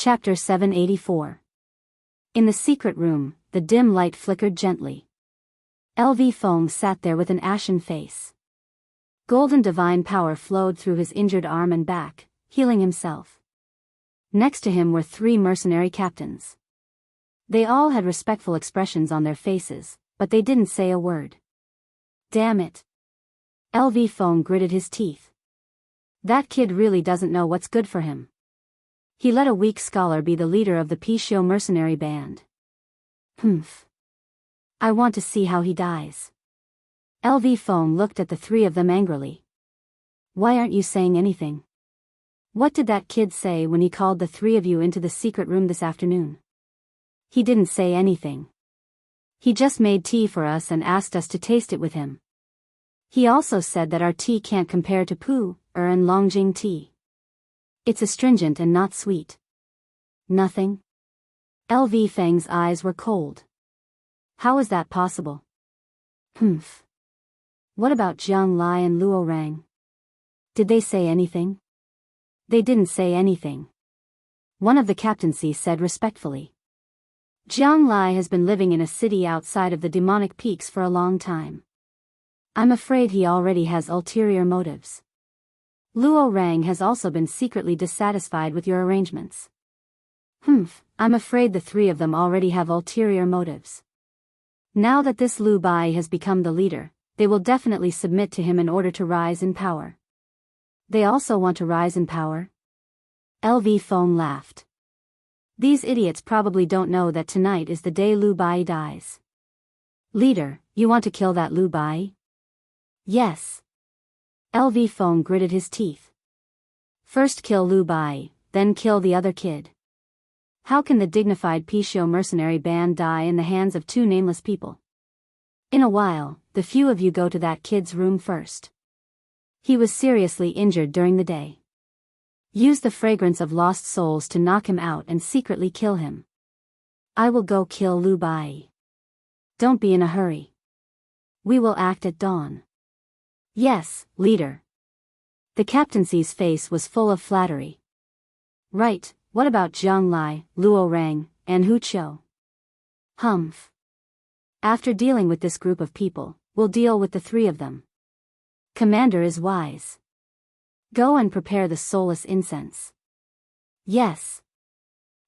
Chapter 784. In the secret room, the dim light flickered gently. LV Feng sat there with an ashen face. Golden divine power flowed through his injured arm and back, healing himself. Next to him were 3 mercenary captains. They all had respectful expressions on their faces, but they didn't say a word. Damn it. LV Feng gritted his teeth. That kid really doesn't know what's good for him. He let a weak scholar be the leader of the Pishio mercenary band. Humph. I want to see how he dies. LV Feng looked at the 3 of them angrily. Why aren't you saying anything? What did that kid say when he called the 3 of you into the secret room this afternoon? He didn't say anything. He just made tea for us and asked us to taste it with him. He also said that our tea can't compare to Pu, and Longjing tea. It's astringent and not sweet. Nothing? LV Feng's eyes were cold. How is that possible? Humph. What about Jiang Lai and Luo Rang? Did they say anything? They didn't say anything. One of the captaincy said respectfully. Jiang Lai has been living in a city outside of the demonic peaks for a long time. I'm afraid he already has ulterior motives. Luo Rang has also been secretly dissatisfied with your arrangements. Humph, I'm afraid the 3 of them already have ulterior motives. Now that this Lu Bai has become the leader, they will definitely submit to him in order to rise in power. They also want to rise in power? LV Feng laughed. These idiots probably don't know that tonight is the day Lu Bai dies. Leader, you want to kill that Lu Bai? Yes. LV Feng gritted his teeth. First kill Lu Bai, then kill the other kid. How can the dignified Pishio mercenary band die in the hands of 2 nameless people? In a while, the few of you go to that kid's room first. He was seriously injured during the day. Use the fragrance of lost souls to knock him out and secretly kill him. I will go kill Lu Bai. Don't be in a hurry. We will act at dawn. Yes, leader. The captaincy's face was full of flattery. Right, what about Jiang Lai, Luo Rang, and Hu Qiu? Humph. After dealing with this group of people, we'll deal with the 3 of them. Commander is wise. Go and prepare the soulless incense. Yes.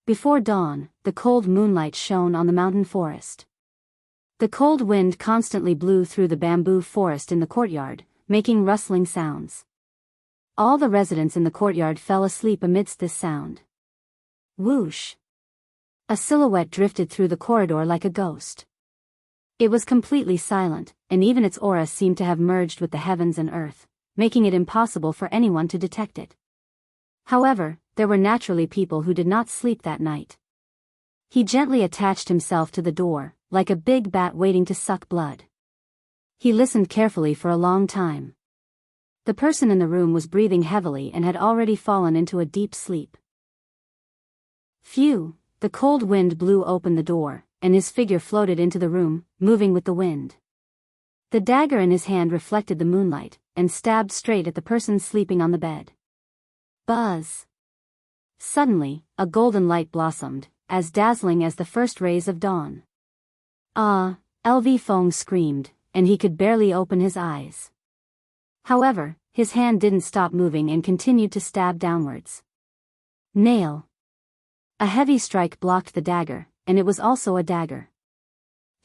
Before dawn, the cold moonlight shone on the mountain forest. The cold wind constantly blew through the bamboo forest in the courtyard, making rustling sounds. All the residents in the courtyard fell asleep amidst this sound. Whoosh! A silhouette drifted through the corridor like a ghost. It was completely silent, and even its aura seemed to have merged with the heavens and earth, making it impossible for anyone to detect it. However, there were naturally people who did not sleep that night. He gently attached himself to the door, like a big bat waiting to suck blood. He listened carefully for a long time. The person in the room was breathing heavily and had already fallen into a deep sleep. Phew, the cold wind blew open the door, and his figure floated into the room, moving with the wind. The dagger in his hand reflected the moonlight, and stabbed straight at the person sleeping on the bed. Buzz! Suddenly, a golden light blossomed, as dazzling as the first rays of dawn. Ah! LV Feng screamed, and he could barely open his eyes. However, his hand didn't stop moving and continued to stab downwards. Nail! A heavy strike blocked the dagger, and it was also a dagger.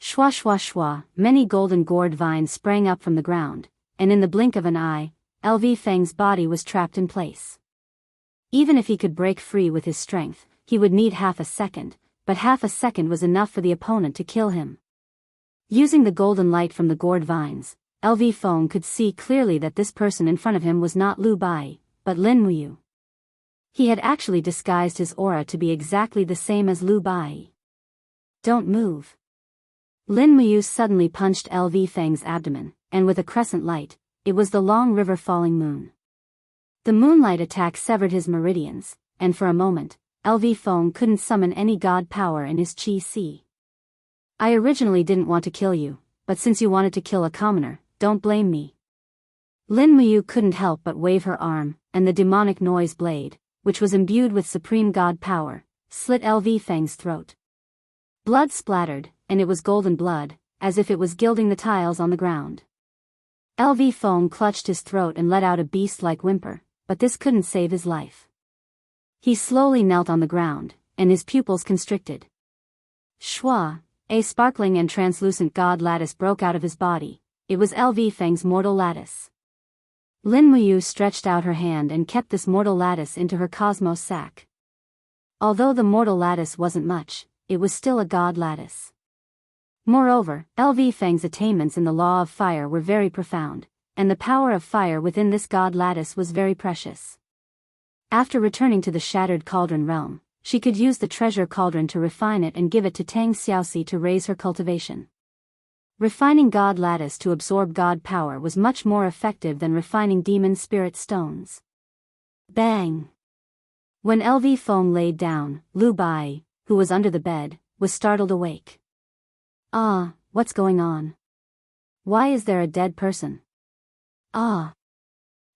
Shwa shwa shwa, many golden gourd vines sprang up from the ground, and in the blink of an eye, LV Feng's body was trapped in place. Even if he could break free with his strength, he would need half a second, but half a second was enough for the opponent to kill him. Using the golden light from the gourd vines, LV Feng could see clearly that this person in front of him was not Lu Bai, but Lin Muyu. He had actually disguised his aura to be exactly the same as Lu Bai. Don't move. Lin Muyu suddenly punched LV Feng's abdomen, and with a crescent light, it was the long river falling moon. The moonlight attack severed his meridians, and for a moment, LV Feng couldn't summon any god power in his Qi Si. I originally didn't want to kill you, but since you wanted to kill a commoner, don't blame me. Lin Muyu couldn't help but wave her arm, and the demonic noise blade, which was imbued with supreme god power, slit LV Feng's throat. Blood splattered, and it was golden blood, as if it was gilding the tiles on the ground. LV Feng clutched his throat and let out a beast-like whimper, but this couldn't save his life. He slowly knelt on the ground, and his pupils constricted. Shua, a sparkling and translucent god lattice broke out of his body. It was LV Feng's mortal lattice. Lin Muyu stretched out her hand and kept this mortal lattice into her cosmos sac. Although the mortal lattice wasn't much, it was still a god lattice. Moreover, LV Feng's attainments in the law of fire were very profound, and the power of fire within this god lattice was very precious. After returning to the Shattered Cauldron realm, she could use the treasure cauldron to refine it and give it to Tang Xiaoxi to raise her cultivation. Refining god lattice to absorb god power was much more effective than refining demon spirit stones. Bang! When LV Feng laid down, Lu Bai, who was under the bed, was startled awake. Ah, what's going on? Why is there a dead person? Ah.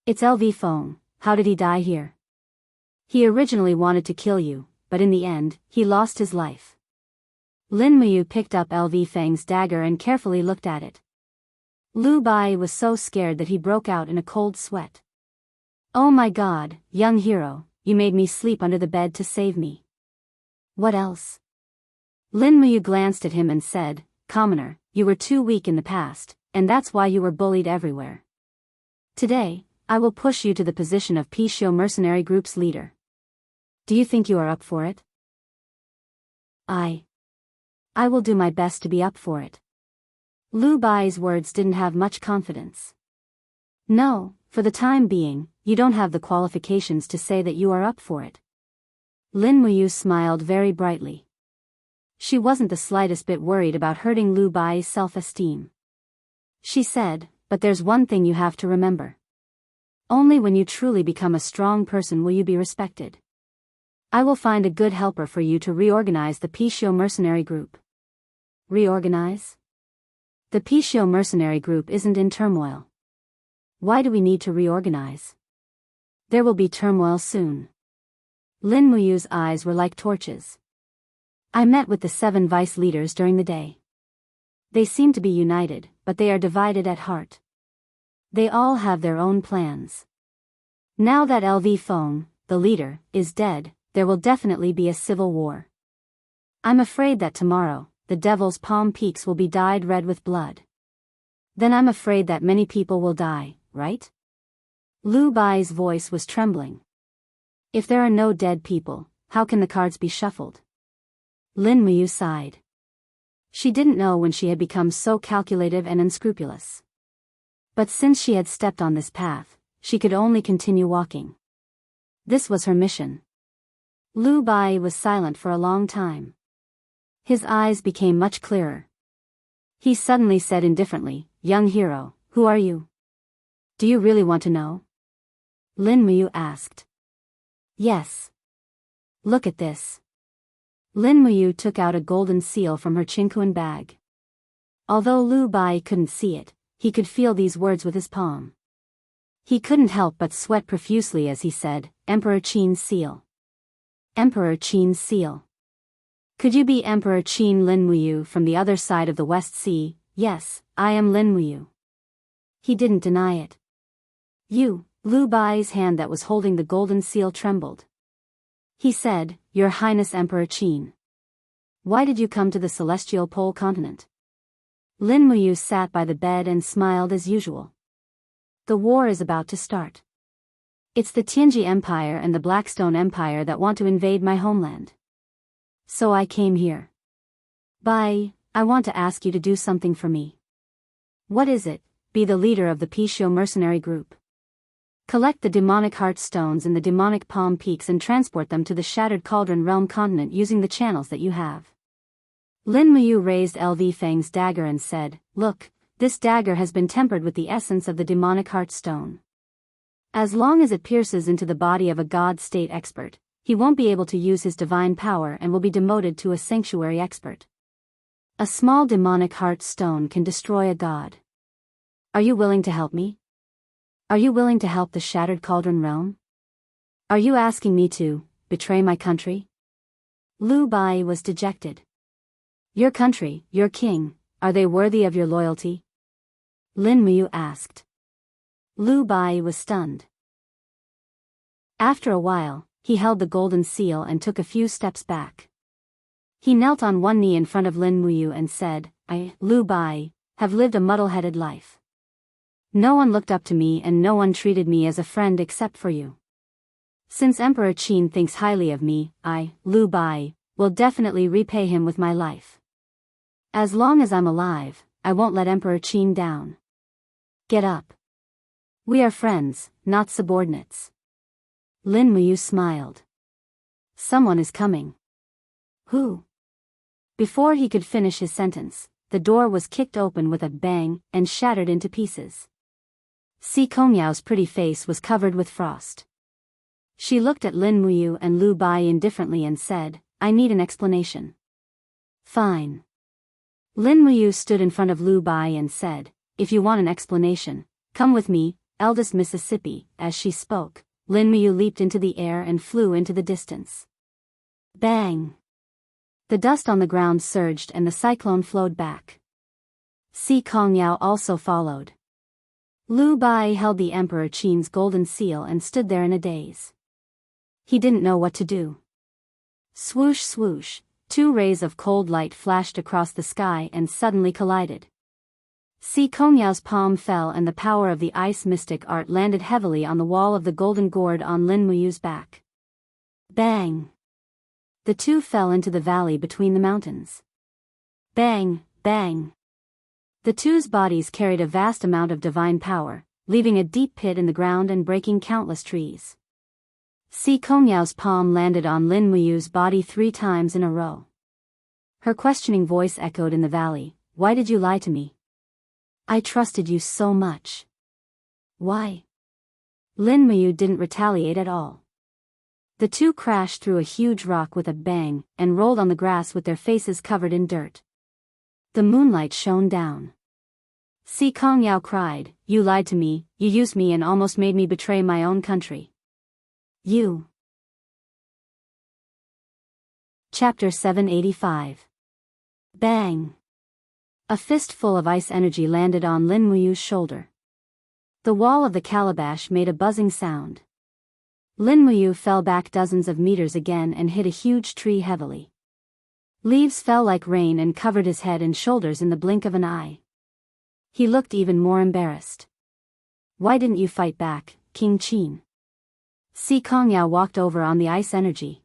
It's LV Feng. How did he die here? He originally wanted to kill you, but in the end, he lost his life. Lin Muyu picked up LV Feng's dagger and carefully looked at it. Lu Bai was so scared that he broke out in a cold sweat. Oh my god, young hero, you made me sleep under the bed to save me. What else? Lin Muyu glanced at him and said, Commoner, you were too weak in the past, and that's why you were bullied everywhere. Today, I will push you to the position of Pishio Mercenary Group's leader. Do you think you are up for it? I will do my best to be up for it. Lu Bai's words didn't have much confidence. No, for the time being, you don't have the qualifications to say that you are up for it. Lin Muyu smiled very brightly. She wasn't the slightest bit worried about hurting Lu Bai's self-esteem. She said, but there's one thing you have to remember. Only when you truly become a strong person will you be respected. I will find a good helper for you to reorganize the Pishio Mercenary Group. Reorganize? The Pishio Mercenary Group isn't in turmoil. Why do we need to reorganize? There will be turmoil soon. Lin Muyu's eyes were like torches. I met with the 7 vice leaders during the day. They seem to be united, but they are divided at heart. They all have their own plans. Now that LV Feng, the leader, is dead, there will definitely be a civil war. I'm afraid that tomorrow, the Devil's Palm Peaks will be dyed red with blood. Then I'm afraid that many people will die, right? Lu Bai's voice was trembling. If there are no dead people, how can the cards be shuffled? Lin Muyu sighed. She didn't know when she had become so calculative and unscrupulous. But since she had stepped on this path, she could only continue walking. This was her mission. Lu Bai was silent for a long time. His eyes became much clearer. He suddenly said indifferently, Young hero, who are you? Do you really want to know? Lin Muyu asked. Yes. Look at this. Lin Muyu took out a golden seal from her Qingquan bag. Although Lu Bai couldn't see it, he could feel these words with his palm. He couldn't help but sweat profusely as he said, Emperor Qin's seal. Emperor Qin's seal. Could you be Emperor Qin Lin Muyu from the other side of the West Sea? Yes, I am Lin Muyu. He didn't deny it. You, Lu Bai's hand that was holding the golden seal trembled. He said, Your Highness Emperor Qin. Why did you come to the celestial pole continent? Lin Muyu sat by the bed and smiled as usual. The war is about to start. It's the Tianji Empire and the Blackstone Empire that want to invade my homeland. So I came here. Bai, I want to ask you to do something for me. What is it? Be the leader of the Pishio Mercenary Group. Collect the demonic heart stones in the demonic palm peaks and transport them to the Shattered Cauldron Realm continent using the channels that you have. Lin Muyu raised LV Feng's dagger and said, Look, this dagger has been tempered with the essence of the demonic heart stone. As long as it pierces into the body of a god state expert, he won't be able to use his divine power and will be demoted to a sanctuary expert. A small demonic heart stone can destroy a god. Are you willing to help me? Are you willing to help the Shattered Cauldron Realm? Are you asking me to betray my country? Lu Bai was dejected. Your country, your king, are they worthy of your loyalty? Lin Muyu asked. Lu Bai was stunned. After a while, he held the golden seal and took a few steps back. He knelt on one knee in front of Lin Muyu and said, I, Lu Bai, have lived a muddle-headed life. No one looked up to me and no one treated me as a friend except for you. Since Emperor Qin thinks highly of me, I, Lu Bai, will definitely repay him with my life. As long as I'm alive, I won't let Emperor Qin down. Get up. We are friends, not subordinates. Lin Muyu smiled. Someone is coming. Who? Before he could finish his sentence, the door was kicked open with a bang and shattered into pieces. Si Kongyao's pretty face was covered with frost. She looked at Lin Muyu and Lu Bai indifferently and said, I need an explanation. Fine. Lin Muyu stood in front of Lu Bai and said, if you want an explanation, come with me, eldest Mississippi. As she spoke, Lin Muyu leaped into the air and flew into the distance. Bang! The dust on the ground surged and the cyclone flowed back. Si Kongyao also followed. Lu Bai held the Emperor Qin's golden seal and stood there in a daze. He didn't know what to do. Swoosh swoosh, two rays of cold light flashed across the sky and suddenly collided. Si Kongyao's palm fell and the power of the ice mystic art landed heavily on the wall of the golden gourd on Lin Muyu's back. Bang! The two fell into the valley between the mountains. Bang, bang! The two's bodies carried a vast amount of divine power, leaving a deep pit in the ground and breaking countless trees. Si Kongyao's palm landed on Lin Muyu's body 3 times in a row. Her questioning voice echoed in the valley, why did you lie to me? I trusted you so much. Why? Lin Muyu didn't retaliate at all. The two crashed through a huge rock with a bang and rolled on the grass with their faces covered in dirt. The moonlight shone down. Si Kongyao cried, you lied to me, you used me and almost made me betray my own country. You. Chapter 785. Bang! A fistful of ice energy landed on Lin Muyu's shoulder. The wall of the calabash made a buzzing sound. Lin Muyu fell back dozens of meters again and hit a huge tree heavily. Leaves fell like rain and covered his head and shoulders in the blink of an eye. He looked even more embarrassed. Why didn't you fight back, King Qin? Si Kongyao walked over on the ice energy.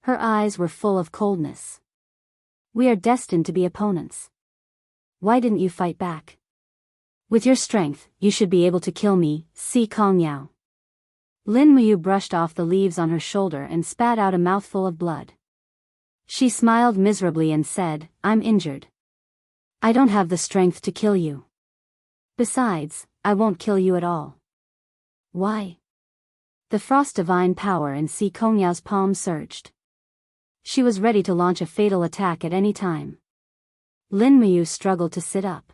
Her eyes were full of coldness. We are destined to be opponents. Why didn't you fight back? With your strength, you should be able to kill me, Si Kongyao. Lin Muyu brushed off the leaves on her shoulder and spat out a mouthful of blood. She smiled miserably and said, I'm injured. I don't have the strength to kill you. Besides, I won't kill you at all. Why? The frost divine power in Si Kongyao's palm surged. She was ready to launch a fatal attack at any time. Lin Muyu struggled to sit up.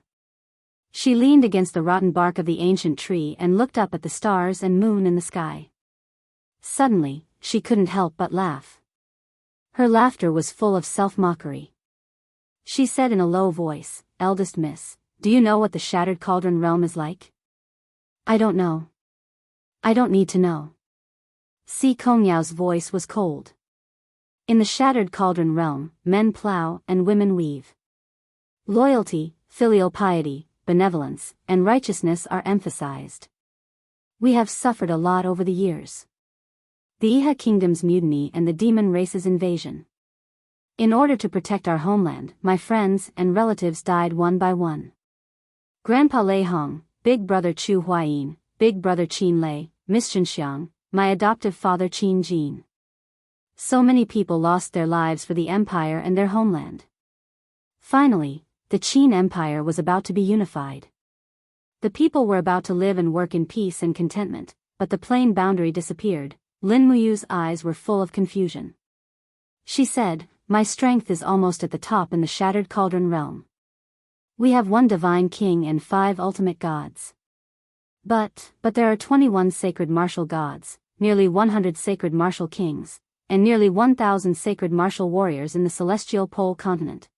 She leaned against the rotten bark of the ancient tree and looked up at the stars and moon in the sky. Suddenly, she couldn't help but laugh. Her laughter was full of self-mockery. She said in a low voice, Eldest Miss, do you know what the Shattered Cauldron realm is like? I don't know. I don't need to know. Si Kongyao's voice was cold. In the Shattered Cauldron realm, men plow and women weave. Loyalty, filial piety, benevolence, and righteousness are emphasized. We have suffered a lot over the years. The Iha kingdom's mutiny and the demon race's invasion. In order to protect our homeland, my friends and relatives died one by one. Grandpa Lei Hong, Big Brother Chu Huayin, Big Brother Qin Lei, Miss Xiang, my adoptive father Qin Jin. So many people lost their lives for the empire and their homeland. Finally, the Qin Empire was about to be unified. The people were about to live and work in peace and contentment, but the plain boundary disappeared. Lin Muyu's eyes were full of confusion. She said, my strength is almost at the top in the Shattered Cauldron realm. We have 1 divine king and 5 ultimate gods. But there are 21 sacred martial gods, nearly 100 sacred martial kings, and nearly 1,000 sacred martial warriors in the celestial pole continent.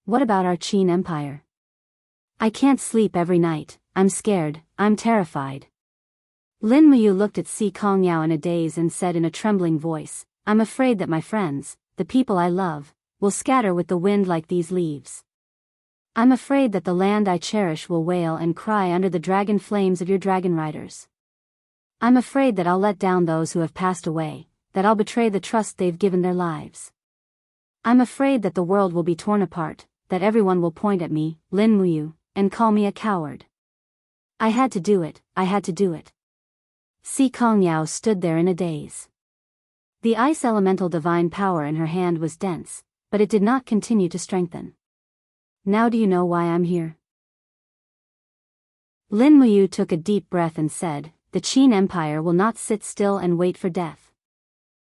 What about our Qin Empire? I can't sleep every night, I'm scared, I'm terrified. Lin Muyu looked at Si Kongyao in a daze and said in a trembling voice, I'm afraid that my friends, the people I love, will scatter with the wind like these leaves. I'm afraid that the land I cherish will wail and cry under the dragon flames of your dragon riders. I'm afraid that I'll let down those who have passed away, that I'll betray the trust they've given their lives. I'm afraid that the world will be torn apart, that everyone will point at me, Lin Muyu, and call me a coward. I had to do it, I had to do it. Si Kongyao stood there in a daze. The ice elemental divine power in her hand was dense, but it did not continue to strengthen. Now do you know why I'm here? Lin Muyu took a deep breath and said, the Qin Empire will not sit still and wait for death.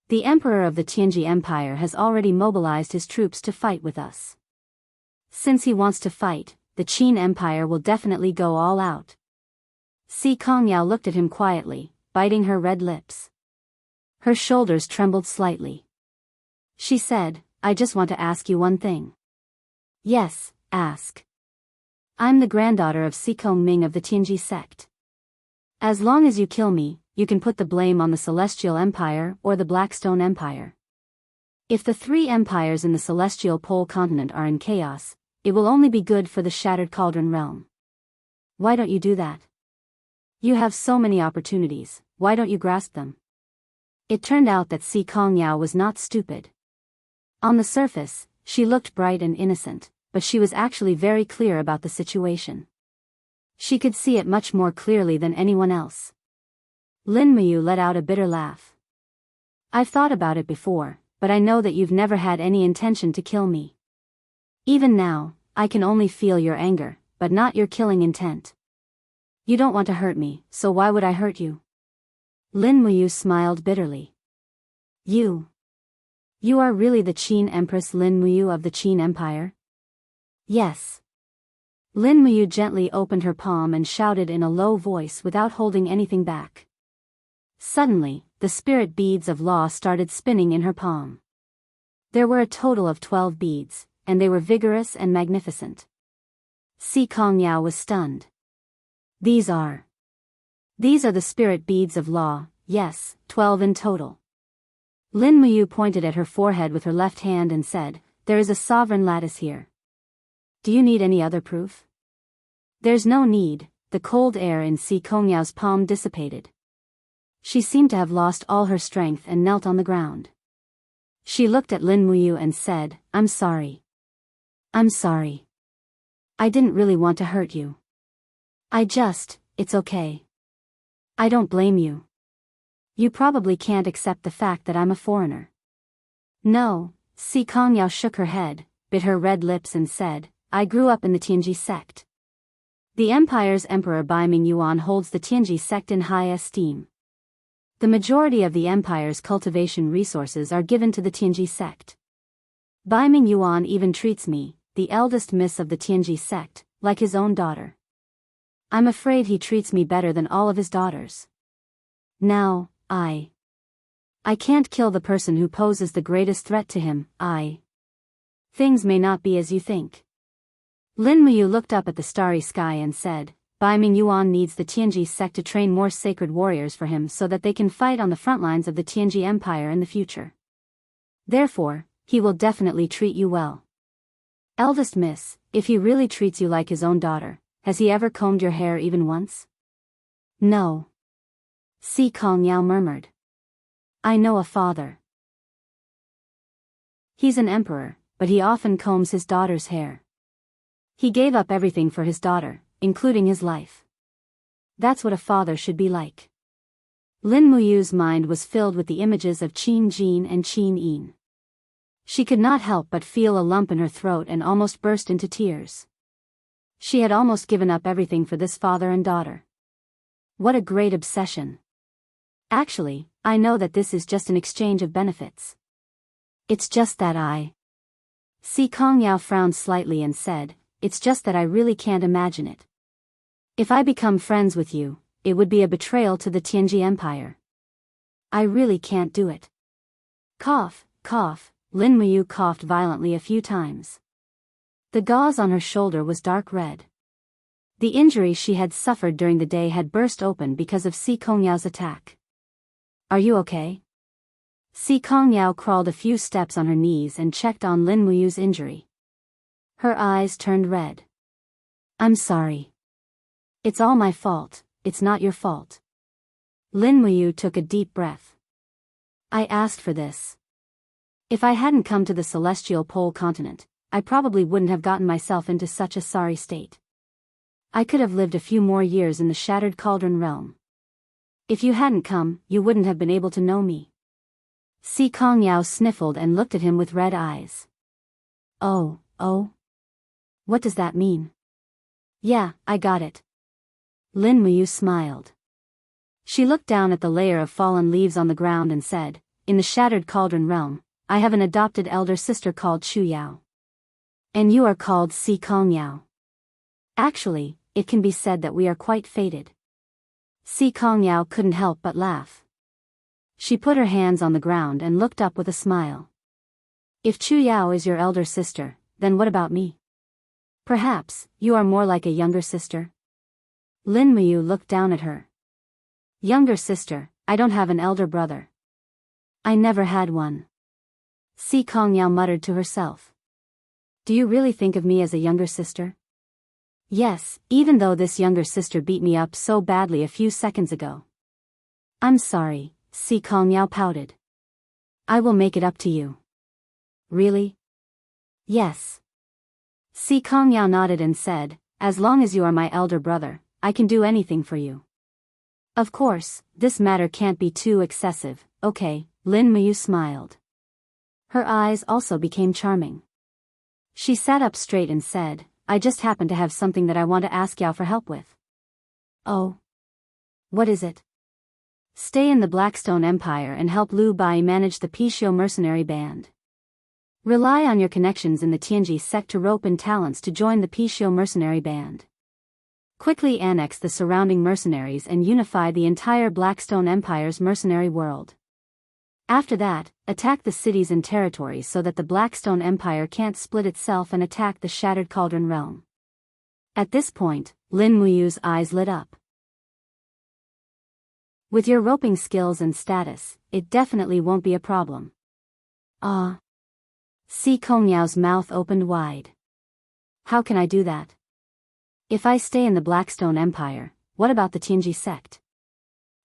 The Emperor of the Tianji Empire has already mobilized his troops to fight with us. Since he wants to fight, the Qin Empire will definitely go all out. Si Kongyao looked at him quietly, biting her red lips. Her shoulders trembled slightly. She said, I just want to ask you one thing. Yes, ask. I'm the granddaughter of Si Kongming of the Tianji sect. As long as you kill me, you can put the blame on the Celestial Empire or the Blackstone Empire. If the three empires in the Celestial Pole continent are in chaos, it will only be good for the Shattered Cauldron realm. Why don't you do that? You have so many opportunities, why don't you grasp them? It turned out that Si Kongyao was not stupid. On the surface, she looked bright and innocent, but she was actually very clear about the situation. She could see it much more clearly than anyone else. Lin Muyu let out a bitter laugh. I've thought about it before, but I know that you've never had any intention to kill me. Even now, I can only feel your anger, but not your killing intent. You don't want to hurt me, so why would I hurt you? Lin Muyu smiled bitterly. You are really the Qin Empress Lin Muyu of the Qin Empire? Yes. Lin Muyu gently opened her palm and shouted in a low voice without holding anything back. Suddenly, the spirit beads of law started spinning in her palm. There were a total of 12 beads, and they were vigorous and magnificent. Si Kongyao was stunned. These are the spirit beads of law, yes, 12 in total. Lin Muyu pointed at her forehead with her left hand and said, there is a sovereign lattice here. Do you need any other proof? There's no need, the cold air in Si Kongyao's palm dissipated. She seemed to have lost all her strength and knelt on the ground. She looked at Lin Muyu and said, I'm sorry. I'm sorry. I didn't really want to hurt you. It's okay. I don't blame you. You probably can't accept the fact that I'm a foreigner. No, Si Kongyao shook her head, bit her red lips and said, I grew up in the Tianji sect. The empire's emperor Bai Ming Yuan holds the Tianji sect in high esteem. The majority of the empire's cultivation resources are given to the Tianji sect. Bai Ming Yuan even treats me, the eldest miss of the Tianji sect, like his own daughter. I'm afraid he treats me better than all of his daughters. Now, I can't kill the person who poses the greatest threat to him, Things may not be as you think. Lin Muyu looked up at the starry sky and said, Bai Ming Yuan needs the Tianji sect to train more sacred warriors for him so that they can fight on the front lines of the Tianji Empire in the future. Therefore, he will definitely treat you well. Eldest miss, if he really treats you like his own daughter, has he ever combed your hair even once? No. Si Kongyao murmured. I know a father. He's an emperor, but he often combs his daughter's hair. He gave up everything for his daughter, including his life. That's what a father should be like. Lin Muyu's mind was filled with the images of Qin Jin and Qin Yin. She could not help but feel a lump in her throat and almost burst into tears. She had almost given up everything for this father and daughter. What a great obsession. Actually, I know that this is just an exchange of benefits. It's just that Si Kongyao frowned slightly and said, it's just that I really can't imagine it. If I become friends with you, it would be a betrayal to the Tianji Empire. I really can't do it. Cough, cough, Lin Muyu coughed violently a few times. The gauze on her shoulder was dark red. The injury she had suffered during the day had burst open because of Si Kongyao attack. Are you okay? Si Kongyao crawled a few steps on her knees and checked on Lin Muyu's injury. Her eyes turned red. I'm sorry. It's all my fault, it's not your fault. Lin Muyu took a deep breath. I asked for this. If I hadn't come to the celestial pole continent, I probably wouldn't have gotten myself into such a sorry state. I could have lived a few more years in the Shattered Cauldron realm. If you hadn't come, you wouldn't have been able to know me. Si Kongyao sniffled and looked at him with red eyes. Oh. What does that mean? Yeah, I got it. Lin Muyu smiled. She looked down at the layer of fallen leaves on the ground and said, in the Shattered Cauldron realm, I have an adopted elder sister called Chu Yao. And you are called Si Kongyao. Actually, it can be said that we are quite fated. Si Kongyao couldn't help but laugh. She put her hands on the ground and looked up with a smile. If Chu Yao is your elder sister, then what about me? Perhaps, you are more like a younger sister? Lin Muyu looked down at her. Younger sister, I don't have an elder brother. I never had one. Si Kongyao muttered to herself. Do you really think of me as a younger sister? Yes, even though this younger sister beat me up so badly a few seconds ago. I'm sorry, Si Kongyao pouted. I will make it up to you. Really? Yes. Si Kongyao nodded and said, as long as you are my elder brother, I can do anything for you. Of course, this matter can't be too excessive, okay, Lin Muyu smiled. Her eyes also became charming. She sat up straight and said, I just happen to have something that I want to ask Yao for help with. Oh? What is it? Stay in the Blackstone Empire and help Liu Bai manage the Pishio mercenary band. Rely on your connections in the Tianji sect to rope in talents to join the Pishio mercenary band. Quickly annex the surrounding mercenaries and unify the entire Blackstone Empire's mercenary world. After that, attack the cities and territories so that the Blackstone Empire can't split itself and attack the Shattered Cauldron realm. At this point, Lin Muyu's eyes lit up. With your roping skills and status, it definitely won't be a problem. Ah. Si Kongyao's mouth opened wide. How can I do that? If I stay in the Blackstone Empire, what about the Tianji sect?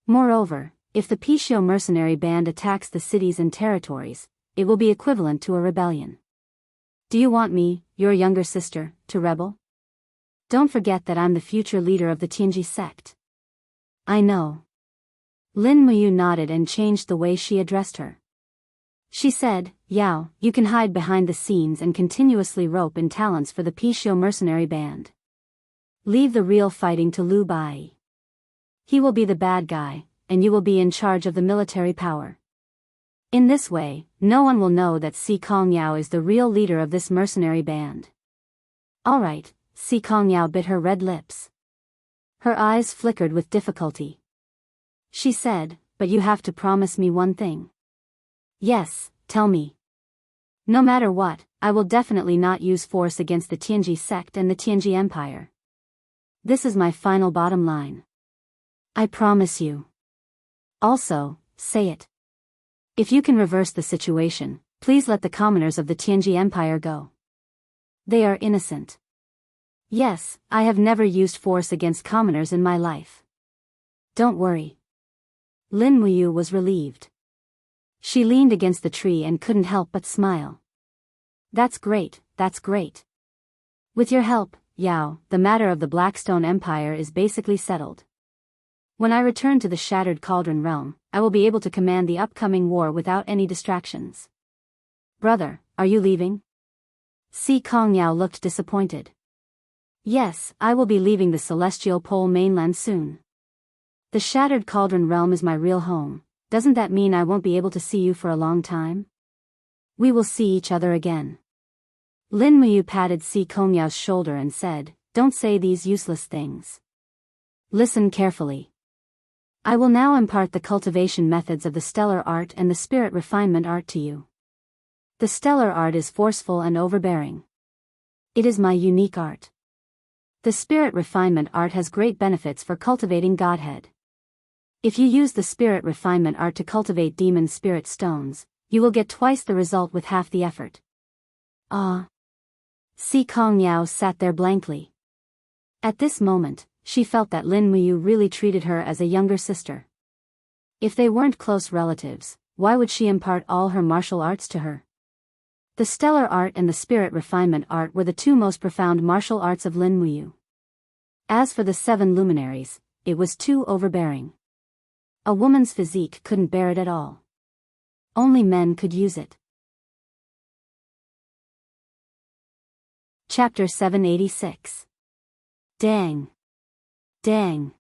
Moreover, if the Pishio mercenary band attacks the cities and territories, it will be equivalent to a rebellion. Do you want me, your younger sister, to rebel? Don't forget that I'm the future leader of the Tianji sect. I know. Lin Muyu nodded and changed the way she addressed her. She said, Yao, you can hide behind the scenes and continuously rope in talents for the Pishio mercenary band. Leave the real fighting to Liu Bai. He will be the bad guy, and you will be in charge of the military power. In this way, no one will know that Si Kongyao is the real leader of this mercenary band. Alright, Si Kongyao bit her red lips. Her eyes flickered with difficulty. She said, but you have to promise me one thing. Yes, tell me. No matter what, I will definitely not use force against the Tianji sect and the Tianji Empire. This is my final bottom line. I promise you. Also, say it. If you can reverse the situation, please let the commoners of the Tianji Empire go. They are innocent. Yes, I have never used force against commoners in my life. Don't worry. Lin Muyu was relieved. She leaned against the tree and couldn't help but smile. That's great, that's great. With your help, Yao, the matter of the Blackstone Empire is basically settled. When I return to the Shattered Cauldron realm, I will be able to command the upcoming war without any distractions. Brother, are you leaving? Si Kongyao looked disappointed. Yes, I will be leaving the Celestial Pole mainland soon. The Shattered Cauldron realm is my real home. Doesn't that mean I won't be able to see you for a long time? We will see each other again. Lin Muyu patted Si Kongyao's shoulder and said, don't say these useless things. Listen carefully. I will now impart the cultivation methods of the stellar art and the spirit refinement art to you. The stellar art is forceful and overbearing. It is my unique art. The spirit refinement art has great benefits for cultivating Godhead. If you use the spirit refinement art to cultivate demon spirit stones, you will get twice the result with half the effort. Ah. Si Kong Yao sat there blankly. At this moment, she felt that Lin Muyu really treated her as a younger sister. If they weren't close relatives, why would she impart all her martial arts to her? The stellar art and the spirit refinement art were the two most profound martial arts of Lin Muyu. As for the 7 luminaries, it was too overbearing. A woman's physique couldn't bear it at all. Only men could use it. Chapter 786. Dang. Dang.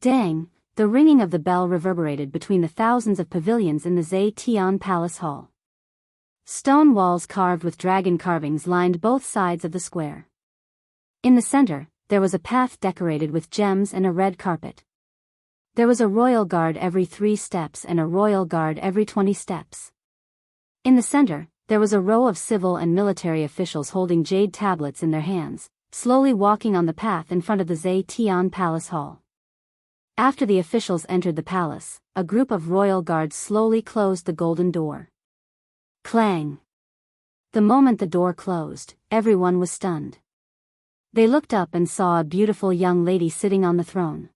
Dang, the ringing of the bell reverberated between the thousands of pavilions in the Zhe Tian Palace Hall. Stone walls carved with dragon carvings lined both sides of the square. In the center, there was a path decorated with gems and a red carpet. There was a royal guard every 3 steps and a royal guard every 20 steps. In the center, there was a row of civil and military officials holding jade tablets in their hands, slowly walking on the path in front of the Zhe Tian Palace Hall. After the officials entered the palace, a group of royal guards slowly closed the golden door. Clang! The moment the door closed, everyone was stunned. They looked up and saw a beautiful young lady sitting on the throne.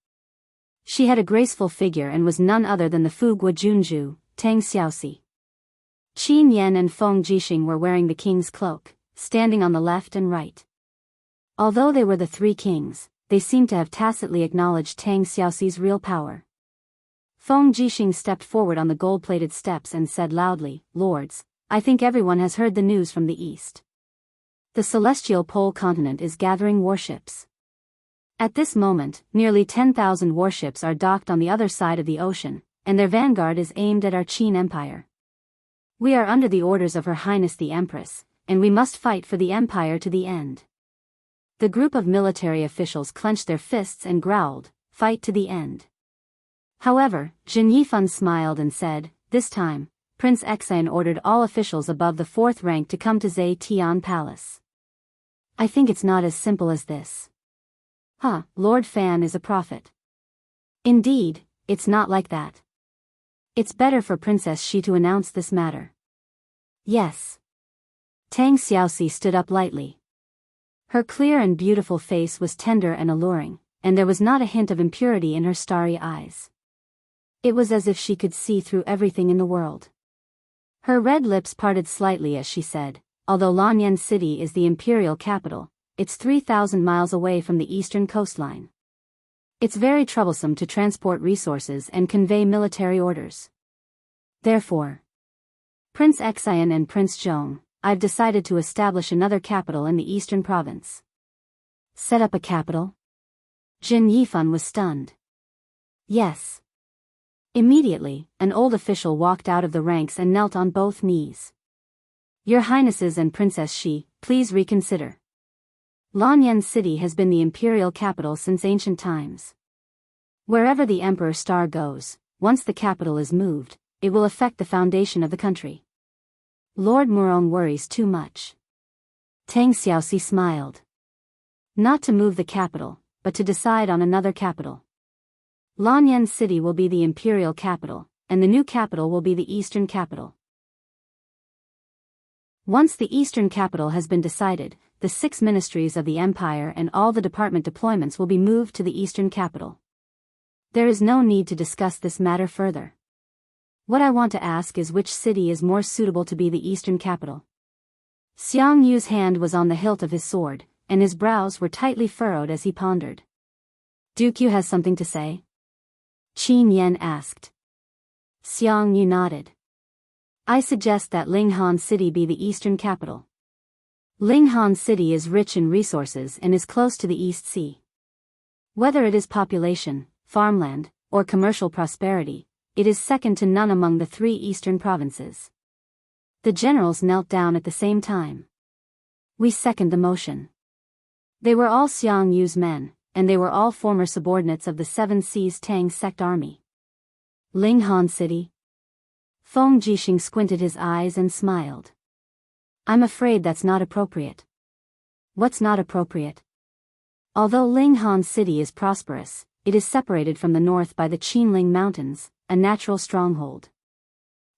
She had a graceful figure and was none other than the Fugua Junju, Tang Xiaoxi. Qin Yan and Feng Jixing were wearing the king's cloak, standing on the left and right. Although they were the 3 kings, they seemed to have tacitly acknowledged Tang Xiaoxi's real power. Feng Jixing stepped forward on the gold-plated steps and said loudly, "Lords, I think everyone has heard the news from the east. The celestial pole continent is gathering warships. At this moment, nearly 10,000 warships are docked on the other side of the ocean, and their vanguard is aimed at our Qin Empire. We are under the orders of Her Highness the Empress, and we must fight for the empire to the end." The group of military officials clenched their fists and growled, "Fight to the end." However, Jin Yifan smiled and said, "This time, Prince Xian ordered all officials above the 4th rank to come to Zhe Tian Palace. I think it's not as simple as this." Lord Fan is a prophet. Indeed, it's not like that. It's better for Princess Shi to announce this matter. Yes. Tang Xiaoxi stood up lightly. Her clear and beautiful face was tender and alluring, and there was not a hint of impurity in her starry eyes. It was as if she could see through everything in the world. Her red lips parted slightly as she said, "Although Lanyan City is the imperial capital, it's 3,000 miles away from the eastern coastline. It's very troublesome to transport resources and convey military orders. Therefore, Prince Xian and Prince Zhong, I've decided to establish another capital in the eastern province." Set up a capital? Jin Yifan was stunned. Yes. Immediately, an old official walked out of the ranks and knelt on both knees. "Your Highnesses and Princess Shi, please reconsider. Lanyan City has been the imperial capital since ancient times. Wherever the Emperor Star goes, once the capital is moved, it will affect the foundation of the country. Lord Murong worries too much." Tang Xiaoxi smiled. "Not to move the capital, but to decide on another capital. Lanyan City will be the imperial capital, and the new capital will be the eastern capital. Once the eastern capital has been decided, the 6 ministries of the empire and all the department deployments will be moved to the eastern capital. There is no need to discuss this matter further. What I want to ask is which city is more suitable to be the eastern capital." Xiang Yu's hand was on the hilt of his sword, and his brows were tightly furrowed as he pondered. "Duke Yu has something to say?" Qin Yan asked. Xiang Yu nodded. "I suggest that Linghan City be the eastern capital. Linghan City is rich in resources and is close to the East Sea. Whether it is population, farmland, or commercial prosperity, it is second to none among the 3 eastern provinces." The generals knelt down at the same time. "We second the motion." They were all Xiang Yu's men, and they were all former subordinates of the Seven Seas Tang sect army. Linghan City? Feng Jixing squinted his eyes and smiled. I'm afraid that's not appropriate. What's not appropriate? Although Linghan City is prosperous, it is separated from the north by the Qinling Mountains, a natural stronghold.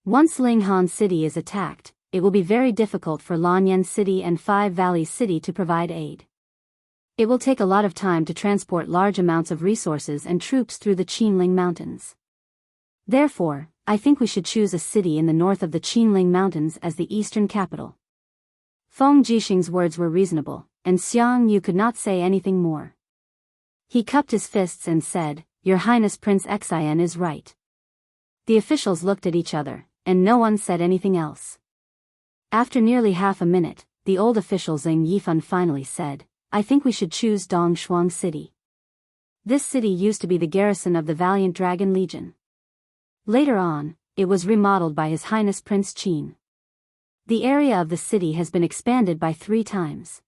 Once Linghan City is attacked, it will be very difficult for Lanyan City and Five Valleys City to provide aid. It will take a lot of time to transport large amounts of resources and troops through the Qinling Mountains. Therefore, I think we should choose a city in the north of the Qinling Mountains as the eastern capital. Feng Jixing's words were reasonable, and Xiang Yu could not say anything more. He cupped his fists and said, Your Highness Prince Xian is right. The officials looked at each other, and no one said anything else. After nearly half a minute, the old official Xing Yifan finally said, I think we should choose Dongshuang City. This city used to be the garrison of the Valiant Dragon Legion. Later on, it was remodeled by His Highness Prince Qin. The area of the city has been expanded by 3 times.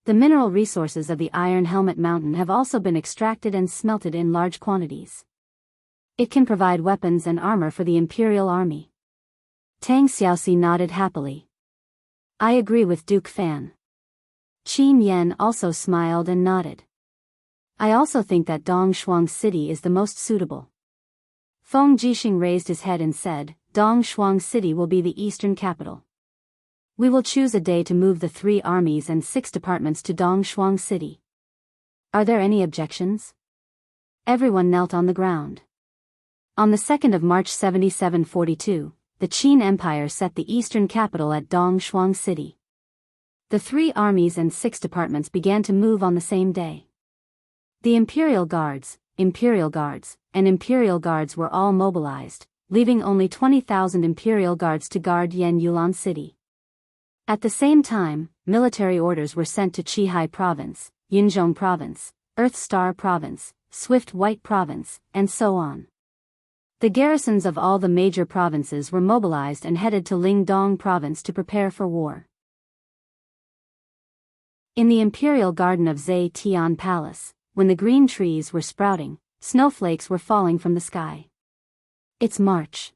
The mineral resources of the Iron Helmet Mountain have also been extracted and smelted in large quantities. It can provide weapons and armor for the Imperial Army. Tang Xiaoxi nodded happily. I agree with Duke Fan. Qin Yan also smiled and nodded. I also think that Dongshuang City is the most suitable. Feng Jixing raised his head and said, Dongshuang City will be the eastern capital. We will choose a day to move the 3 armies and 6 departments to Dongshuang City. Are there any objections? Everyone knelt on the ground. On the 2nd of March 7742, the Qin Empire set the eastern capital at Dongshuang City. The 3 armies and 6 departments began to move on the same day. The Imperial Guards, and Imperial Guards were all mobilized, leaving only 20,000 Imperial Guards to guard Yan Yulan City. At the same time, military orders were sent to Qihai Province, Yinzhong Province, Earth Star Province, Swift White Province, and so on. The garrisons of all the major provinces were mobilized and headed to Lingdong Province to prepare for war. In the Imperial Garden of Zhe Tian Palace, when the green trees were sprouting, snowflakes were falling from the sky. It's March.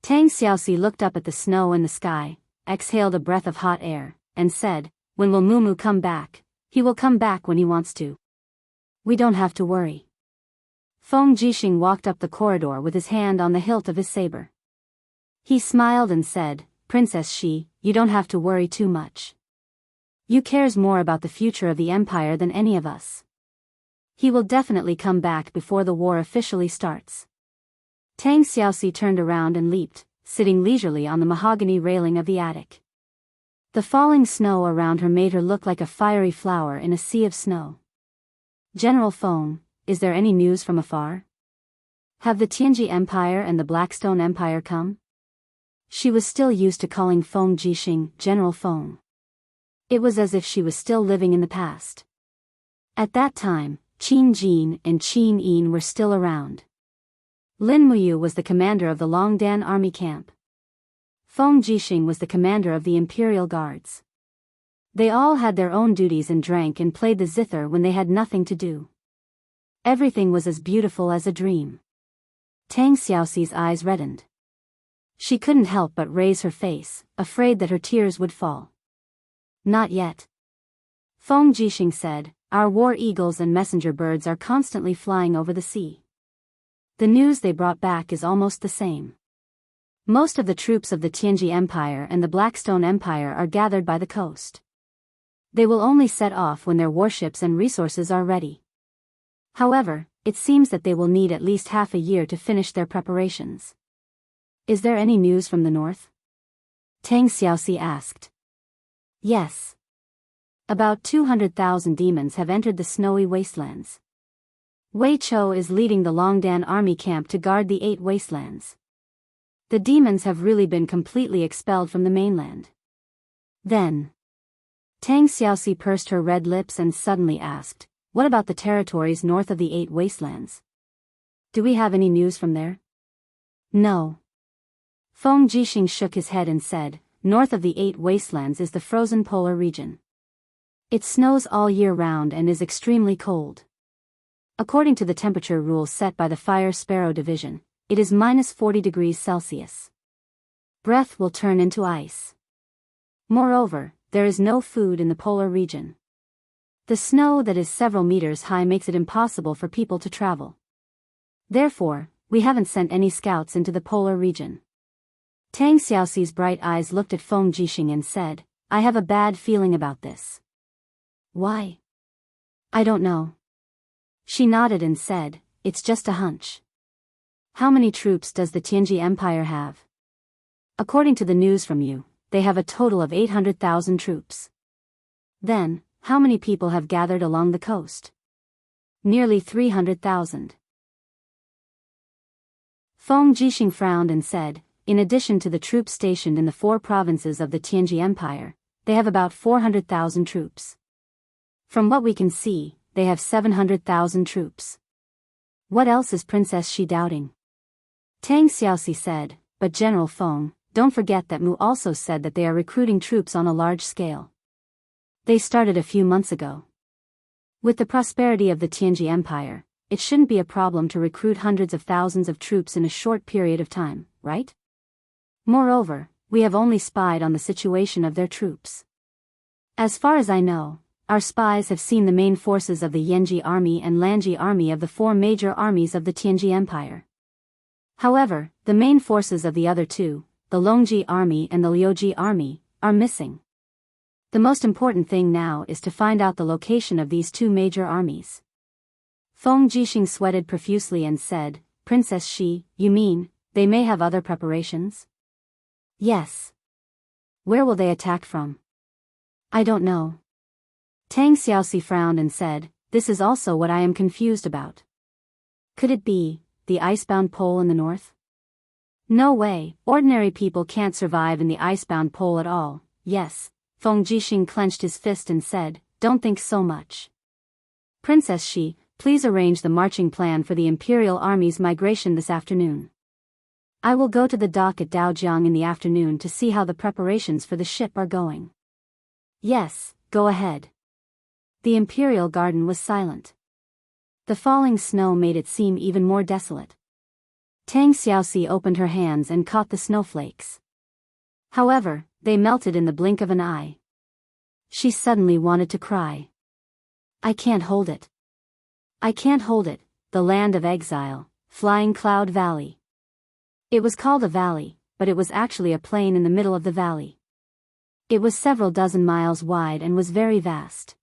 Tang Xiaoxi looked up at the snow in the sky, exhaled a breath of hot air, and said, When will Mumu come back? He will come back when he wants to. We don't have to worry. Feng Jixing walked up the corridor with his hand on the hilt of his saber. He smiled and said, Princess Shi, you don't have to worry too much. You cares more about the future of the empire than any of us. He will definitely come back before the war officially starts. Tang Xiaoxi turned around and leaped, sitting leisurely on the mahogany railing of the attic. The falling snow around her made her look like a fiery flower in a sea of snow. General Feng, is there any news from afar? Have the Tianji Empire and the Blackstone Empire come? She was still used to calling Feng Jixing General Feng. It was as if she was still living in the past. At that time, Qin Jin and Qin Yin were still around. Lin Muyu was the commander of the Longdan army camp. Feng Jixing was the commander of the Imperial Guards. They all had their own duties and drank and played the zither when they had nothing to do. Everything was as beautiful as a dream. Tang Xiaoxi's eyes reddened. She couldn't help but raise her face, afraid that her tears would fall. Not yet. Feng Jixing said, Our war eagles and messenger birds are constantly flying over the sea. The news they brought back is almost the same. Most of the troops of the Tianji Empire and the Blackstone Empire are gathered by the coast. They will only set off when their warships and resources are ready. However, it seems that they will need at least half a year to finish their preparations. Is there any news from the north? Tang Xiaoxi asked. Yes. About 200,000 demons have entered the snowy wastelands. Wei Chou is leading the Longdan army camp to guard the 8 wastelands. The demons have really been completely expelled from the mainland. Then, Tang Xiaoxi pursed her red lips and suddenly asked, What about the territories north of the 8 wastelands? Do we have any news from there? No. Feng Jixing shook his head and said, North of the 8 wastelands is the frozen polar region. It snows all year round and is extremely cold. According to the temperature rules set by the Fire Sparrow Division, it is -40 degrees Celsius. Breath will turn into ice. Moreover, there is no food in the polar region. The snow that is several meters high makes it impossible for people to travel. Therefore, we haven't sent any scouts into the polar region. Tang Xiaoxi's bright eyes looked at Feng Jixing and said, I have a bad feeling about this. Why? I don't know. She nodded and said, it's just a hunch. How many troops does the Tianji Empire have? According to the news from you, they have a total of 800,000 troops. Then, how many people have gathered along the coast? Nearly 300,000. Feng Jixing frowned and said, in addition to the troops stationed in the 4 provinces of the Tianji Empire, they have about 400,000 troops. From what we can see, they have 700,000 troops. What else is Princess Shi doubting? Tang Xiaoxi said, but General Feng, don't forget that Mu also said that they are recruiting troops on a large scale. They started a few months ago. With the prosperity of the Tianji Empire, it shouldn't be a problem to recruit hundreds of thousands of troops in a short period of time, right? Moreover, we have only spied on the situation of their troops. As far as I know, our spies have seen the main forces of the Yanji army and Lanji army of the 4 major armies of the Tianji Empire. However, the main forces of the other 2, the Longji army and the Liuji army, are missing. The most important thing now is to find out the location of these 2 major armies. Feng Jixing sweated profusely and said, Princess Shi, you mean, they may have other preparations? Yes. Where will they attack from? I don't know. Tang Xiaoxi frowned and said, this is also what I am confused about. Could it be the icebound pole in the north? No way, ordinary people can't survive in the icebound pole at all. Yes, Feng Jixing clenched his fist and said, don't think so much. Princess Shi, please arrange the marching plan for the Imperial Army's migration this afternoon. I will go to the dock at Daojiang in the afternoon to see how the preparations for the ship are going. Yes, go ahead. The Imperial Garden was silent. The falling snow made it seem even more desolate. Tang Xiaoxi opened her hands and caught the snowflakes. However, they melted in the blink of an eye. She suddenly wanted to cry. I can't hold it. I can't hold it, the land of exile, Flying Cloud Valley. It was called a valley, but it was actually a plain in the middle of the valley. It was several dozen miles wide and was very vast.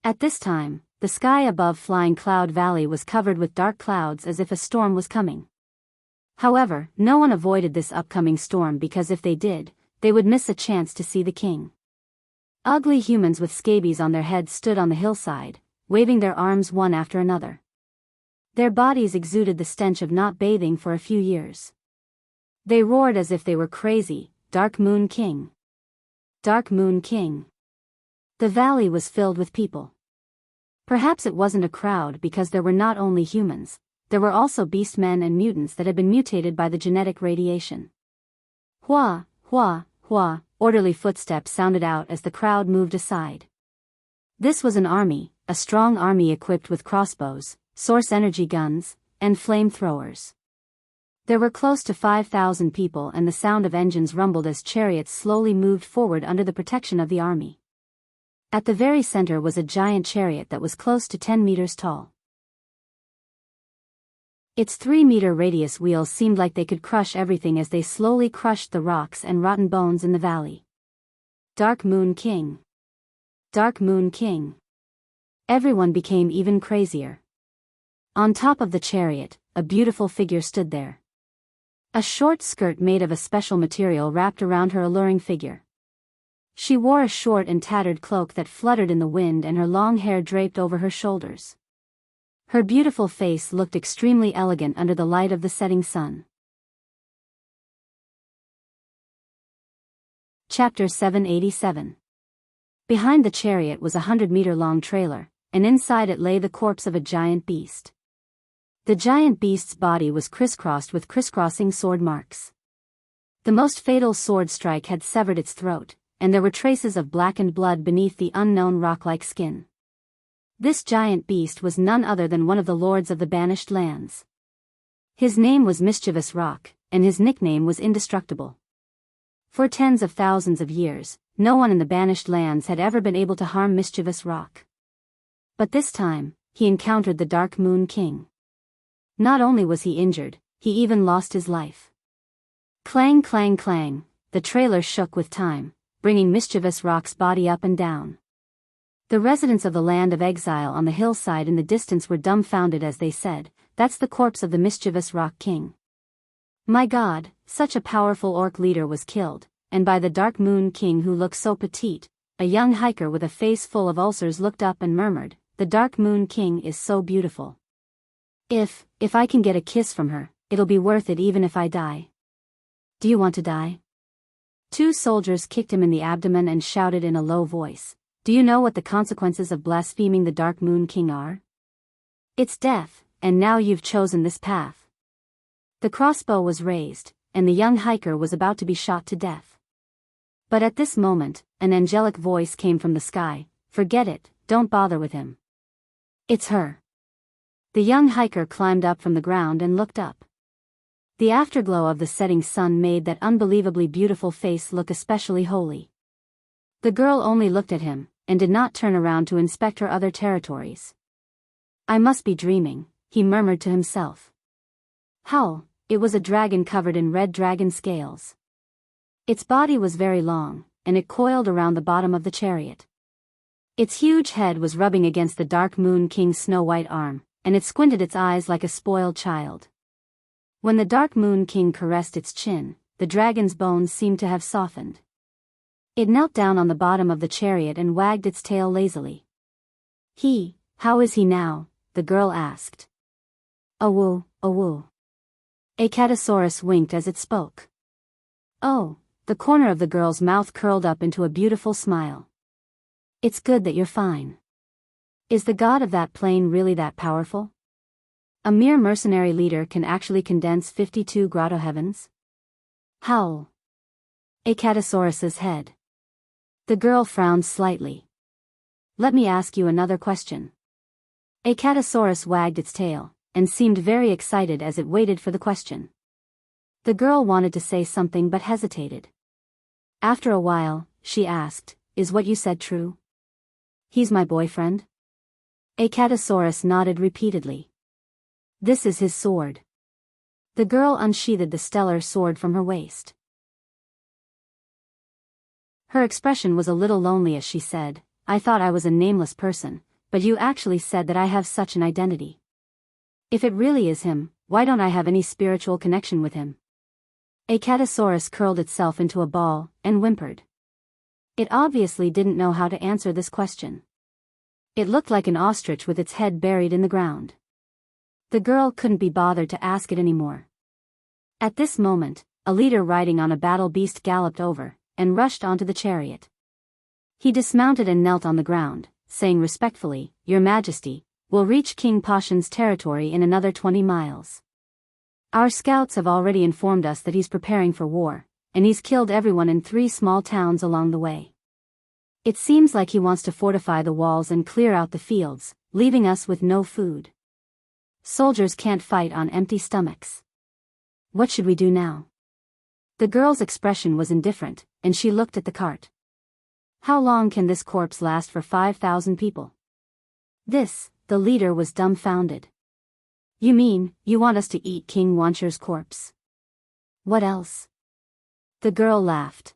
At this time, the sky above Flying Cloud Valley was covered with dark clouds as if a storm was coming. However, no one avoided this upcoming storm because if they did, they would miss a chance to see the king. Ugly humans with scabies on their heads stood on the hillside, waving their arms one after another. Their bodies exuded the stench of not bathing for a few years. They roared as if they were crazy, Dark Moon King. Dark Moon King. The valley was filled with people. Perhaps it wasn't a crowd because there were not only humans, there were also beastmen and mutants that had been mutated by the genetic radiation. Hua, hua, hua, orderly footsteps sounded out as the crowd moved aside. This was an army, a strong army equipped with crossbows, source energy guns, and flamethrowers. There were close to 5,000 people and the sound of engines rumbled as chariots slowly moved forward under the protection of the army. At the very center was a giant chariot that was close to 10 meters tall. Its 3-meter radius wheels seemed like they could crush everything as they slowly crushed the rocks and rotten bones in the valley. Dark Moon King. Dark Moon King. Everyone became even crazier. On top of the chariot, a beautiful figure stood there. A short skirt made of a special material wrapped around her alluring figure. She wore a short and tattered cloak that fluttered in the wind and her long hair draped over her shoulders. Her beautiful face looked extremely elegant under the light of the setting sun. Chapter 787. Behind the chariot was a 100-meter-long trailer, and inside it lay the corpse of a giant beast. The giant beast's body was crisscrossed with crisscrossing sword marks. The most fatal sword strike had severed its throat, and there were traces of blackened blood beneath the unknown rock-like skin. This giant beast was none other than one of the lords of the banished lands. His name was Mischievous Rock, and his nickname was Indestructible. For tens of thousands of years, no one in the banished lands had ever been able to harm Mischievous Rock. But this time, he encountered the Dark Moon King. Not only was he injured, he even lost his life. Clang clang clang, the trailer shook with time, bringing Mischievous Rock's body up and down. The residents of the land of exile on the hillside in the distance were dumbfounded as they said, "That's the corpse of the Mischievous Rock King." My God, such a powerful orc leader was killed, and by the Dark Moon King who looked so petite. A young hiker with a face full of ulcers looked up and murmured, "The Dark Moon King is so beautiful. If I can get a kiss from her, it'll be worth it even if I die." "Do you want to die?" Two soldiers kicked him in the abdomen and shouted in a low voice, "Do you know what the consequences of blaspheming the Dark Moon King are? It's death, and now you've chosen this path." The crossbow was raised, and the young hiker was about to be shot to death. But at this moment, an angelic voice came from the sky, "Forget it, don't bother with him. It's her." The young hiker climbed up from the ground and looked up. The afterglow of the setting sun made that unbelievably beautiful face look especially holy. The girl only looked at him, and did not turn around to inspect her other territories. "I must be dreaming," he murmured to himself. Howl, it was a dragon covered in red dragon scales. Its body was very long, and it coiled around the bottom of the chariot. Its huge head was rubbing against the Dark Moon King's snow-white arm, and it squinted its eyes like a spoiled child. When the Dark Moon King caressed its chin, the dragon's bones seemed to have softened. It knelt down on the bottom of the chariot and wagged its tail lazily. How is he now?" the girl asked. "Awoo, awoo." A Catasaurus winked as it spoke. "Oh," the corner of the girl's mouth curled up into a beautiful smile. "It's good that you're fine. Is the god of that plane really that powerful? A mere mercenary leader can actually condense 52 grotto heavens?" Howl. A Catasaurus's head. The girl frowned slightly. "Let me ask you another question." A Catasaurus wagged its tail, and seemed very excited as it waited for the question. The girl wanted to say something but hesitated. After a while, she asked, "Is what you said true? He's my boyfriend?" A Catasaurus nodded repeatedly. "This is his sword." The girl unsheathed the stellar sword from her waist. Her expression was a little lonely as she said, "I thought I was a nameless person, but you actually said that I have such an identity. If it really is him, why don't I have any spiritual connection with him?" A Catasaurus curled itself into a ball, and whimpered. It obviously didn't know how to answer this question. It looked like an ostrich with its head buried in the ground. The girl couldn't be bothered to ask it anymore. At this moment, a leader riding on a battle beast galloped over, and rushed onto the chariot. He dismounted and knelt on the ground, saying respectfully, "Your Majesty, we'll reach King Pashan's territory in another 20 miles. Our scouts have already informed us that he's preparing for war, and he's killed everyone in 3 small towns along the way. It seems like he wants to fortify the walls and clear out the fields, leaving us with no food. Soldiers can't fight on empty stomachs. What should we do now?" The girl's expression was indifferent, and she looked at the cart. "How long can this corpse last for 5,000 people?" The leader was dumbfounded. "You mean, you want us to eat King Wancher's corpse? What else?" The girl laughed.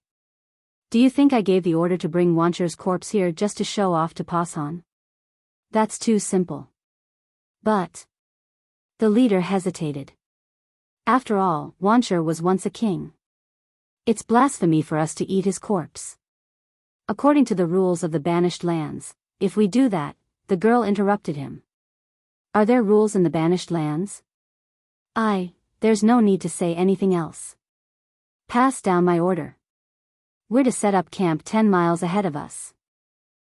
"Do you think I gave the order to bring Wancher's corpse here just to show off to Pashan? That's too simple." "But..." The leader hesitated. "After all, Wancher was once a king. It's blasphemy for us to eat his corpse. According to the rules of the banished lands, if we do that..." The girl interrupted him. "Are there rules in the banished lands?" There's no need to say anything else. Pass down my order. We're to set up camp 10 miles ahead of us.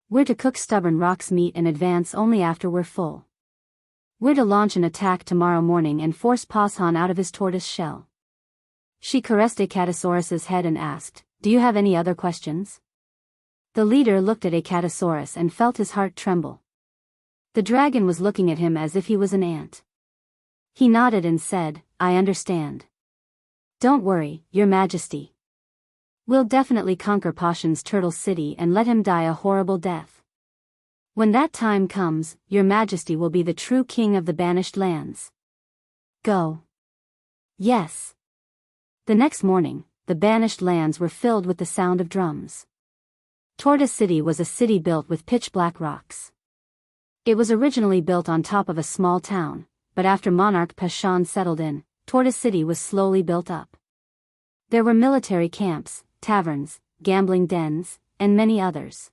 We're to cook Stubborn Rock's meat and advance only after we're full. We're to launch an attack tomorrow morning and force Pashan out of his tortoise shell." She caressed a Catasaurus's head and asked, "Do you have any other questions?" The leader looked at Acatosaurus and felt his heart tremble. The dragon was looking at him as if he was an ant. He nodded and said, I understand. Don't worry, Your Majesty. We'll definitely conquer Pashan's turtle city and let him die a horrible death. When that time comes, Your Majesty will be the true king of the banished lands. Go. Yes. The next morning, the banished lands were filled with the sound of drums. Tortoise City was a city built with pitch-black rocks. It was originally built on top of a small town, but after monarch Pashan settled in, Tortoise City was slowly built up. There were military camps, taverns, gambling dens, and many others.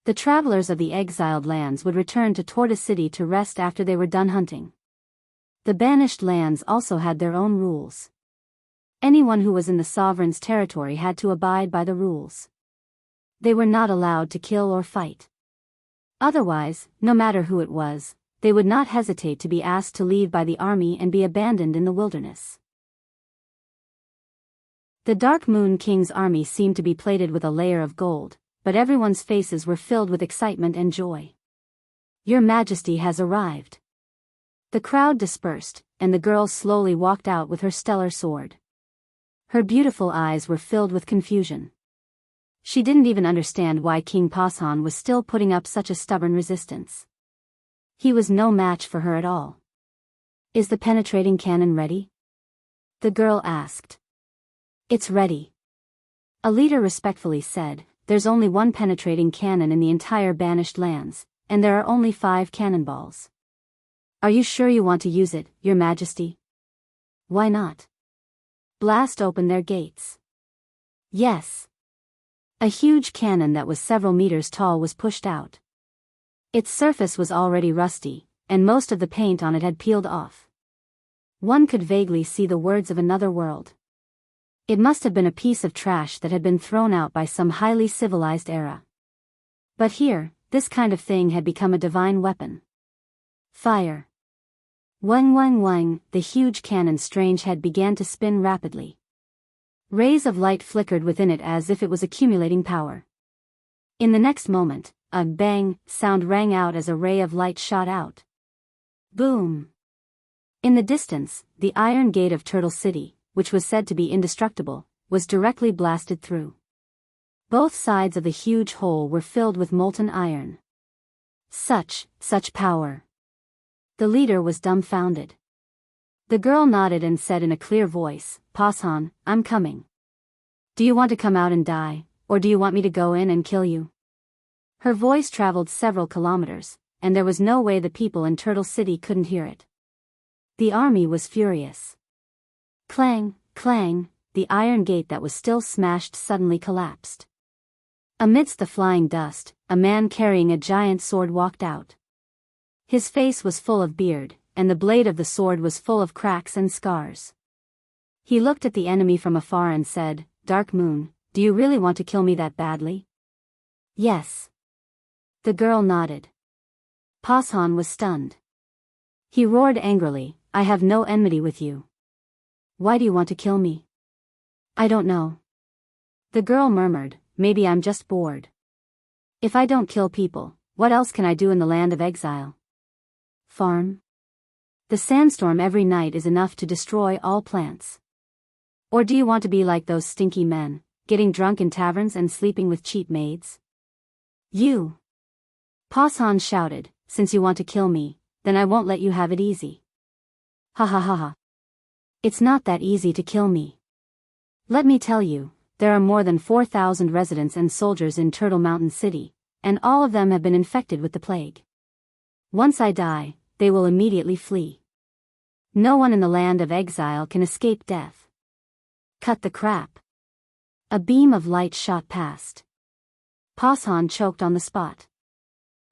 The travelers of the exiled lands would return to Tortoise City to rest after they were done hunting. The banished lands also had their own rules. Anyone who was in the sovereign's territory had to abide by the rules. They were not allowed to kill or fight. Otherwise, no matter who it was, they would not hesitate to be asked to leave by the army and be abandoned in the wilderness. The Dark Moon King's army seemed to be plated with a layer of gold, but everyone's faces were filled with excitement and joy. Your Majesty has arrived. The crowd dispersed, and the girl slowly walked out with her stellar sword. Her beautiful eyes were filled with confusion. She didn't even understand why King Pashan was still putting up such a stubborn resistance. He was no match for her at all. Is the penetrating cannon ready? The girl asked. It's ready. A leader respectfully said, there's only one penetrating cannon in the entire banished lands, and there are only 5 cannonballs. Are you sure you want to use it, Your Majesty? Why not? Blast open their gates. Yes. A huge cannon that was several meters tall was pushed out. Its surface was already rusty, and most of the paint on it had peeled off. One could vaguely see the words of another world. It must have been a piece of trash that had been thrown out by some highly civilized era. But here, this kind of thing had become a divine weapon. Fire. Wang wang wang, the huge cannon's strange head began to spin rapidly. Rays of light flickered within it as if it was accumulating power. In the next moment, a bang sound rang out as a ray of light shot out. Boom! In the distance, the iron gate of Turtle City, which was said to be indestructible, was directly blasted through. Both sides of the huge hole were filled with molten iron. Such power! The leader was dumbfounded. The girl nodded and said in a clear voice, Pashan, I'm coming. Do you want to come out and die, or do you want me to go in and kill you? Her voice traveled several kilometers, and there was no way the people in Turtle City couldn't hear it. The army was furious. Clang, clang, the iron gate that was still smashed suddenly collapsed. Amidst the flying dust, a man carrying a giant sword walked out. His face was full of beard, and the blade of the sword was full of cracks and scars. He looked at the enemy from afar and said, Dark Moon, do you really want to kill me that badly? Yes. The girl nodded. Pashan was stunned. He roared angrily, I have no enmity with you. Why do you want to kill me? I don't know. The girl murmured, maybe I'm just bored. If I don't kill people, what else can I do in the land of exile? Farm? The sandstorm every night is enough to destroy all plants. Or do you want to be like those stinky men, getting drunk in taverns and sleeping with cheap maids? You! Pashan shouted, since you want to kill me, then I won't let you have it easy. Ha ha ha ha. It's not that easy to kill me. Let me tell you, there are more than 4,000 residents and soldiers in Turtle Mountain City, and all of them have been infected with the plague. Once I die, they will immediately flee. No one in the land of exile can escape death. Cut the crap. A beam of light shot past. Pashan choked on the spot.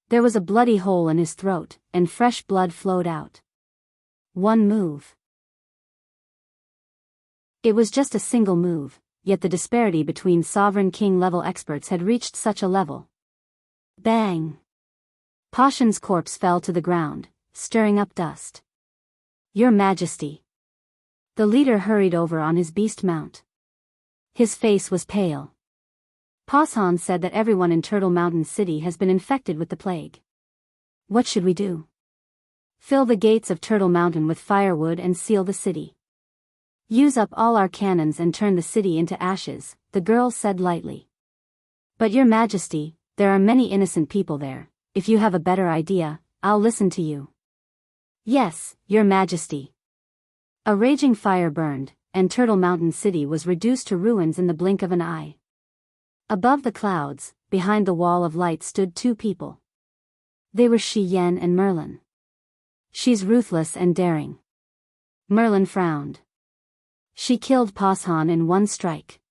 There was a bloody hole in his throat, and fresh blood flowed out. One move. It was just a single move, yet the disparity between Sovereign King-level experts had reached such a level. Bang! Pashan's corpse fell to the ground, stirring up dust. Your Majesty. The leader hurried over on his beast mount. His face was pale. Pashan said that everyone in Turtle Mountain City has been infected with the plague. What should we do? Fill the gates of Turtle Mountain with firewood and seal the city. Use up all our cannons and turn the city into ashes, the girl said lightly. But your majesty, there are many innocent people there. If you have a better idea, I'll listen to you. Yes, your majesty. A raging fire burned, and Turtle Mountain City was reduced to ruins in the blink of an eye. Above the clouds, behind the wall of light stood two people. They were Shi Yan and Merlin. She's ruthless and daring. Merlin frowned. She killed Pashan in one strike.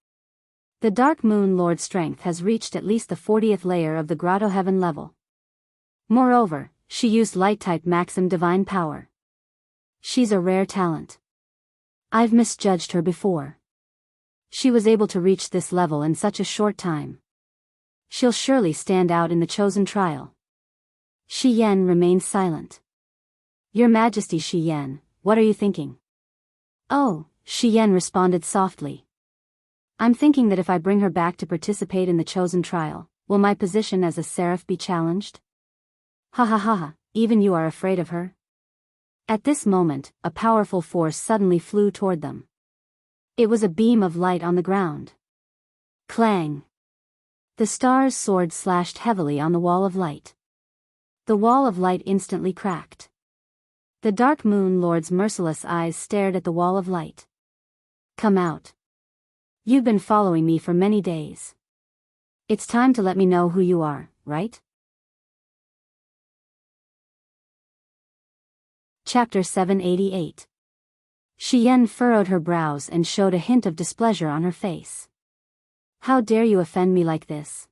The Dark Moon Lord's strength has reached at least the 40th layer of the Grotto Heaven level. Moreover, she used Light-type Maxim Divine Power. She's a rare talent. I've misjudged her before. She was able to reach this level in such a short time. She'll surely stand out in the chosen trial. Shi Yan remained silent. Your Majesty Shi Yan, what are you thinking? Oh, Shi Yan responded softly. I'm thinking that if I bring her back to participate in the chosen trial, will my position as a seraph be challenged? Ha ha ha ha, even you are afraid of her? At this moment, a powerful force suddenly flew toward them. It was a beam of light on the ground. Clang! The star's sword slashed heavily on the wall of light. The wall of light instantly cracked. The Dark Moon Lord's merciless eyes stared at the wall of light. Come out. You've been following me for many days. It's time to let me know who you are, right? Chapter 788. Shi Yan furrowed her brows and showed a hint of displeasure on her face. How dare you offend me like this?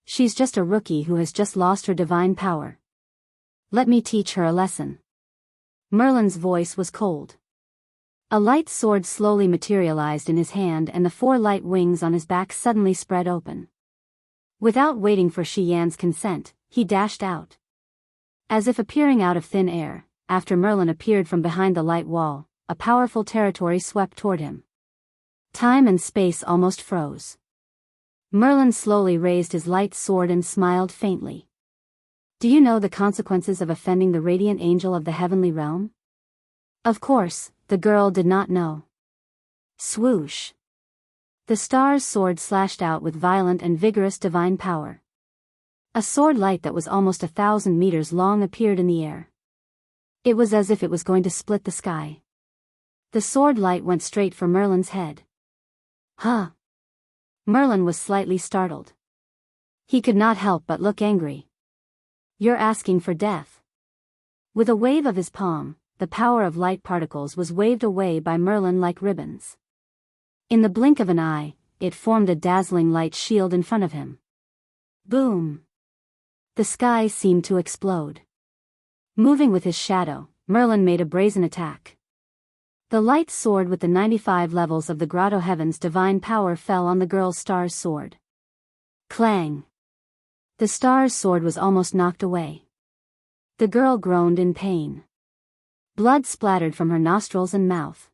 She's just a rookie who has just lost her divine power. Let me teach her a lesson. Merlin's voice was cold. A light sword slowly materialized in his hand and the 4 light wings on his back suddenly spread open. Without waiting for Shi Yan's consent, he dashed out. As if appearing out of thin air, after Merlin appeared from behind the light wall, a powerful territory swept toward him. Time and space almost froze. Merlin slowly raised his light sword and smiled faintly. Do you know the consequences of offending the radiant angel of the heavenly realm? Of course, the girl did not know. Swoosh! The star's sword slashed out with violent and vigorous divine power. A sword light that was almost 1,000 meters long appeared in the air. It was as if it was going to split the sky. The sword light went straight for Merlin's head. Huh! Merlin was slightly startled. He could not help but look angry. You're asking for death. With a wave of his palm, the power of light particles was waved away by Merlin like ribbons. In the blink of an eye, it formed a dazzling light shield in front of him. Boom! The sky seemed to explode. Moving with his shadow, Merlin made a brazen attack. The light sword with the 95 levels of the Grotto Heaven's divine power fell on the girl's star's sword. Clang! The star's sword was almost knocked away. The girl groaned in pain. Blood splattered from her nostrils and mouth.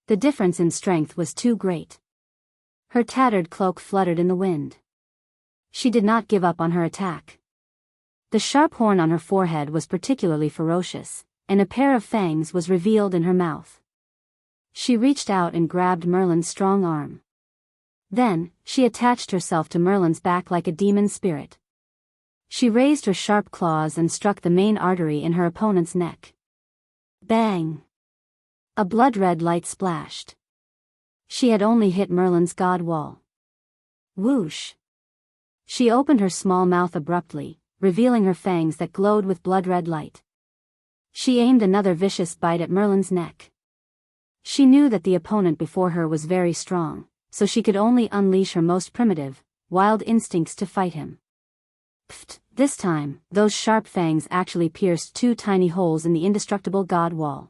The difference in strength was too great. Her tattered cloak fluttered in the wind. She did not give up on her attack. The sharp horn on her forehead was particularly ferocious, and a pair of fangs was revealed in her mouth. She reached out and grabbed Merlin's strong arm. Then, she attached herself to Merlin's back like a demon spirit. She raised her sharp claws and struck the main artery in her opponent's neck. Bang! A blood-red light splashed. She had only hit Merlin's god wall. Whoosh! She opened her small mouth abruptly, revealing her fangs that glowed with blood-red light. She aimed another vicious bite at Merlin's neck. She knew that the opponent before her was very strong, so she could only unleash her most primitive, wild instincts to fight him. Pfft! This time, those sharp fangs actually pierced 2 tiny holes in the indestructible god wall.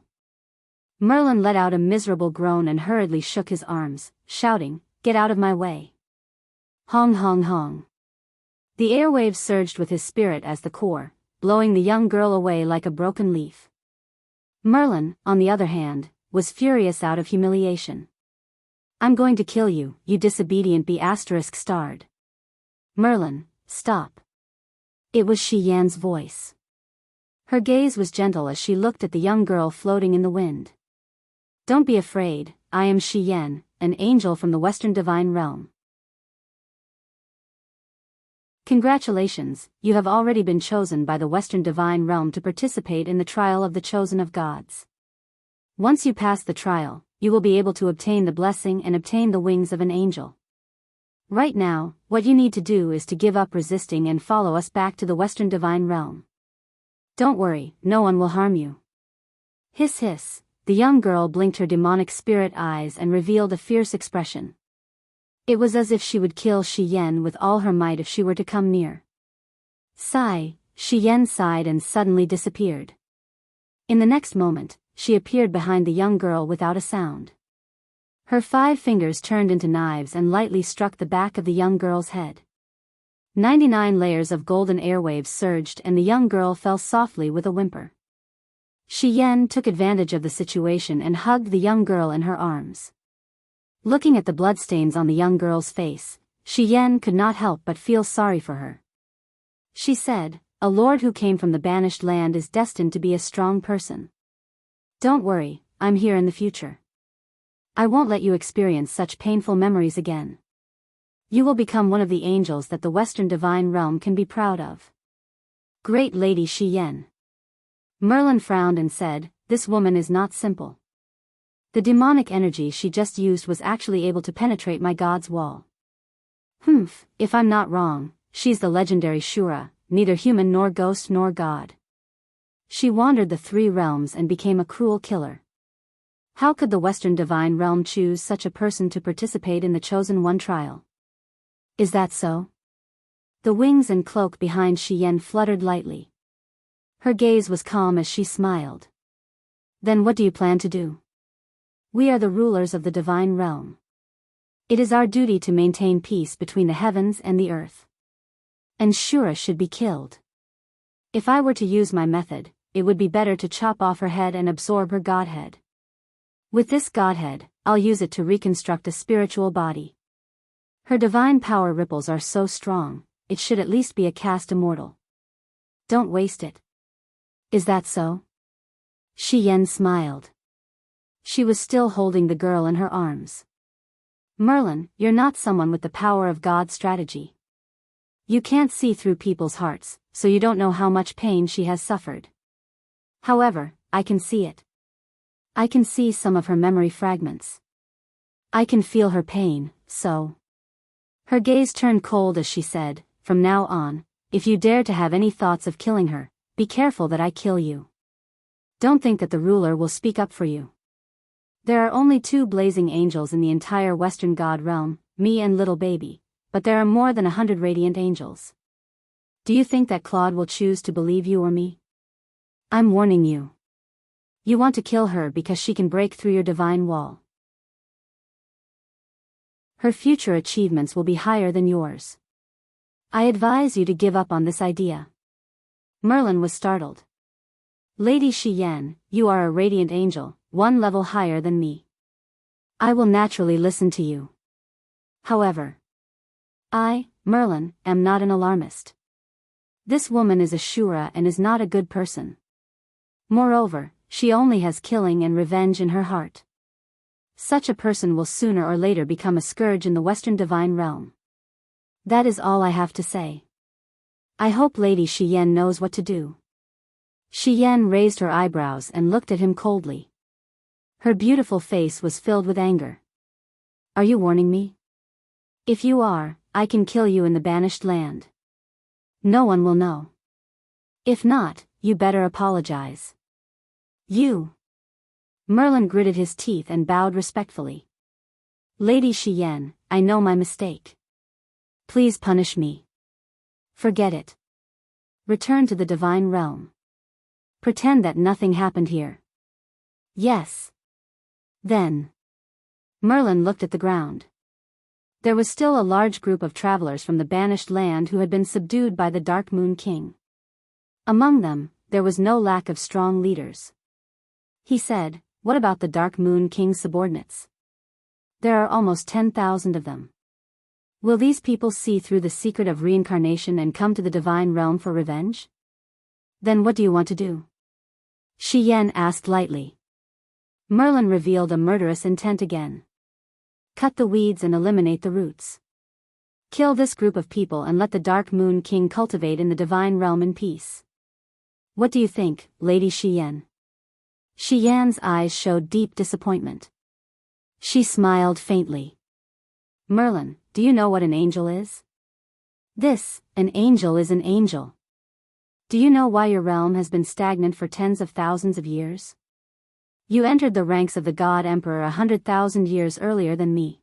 Merlin let out a miserable groan and hurriedly shook his arms, shouting, "Get out of my way!" Hong hong hong. The airwaves surged with his spirit as the core, blowing the young girl away like a broken leaf. Merlin, on the other hand, was furious out of humiliation. I'm going to kill you, you disobedient be asterisk starred. Merlin, stop. It was Shi Yan's voice. Her gaze was gentle as she looked at the young girl floating in the wind. Don't be afraid, I am Shi Yan, an angel from the Western Divine Realm. Congratulations, you have already been chosen by the Western Divine Realm to participate in the trial of the chosen of gods. Once you pass the trial, you will be able to obtain the blessing and obtain the wings of an angel. Right now, what you need to do is to give up resisting and follow us back to the Western Divine Realm. Don't worry, no one will harm you. Hiss hiss, the young girl blinked her demonic spirit eyes and revealed a fierce expression. It was as if she would kill Shi Yan with all her might if she were to come near. Sigh, Shi Yan sighed and suddenly disappeared. In the next moment, she appeared behind the young girl without a sound. Her 5 fingers turned into knives and lightly struck the back of the young girl's head. 99 layers of golden airwaves surged and the young girl fell softly with a whimper. Shi Yan took advantage of the situation and hugged the young girl in her arms. Looking at the bloodstains on the young girl's face, Shi Yan could not help but feel sorry for her. She said, "A lord who came from the banished land is destined to be a strong person. Don't worry, I'm here in the future. I won't let you experience such painful memories again. You will become one of the angels that the Western Divine Realm can be proud of." Great Lady Shi Yan. Merlin frowned and said, "This woman is not simple. The demonic energy she just used was actually able to penetrate my god's wall. Humph, if I'm not wrong, she's the legendary Shura, neither human nor ghost nor god. She wandered the 3 realms and became a cruel killer. How could the Western Divine Realm choose such a person to participate in the Chosen One trial? Is that so?" The wings and cloak behind Shi Yan fluttered lightly. Her gaze was calm as she smiled. "Then what do you plan to do? We are the rulers of the Divine Realm. It is our duty to maintain peace between the heavens and the earth. And Shura should be killed. If I were to use my method, it would be better to chop off her head and absorb her godhead. With this godhead, I'll use it to reconstruct a spiritual body. Her divine power ripples are so strong, it should at least be a caste immortal. Don't waste it. Is that so?" Shi Yan smiled. She was still holding the girl in her arms. "Merlin, you're not someone with the power of God's strategy. You can't see through people's hearts, so you don't know how much pain she has suffered. However, I can see it. I can see some of her memory fragments. I can feel her pain, so..." Her gaze turned cold as she said, "From now on, if you dare to have any thoughts of killing her, be careful that I kill you. Don't think that the ruler will speak up for you. There are only 2 blazing angels in the entire Western God realm, me and little baby, but there are more than 100 radiant angels. Do you think that Claude will choose to believe you or me? I'm warning you. You want to kill her because she can break through your divine wall. Her future achievements will be higher than yours. I advise you to give up on this idea." Merlin was startled. "Lady Shi Yan, you are a radiant angel, 1 level higher than me. I will naturally listen to you. However, I, Merlin, am not an alarmist. This woman is a Shura and is not a good person. Moreover, she only has killing and revenge in her heart. Such a person will sooner or later become a scourge in the Western Divine Realm. That is all I have to say. I hope Lady Shi Yan knows what to do." Shi Yan raised her eyebrows and looked at him coldly. Her beautiful face was filled with anger. "Are you warning me? If you are, I can kill you in the banished land. No one will know. If not, you better apologize." "You..." Merlin gritted his teeth and bowed respectfully. "Lady Shi Yan, I know my mistake. Please punish me. Forget it. Return to the Divine Realm. Pretend that nothing happened here." "Yes." "Then..." Merlin looked at the ground. There was still a large group of travelers from the banished land who had been subdued by the Dark Moon King. Among them, there was no lack of strong leaders. He said, "What about the Dark Moon King's subordinates? There are almost 10,000 of them. Will these people see through the secret of reincarnation and come to the divine realm for revenge? Then what do you want to do? Shi Yan asked lightly. Merlin revealed a murderous intent again. Cut the weeds and eliminate the roots. Kill this group of people and let the Dark Moon King cultivate in the divine realm in peace. What do you think, Lady Shi Yan? Shi Yan's eyes showed deep disappointment. She smiled faintly. Merlin, do you know what an angel is? An angel is an angel. Do you know why your realm has been stagnant for tens of thousands of years? You entered the ranks of the God Emperor 100,000 years earlier than me.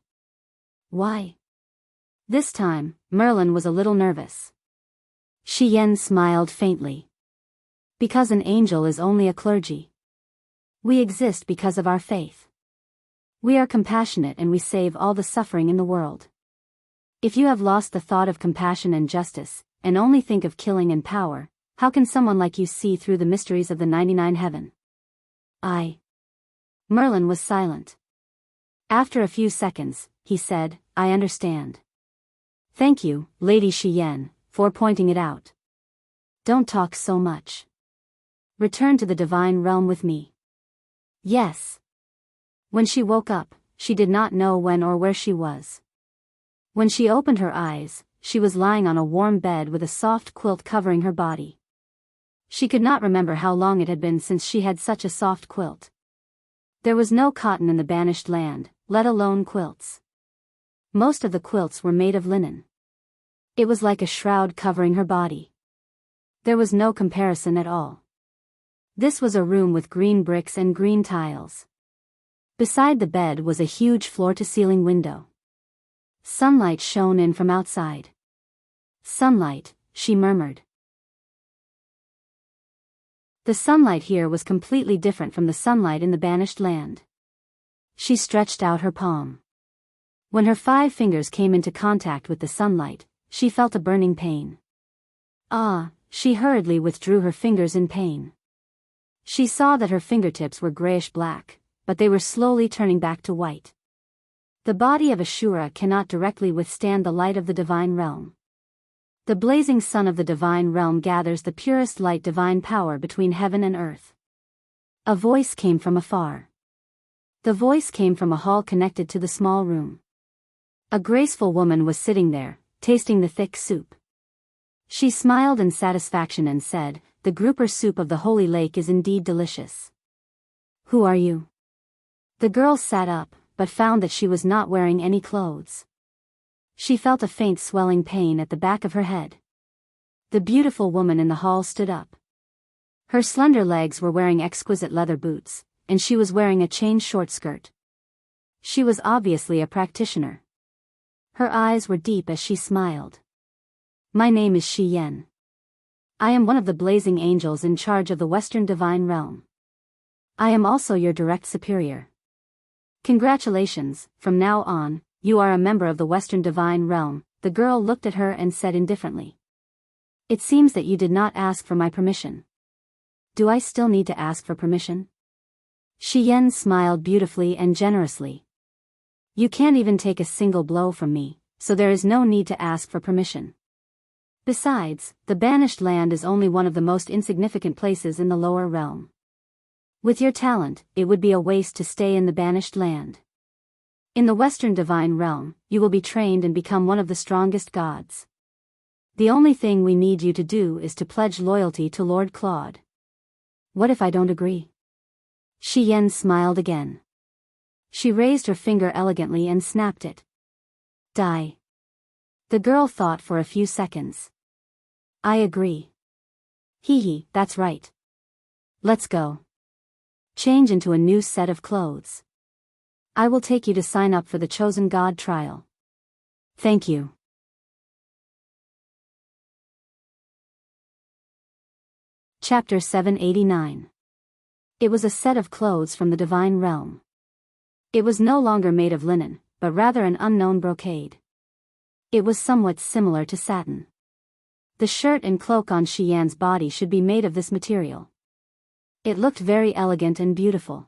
Why? This time, Merlin was a little nervous. Shi Yan smiled faintly. Because an angel is only a clergy. We exist because of our faith. We are compassionate and we save all the suffering in the world. If you have lost the thought of compassion and justice, and only think of killing and power, how can someone like you see through the mysteries of the 99 heaven? Merlin was silent. After a few seconds, he said, I understand. Thank you, Lady Shi Yan, for pointing it out. Don't talk so much. Return to the divine realm with me. Yes. When she woke up, she did not know when or where she was. When she opened her eyes, she was lying on a warm bed with a soft quilt covering her body. She could not remember how long it had been since she had such a soft quilt. There was no cotton in the banished land, let alone quilts. Most of the quilts were made of linen. It was like a shroud covering her body. There was no comparison at all. This was a room with green bricks and green tiles. Beside the bed was a huge floor-to-ceiling window. Sunlight shone in from outside. Sunlight, she murmured. The sunlight here was completely different from the sunlight in the banished land. She stretched out her palm. When her 5 fingers came into contact with the sunlight, she felt a burning pain. She hurriedly withdrew her fingers in pain. She saw that her fingertips were grayish-black, but they were slowly turning back to white. The body of Ashura cannot directly withstand the light of the divine realm. The blazing sun of the divine realm gathers the purest light divine power between heaven and earth. A voice came from afar. The voice came from a hall connected to the small room. A graceful woman was sitting there, tasting the thick soup. She smiled in satisfaction and said, The grouper soup of the Holy Lake is indeed delicious. Who are you? The girl sat up, but found that she was not wearing any clothes. She felt a faint swelling pain at the back of her head. The beautiful woman in the hall stood up. Her slender legs were wearing exquisite leather boots, and she was wearing a chain short skirt. She was obviously a practitioner. Her eyes were deep as she smiled. My name is Shi Yan. I am one of the blazing angels in charge of the Western Divine Realm. I am also your direct superior. Congratulations, from now on, you are a member of the Western Divine Realm. The girl looked at her and said indifferently. It seems that you did not ask for my permission. Do I still need to ask for permission? Shi Yan smiled beautifully and generously. You can't even take a single blow from me, so there is no need to ask for permission. Besides, the banished land is only one of the most insignificant places in the lower realm. With your talent, it would be a waste to stay in the banished land. In the Western Divine Realm, you will be trained and become one of the strongest gods. The only thing we need you to do is to pledge loyalty to Lord Claude. What if I don't agree? Shi Yan smiled again. She raised her finger elegantly and snapped it. Die. The girl thought for a few seconds. I agree. Hee, that's right. Let's go. Change into a new set of clothes. I will take you to sign up for the Chosen God trial. Thank you. Chapter 789. It was a set of clothes from the divine realm. It was no longer made of linen, but rather an unknown brocade. It was somewhat similar to satin. The shirt and cloak on Shi Yan's body should be made of this material. It looked very elegant and beautiful.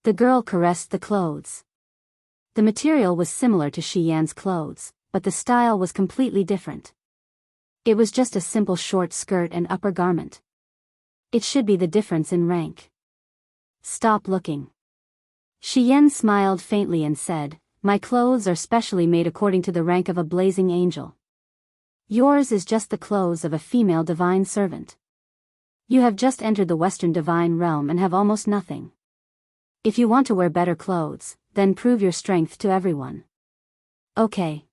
The girl caressed the clothes. The material was similar to Shi Yan's clothes, but the style was completely different. It was just a simple short skirt and upper garment. It should be the difference in rank. Stop looking. Shi Yan smiled faintly and said, "My clothes are specially made according to the rank of a blazing angel. Yours is just the clothes of a female divine servant. You have just entered the Western divine realm and have almost nothing. If you want to wear better clothes, then prove your strength to everyone." Okay.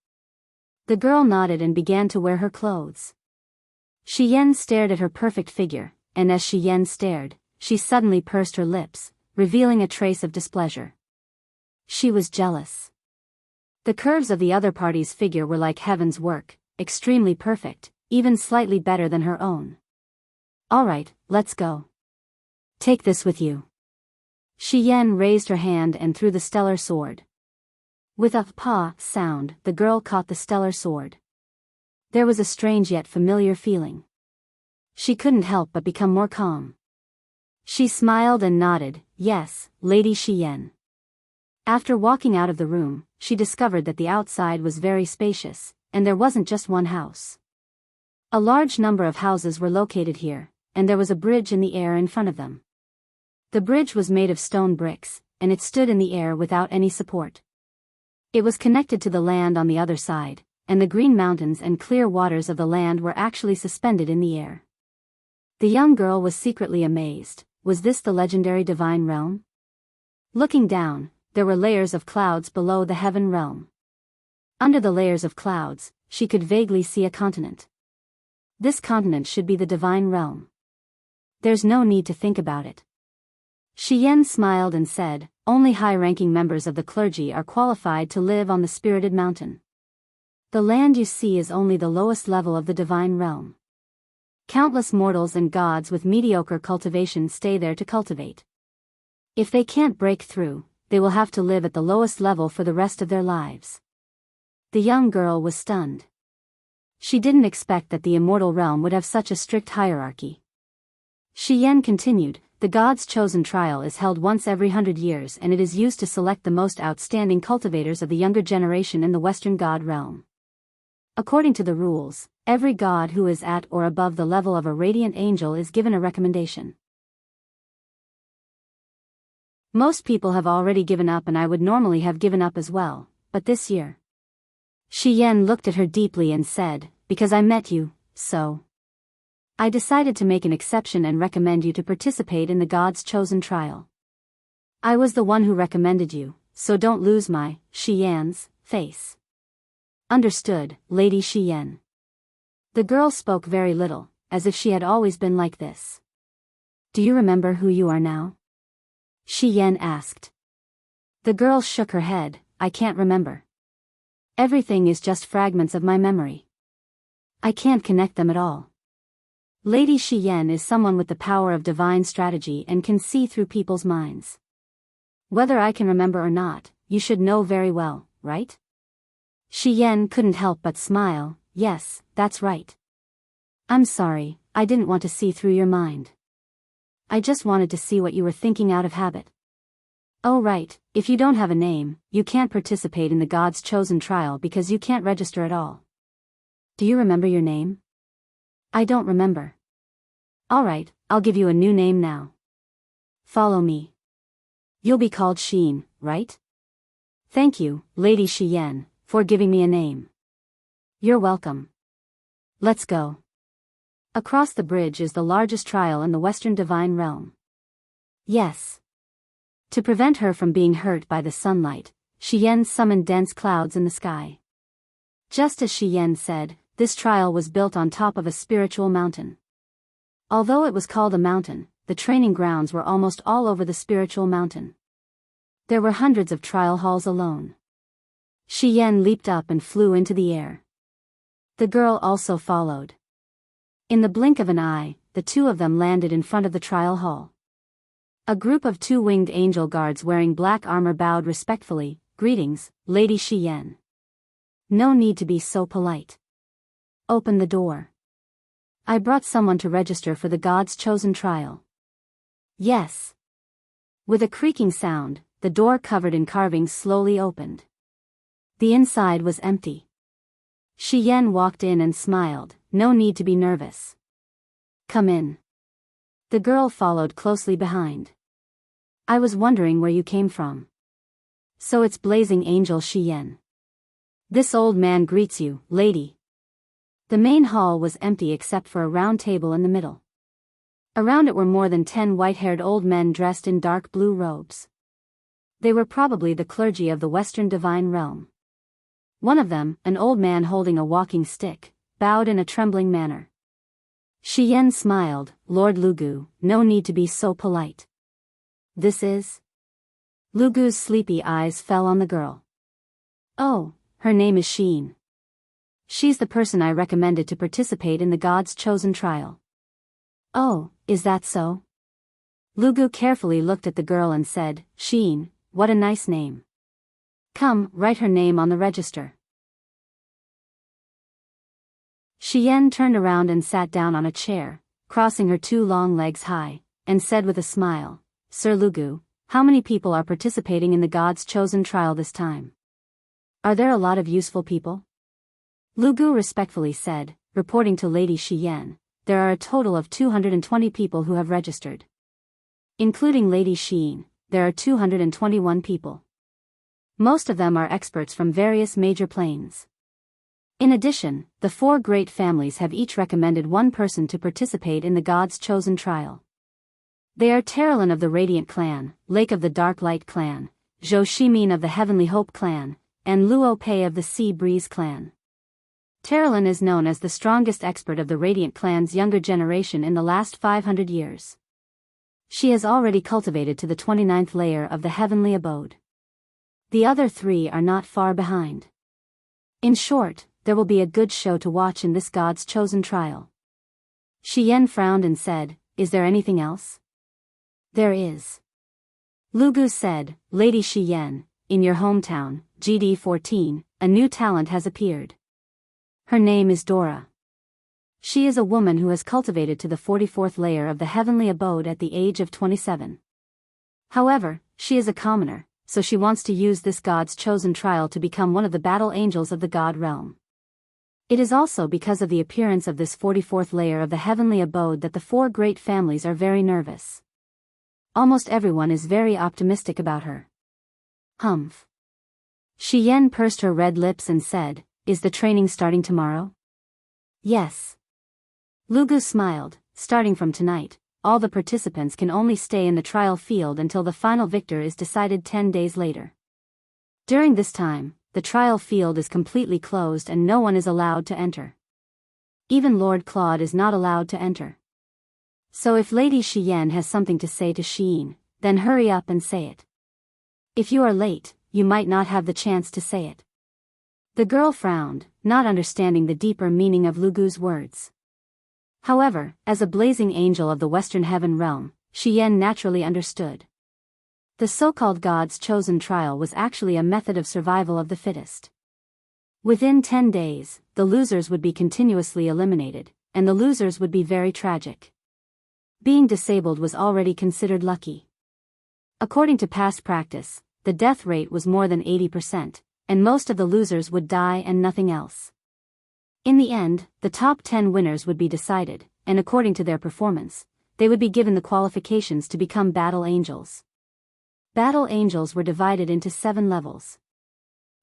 The girl nodded and began to wear her clothes. Shi Yan stared at her perfect figure, and as Shi Yan stared, she suddenly pursed her lips, revealing a trace of displeasure. She was jealous. The curves of the other party's figure were like heaven's work, extremely perfect, even slightly better than her own. "Alright, let's go. Take this with you." Shi Yan raised her hand and threw the stellar sword. With a "pa" sound, the girl caught the stellar sword. There was a strange yet familiar feeling. She couldn't help but become more calm. She smiled and nodded, "Yes, Lady Shi Yan." After walking out of the room, she discovered that the outside was very spacious, and there wasn't just one house. A large number of houses were located here, and there was a bridge in the air in front of them. The bridge was made of stone bricks, and it stood in the air without any support. It was connected to the land on the other side, and the green mountains and clear waters of the land were actually suspended in the air. The young girl was secretly amazed. Was this the legendary divine realm? Looking down, there were layers of clouds below the heaven realm. Under the layers of clouds, she could vaguely see a continent. This continent should be the divine realm. There's no need to think about it. Shi Yan smiled and said, "Only high-ranking members of the clergy are qualified to live on the spirited mountain. The land you see is only the lowest level of the divine realm. Countless mortals and gods with mediocre cultivation stay there to cultivate. If they can't break through, they will have to live at the lowest level for the rest of their lives." The young girl was stunned. She didn't expect that the immortal realm would have such a strict hierarchy. Shi Yan continued, "The God's chosen trial is held once every 100 years and it is used to select the most outstanding cultivators of the younger generation in the Western God realm. According to the rules, every god who is at or above the level of a radiant angel is given a recommendation. Most people have already given up and I would normally have given up as well, but this year." Shi Yan looked at her deeply and said, "Because I met you, so I decided to make an exception and recommend you to participate in the God's chosen trial. I was the one who recommended you, so don't lose my, Shi Yan's, face." "Understood, Lady Shi Yan." The girl spoke very little, as if she had always been like this. "Do you remember who you are now?" Shi Yan asked. The girl shook her head, "I can't remember. Everything is just fragments of my memory. I can't connect them at all." Lady Shi Yan is someone with the power of divine strategy and can see through people's minds. Whether I can remember or not, you should know very well, right? Shi Yan couldn't help but smile. "Yes, that's right. I'm sorry, I didn't want to see through your mind. I just wanted to see what you were thinking out of habit." "Oh right, if you don't have a name, you can't participate in the God's chosen trial because you can't register at all. Do you remember your name?" "I don't remember." "Alright, I'll give you a new name now. Follow me. You'll be called Sheen, right?" "Thank you, Lady Shi Yan, for giving me a name." "You're welcome. Let's go." Across the bridge is the largest trial in the Western divine realm. Yes. To prevent her from being hurt by the sunlight, Shi Yan summoned dense clouds in the sky. Just as Shi Yan said, this trial was built on top of a spiritual mountain. Although it was called a mountain, the training grounds were almost all over the spiritual mountain. There were hundreds of trial halls alone. Shi Yan leaped up and flew into the air. The girl also followed. In the blink of an eye, the two of them landed in front of the trial hall. A group of two-winged angel guards wearing black armor bowed respectfully. "Greetings, Lady Shi Yan. No need to be so polite. Open the door. I brought someone to register for the God's chosen trial." "Yes." With a creaking sound, the door covered in carvings slowly opened. The inside was empty. Xian walked in and smiled, no need to be nervous. Come in. The girl followed closely behind. I was wondering where you came from. So it's Blazing Angel Xian. This old man greets you, lady. The main hall was empty except for a round table in the middle. Around it were more than 10 white-haired old men dressed in dark blue robes. They were probably the clergy of the Western Divine Realm. One of them, an old man holding a walking stick, bowed in a trembling manner. Xian smiled, Lord Lugu, no need to be so polite. This is? Lugu's sleepy eyes fell on the girl. Oh, her name is Xin. She's the person I recommended to participate in the God's chosen trial. Oh, is that so? Lugu carefully looked at the girl and said, Xin, what a nice name. Come, write her name on the register. Xian turned around and sat down on a chair, crossing her 2 long legs high, and said with a smile, Sir Lugu, how many people are participating in the God's chosen trial this time? Are there a lot of useful people? Lugu respectfully said, reporting to Lady Xian, there are a total of 220 people who have registered. Including Lady Xin, there are 221 people. Most of them are experts from various major planes. In addition, the 4 great families have each recommended one person to participate in the God's chosen trial. They are Terralin of the Radiant Clan, Lake of the Dark Light Clan, Zhou Shimin of the Heavenly Hope Clan, and Luo Pei of the Sea Breeze Clan. Terralin is known as the strongest expert of the Radiant Clan's younger generation in the last 500 years. She has already cultivated to the 29th layer of the Heavenly Abode. The other 3 are not far behind. In short, there will be a good show to watch in this God's chosen trial. Xian frowned and said, Is there anything else? There is. Lugu said, Lady Xian, in your hometown, GD14, a new talent has appeared. Her name is Dora. She is a woman who has cultivated to the 44th layer of the Heavenly Abode at the age of 27. However, she is a commoner, so she wants to use this God's chosen trial to become one of the battle angels of the God realm. It is also because of the appearance of this 44th layer of the Heavenly Abode that the 4 great families are very nervous. Almost everyone is very optimistic about her. Humph. Xian pursed her red lips and said, Is the training starting tomorrow? Yes. Lugu smiled, starting from tonight, all the participants can only stay in the trial field until the final victor is decided 10 days later. During this time, the trial field is completely closed and no one is allowed to enter. Even Lord Claude is not allowed to enter. So if Lady Xian has something to say to Xin, then hurry up and say it. If you are late, you might not have the chance to say it. The girl frowned, not understanding the deeper meaning of Lugu's words. However, as a blazing angel of the Western Heaven realm, Xian naturally understood. The so-called God's chosen trial was actually a method of survival of the fittest. Within 10 days, the losers would be continuously eliminated, and the losers would be very tragic. Being disabled was already considered lucky. According to past practice, the death rate was more than 80%, and most of the losers would die and nothing else. In the end, the top 10 winners would be decided, and according to their performance, they would be given the qualifications to become battle angels. Battle angels were divided into 7 levels.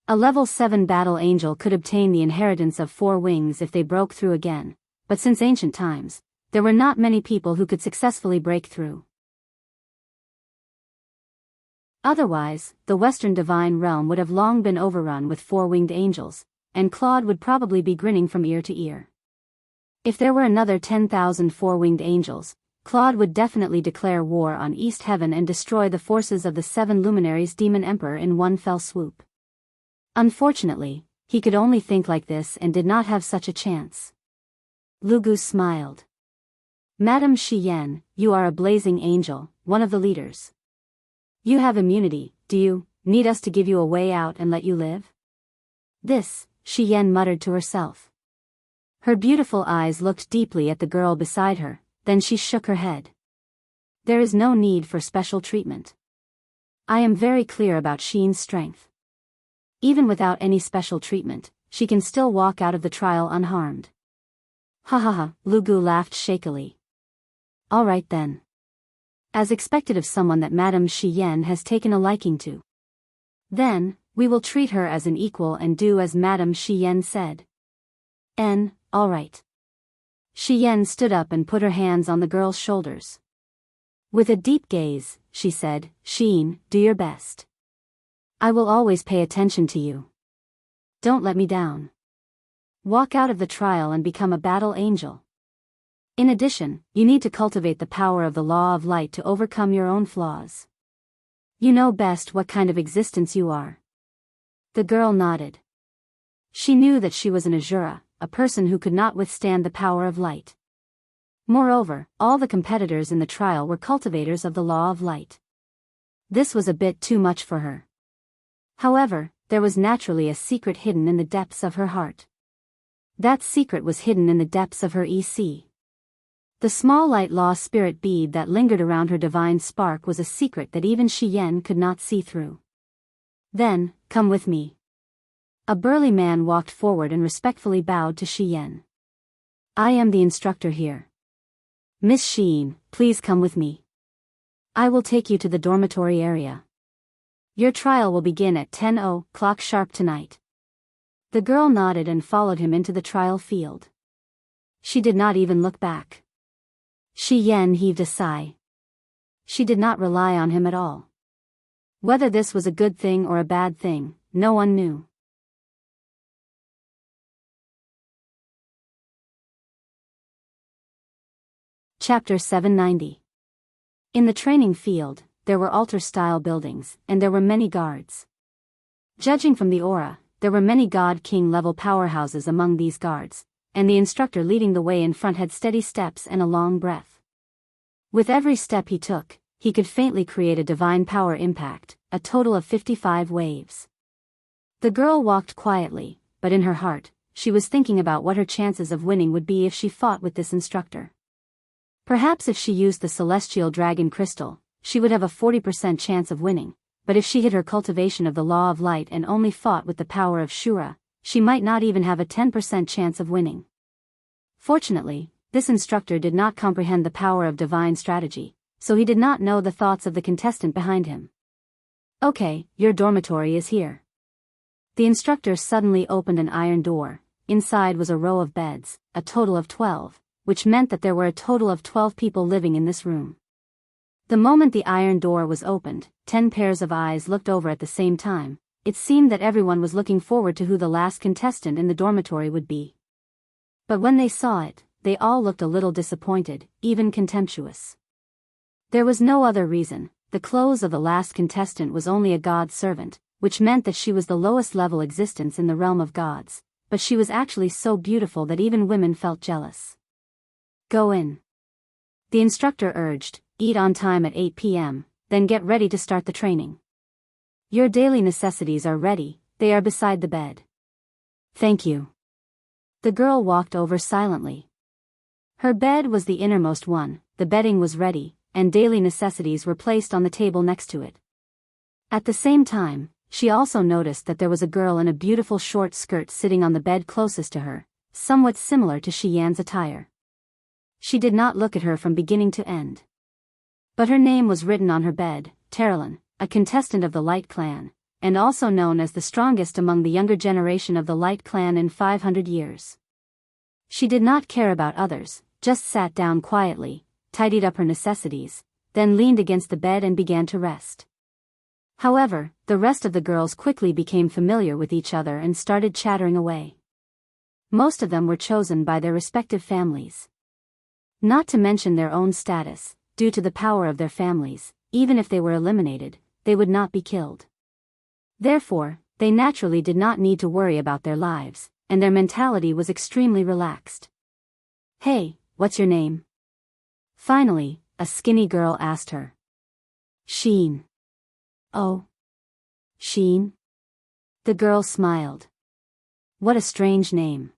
A level 7 battle angel could obtain the inheritance of 4 wings if they broke through again, but since ancient times, there were not many people who could successfully break through. Otherwise, the Western Divine Realm would have long been overrun with 4-winged angels, and Claude would probably be grinning from ear to ear. If there were another 10,000 4-winged angels, Claude would definitely declare war on East Heaven and destroy the forces of the 7 luminaries Demon Emperor in one fell swoop. Unfortunately, he could only think like this and did not have such a chance. Lugu smiled. Madam Xian, you are a blazing angel, one of the leaders. You have immunity, do you need us to give you a way out and let you live? This, Xian muttered to herself. Her beautiful eyes looked deeply at the girl beside her, then she shook her head. There is no need for special treatment. I am very clear about Xin's strength. Even without any special treatment, she can still walk out of the trial unharmed. Ha ha ha, Lu Gu laughed shakily. All right then. As expected of someone that Madame Shi Yan has taken a liking to. Then, we will treat her as an equal and do as Madame Shi Yan said. All right. Shi Yan stood up and put her hands on the girl's shoulders. With a deep gaze, she said, Sheen, do your best. I will always pay attention to you. Don't let me down. Walk out of the trial and become a battle angel. In addition, you need to cultivate the power of the law of light to overcome your own flaws. You know best what kind of existence you are. The girl nodded. She knew that she was an Azura, a person who could not withstand the power of light. Moreover, all the competitors in the trial were cultivators of the law of light. This was a bit too much for her. However, there was naturally a secret hidden in the depths of her heart. That secret was hidden in the depths of her EC. The small light law spirit bead that lingered around her divine spark was a secret that even Shi Yan could not see through. Then, come with me. A burly man walked forward and respectfully bowed to Shi Yan. I am the instructor here. Miss Sheen, please come with me. I will take you to the dormitory area. Your trial will begin at 10:00 sharp tonight. The girl nodded and followed him into the trial field. She did not even look back. Shi Yan heaved a sigh. She did not rely on him at all. Whether this was a good thing or a bad thing, no one knew. Chapter 790. In the training field, there were altar-style buildings, and there were many guards. Judging from the aura, there were many God-King level powerhouses among these guards, and the instructor leading the way in front had steady steps and a long breath. With every step he took, he could faintly create a divine power impact, a total of 55 waves. The girl walked quietly, but in her heart, she was thinking about what her chances of winning would be if she fought with this instructor. Perhaps if she used the celestial dragon crystal, she would have a 40% chance of winning, but if she hid her cultivation of the law of light and only fought with the power of Shura, she might not even have a 10% chance of winning. Fortunately, this instructor did not comprehend the power of divine strategy, so he did not know the thoughts of the contestant behind him. Okay, your dormitory is here. The instructor suddenly opened an iron door. Inside was a row of beds, a total of 12. Which meant that there were a total of 12 people living in this room. The moment the iron door was opened, 10 pairs of eyes looked over at the same time. It seemed that everyone was looking forward to who the last contestant in the dormitory would be. But when they saw it, they all looked a little disappointed, even contemptuous. There was no other reason. The clothes of the last contestant was only a god servant, which meant that she was the lowest level existence in the realm of gods, but she was actually so beautiful that even women felt jealous. Go in. The instructor urged, eat on time at 8 p.m., then get ready to start the training. Your daily necessities are ready, they are beside the bed. Thank you. The girl walked over silently. Her bed was the innermost one, the bedding was ready, and daily necessities were placed on the table next to it. At the same time, she also noticed that there was a girl in a beautiful short skirt sitting on the bed closest to her, somewhat similar to Shi Yan's attire. She did not look at her from beginning to end. But her name was written on her bed, Terralyn, a contestant of the Light Clan, and also known as the strongest among the younger generation of the Light Clan in 500 years. She did not care about others, just sat down quietly, tidied up her necessities, then leaned against the bed and began to rest. However, the rest of the girls quickly became familiar with each other and started chattering away. Most of them were chosen by their respective families. Not to mention their own status, due to the power of their families, even if they were eliminated, they would not be killed. Therefore, they naturally did not need to worry about their lives, and their mentality was extremely relaxed. Hey, what's your name? Finally, a skinny girl asked her. Sheen. Oh. Sheen? The girl smiled. What a strange name.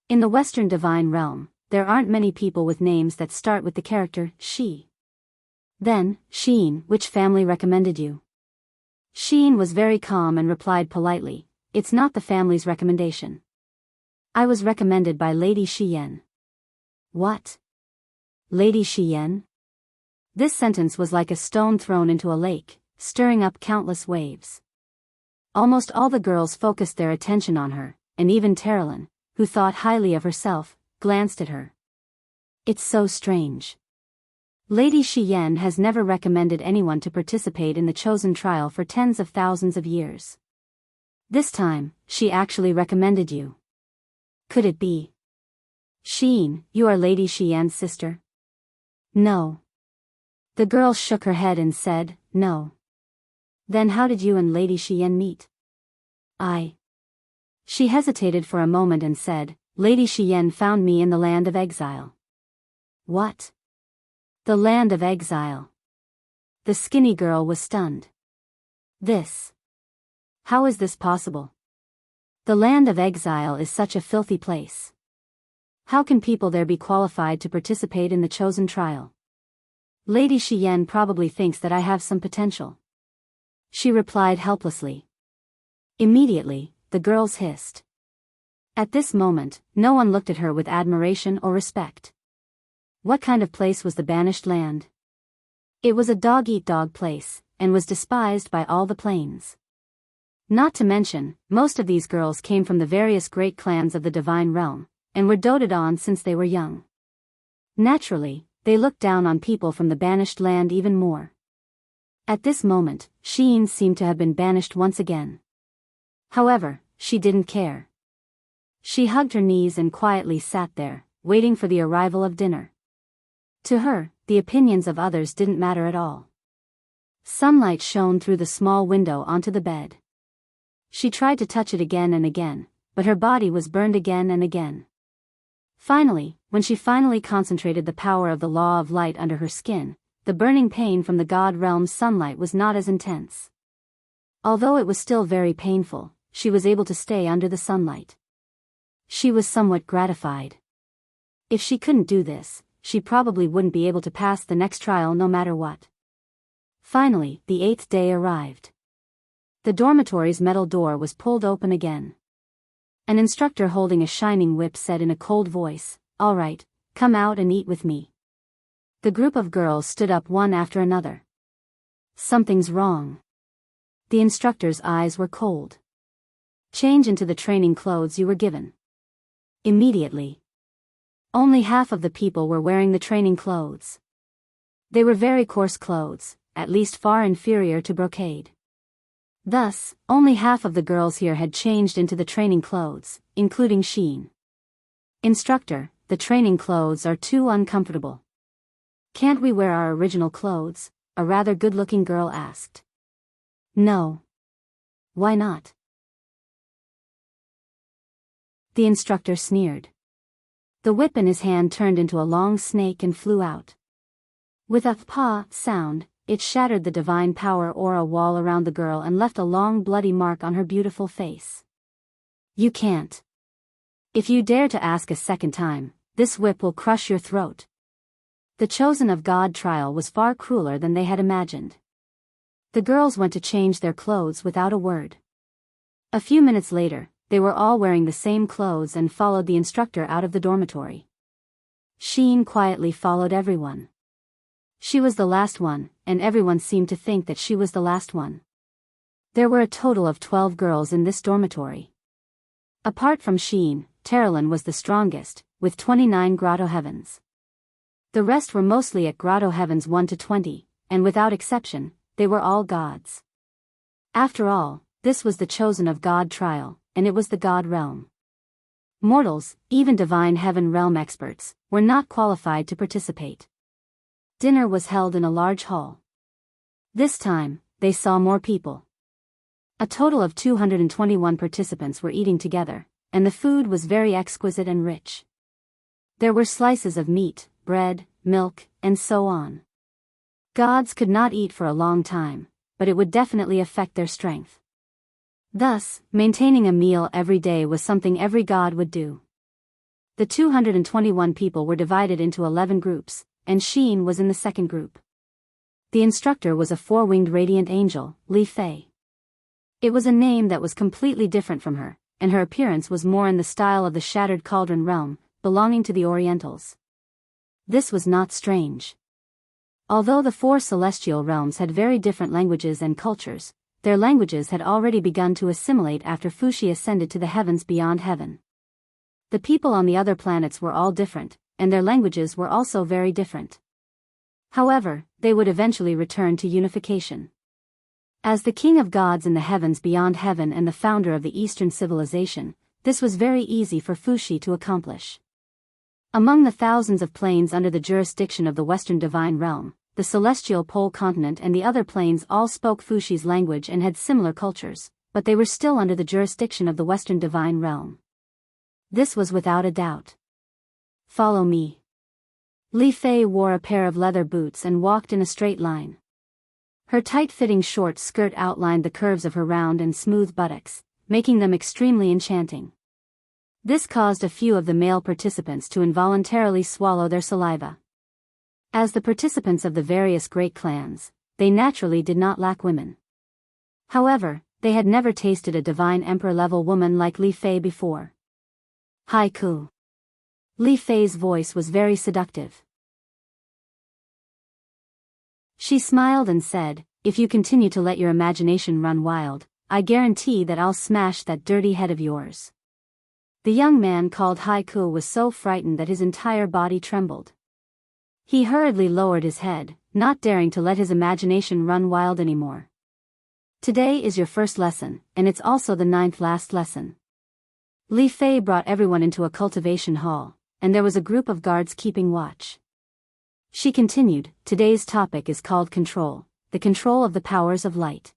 In the Western Divine Realm, there aren't many people with names that start with the character, she. Then, Sheen, which family recommended you? Sheen was very calm and replied politely, "It's not the family's recommendation. I was recommended by Lady Shiyen." "What? Lady Shiyen?" This sentence was like a stone thrown into a lake, stirring up countless waves. Almost all the girls focused their attention on her, and even Terrelin, who thought highly of herself, glanced at her. It's so strange. Lady Shiyen has never recommended anyone to participate in the chosen trial for tens of thousands of years. This time, she actually recommended you. Could it be? Sheen, you are Lady Shiyen's sister? No. The girl shook her head and said, no. Then how did you and Lady Shiyen meet? She hesitated for a moment and said, Lady Shiyen found me in the land of exile. What? The land of exile. The skinny girl was stunned. How is this possible? The land of exile is such a filthy place. How can people there be qualified to participate in the chosen trial? Lady Shiyen probably thinks that I have some potential. She replied helplessly. Immediately, the girls hissed. At this moment, no one looked at her with admiration or respect. What kind of place was the banished land? It was a dog-eat-dog place, and was despised by all the plains. Not to mention, most of these girls came from the various great clans of the divine realm, and were doted on since they were young. Naturally, they looked down on people from the banished land even more. At this moment, Sheen seemed to have been banished once again. However, she didn't care. She hugged her knees and quietly sat there, waiting for the arrival of dinner. To her, the opinions of others didn't matter at all. Sunlight shone through the small window onto the bed. She tried to touch it again and again, but her body was burned again and again. Finally, when she finally concentrated the power of the law of light under her skin, the burning pain from the god realm's sunlight was not as intense. Although it was still very painful, she was able to stay under the sunlight. She was somewhat gratified. If she couldn't do this, she probably wouldn't be able to pass the next trial no matter what. Finally, the 8th day arrived. The dormitory's metal door was pulled open again. An instructor holding a shining whip said in a cold voice, "All right, come out and eat with me." The group of girls stood up one after another. Something's wrong. The instructor's eyes were cold. Change into the training clothes you were given. Immediately. Only half of the people were wearing the training clothes. They were very coarse clothes, at least far inferior to brocade. Thus, only half of the girls here had changed into the training clothes, including Sheen. Instructor, the training clothes are too uncomfortable. Can't we wear our original clothes? A rather good-looking girl asked. No. Why not? The instructor sneered. The whip in his hand turned into a long snake and flew out. With a "pa" sound, it shattered the divine power aura wall around the girl and left a long bloody mark on her beautiful face. You can't. If you dare to ask a second time, this whip will crush your throat. The chosen of God trial was far crueler than they had imagined. The girls went to change their clothes without a word. A few minutes later, they were all wearing the same clothes and followed the instructor out of the dormitory. Sheen quietly followed everyone. She was the last one, and everyone seemed to think that she was the last one. There were a total of 12 girls in this dormitory. Apart from Sheen, Terrelin was the strongest, with 29 grotto heavens. The rest were mostly at grotto heavens 1 to 20, and without exception, they were all gods. After all, this was the chosen of God trial, and it was the god realm. Mortals, even divine heaven realm experts, were not qualified to participate. Dinner was held in a large hall. This time, they saw more people. A total of 221 participants were eating together, and the food was very exquisite and rich. There were slices of meat, bread, milk, and so on. Gods could not eat for a long time, but it would definitely affect their strength. Thus, maintaining a meal every day was something every god would do. The 221 people were divided into 11 groups, and Sheen was in the second group. The instructor was a four-winged radiant angel, Li Fei. It was a name that was completely different from her, and her appearance was more in the style of the Shattered Cauldron realm, belonging to the Orientals. This was not strange. Although the four celestial realms had very different languages and cultures, their languages had already begun to assimilate after Fuxi ascended to the heavens beyond heaven. The people on the other planets were all different, and their languages were also very different. However, they would eventually return to unification. As the king of gods in the heavens beyond heaven and the founder of the Eastern civilization, this was very easy for Fuxi to accomplish. Among the thousands of planes under the jurisdiction of the Western Divine Realm, the Celestial Pole Continent and the other planes all spoke Fuxi's language and had similar cultures, but they were still under the jurisdiction of the Western Divine Realm. This was without a doubt. Follow me. Li Fei wore a pair of leather boots and walked in a straight line. Her tight-fitting short skirt outlined the curves of her round and smooth buttocks, making them extremely enchanting. This caused a few of the male participants to involuntarily swallow their saliva. As the participants of the various great clans, they naturally did not lack women. However, they had never tasted a divine emperor-level woman like Li Fei before. Haiku. Li Fei's voice was very seductive. She smiled and said, "If you continue to let your imagination run wild, I guarantee that I'll smash that dirty head of yours." The young man called Haiku was so frightened that his entire body trembled. He hurriedly lowered his head, not daring to let his imagination run wild anymore. "Today is your first lesson, and it's also the 9th last lesson." Li Fei brought everyone into a cultivation hall, and there was a group of guards keeping watch. She continued, "Today's topic is called control, the control of the powers of light.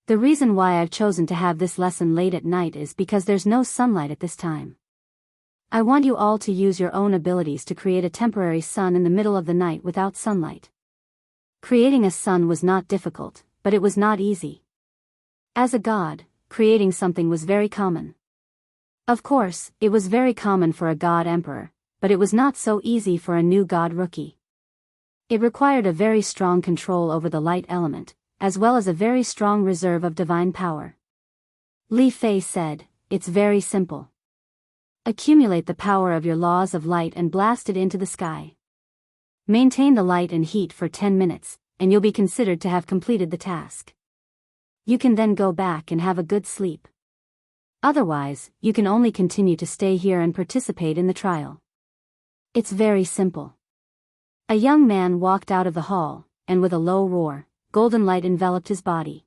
The reason why I've chosen to have this lesson late at night is because there's no sunlight at this time. I want you all to use your own abilities to create a temporary sun in the middle of the night without sunlight." Creating a sun was not difficult, but it was not easy. As a god, creating something was very common. Of course, it was very common for a god emperor, but it was not so easy for a new god rookie. It required a very strong control over the light element, as well as a very strong reserve of divine power. Li Fei said, "It's very simple. Accumulate the power of your laws of light and blast it into the sky. Maintain the light and heat for 10 minutes, and you'll be considered to have completed the task. You can then go back and have a good sleep. Otherwise, you can only continue to stay here and participate in the trial. It's very simple." A young man walked out of the hall, and with a low roar, golden light enveloped his body.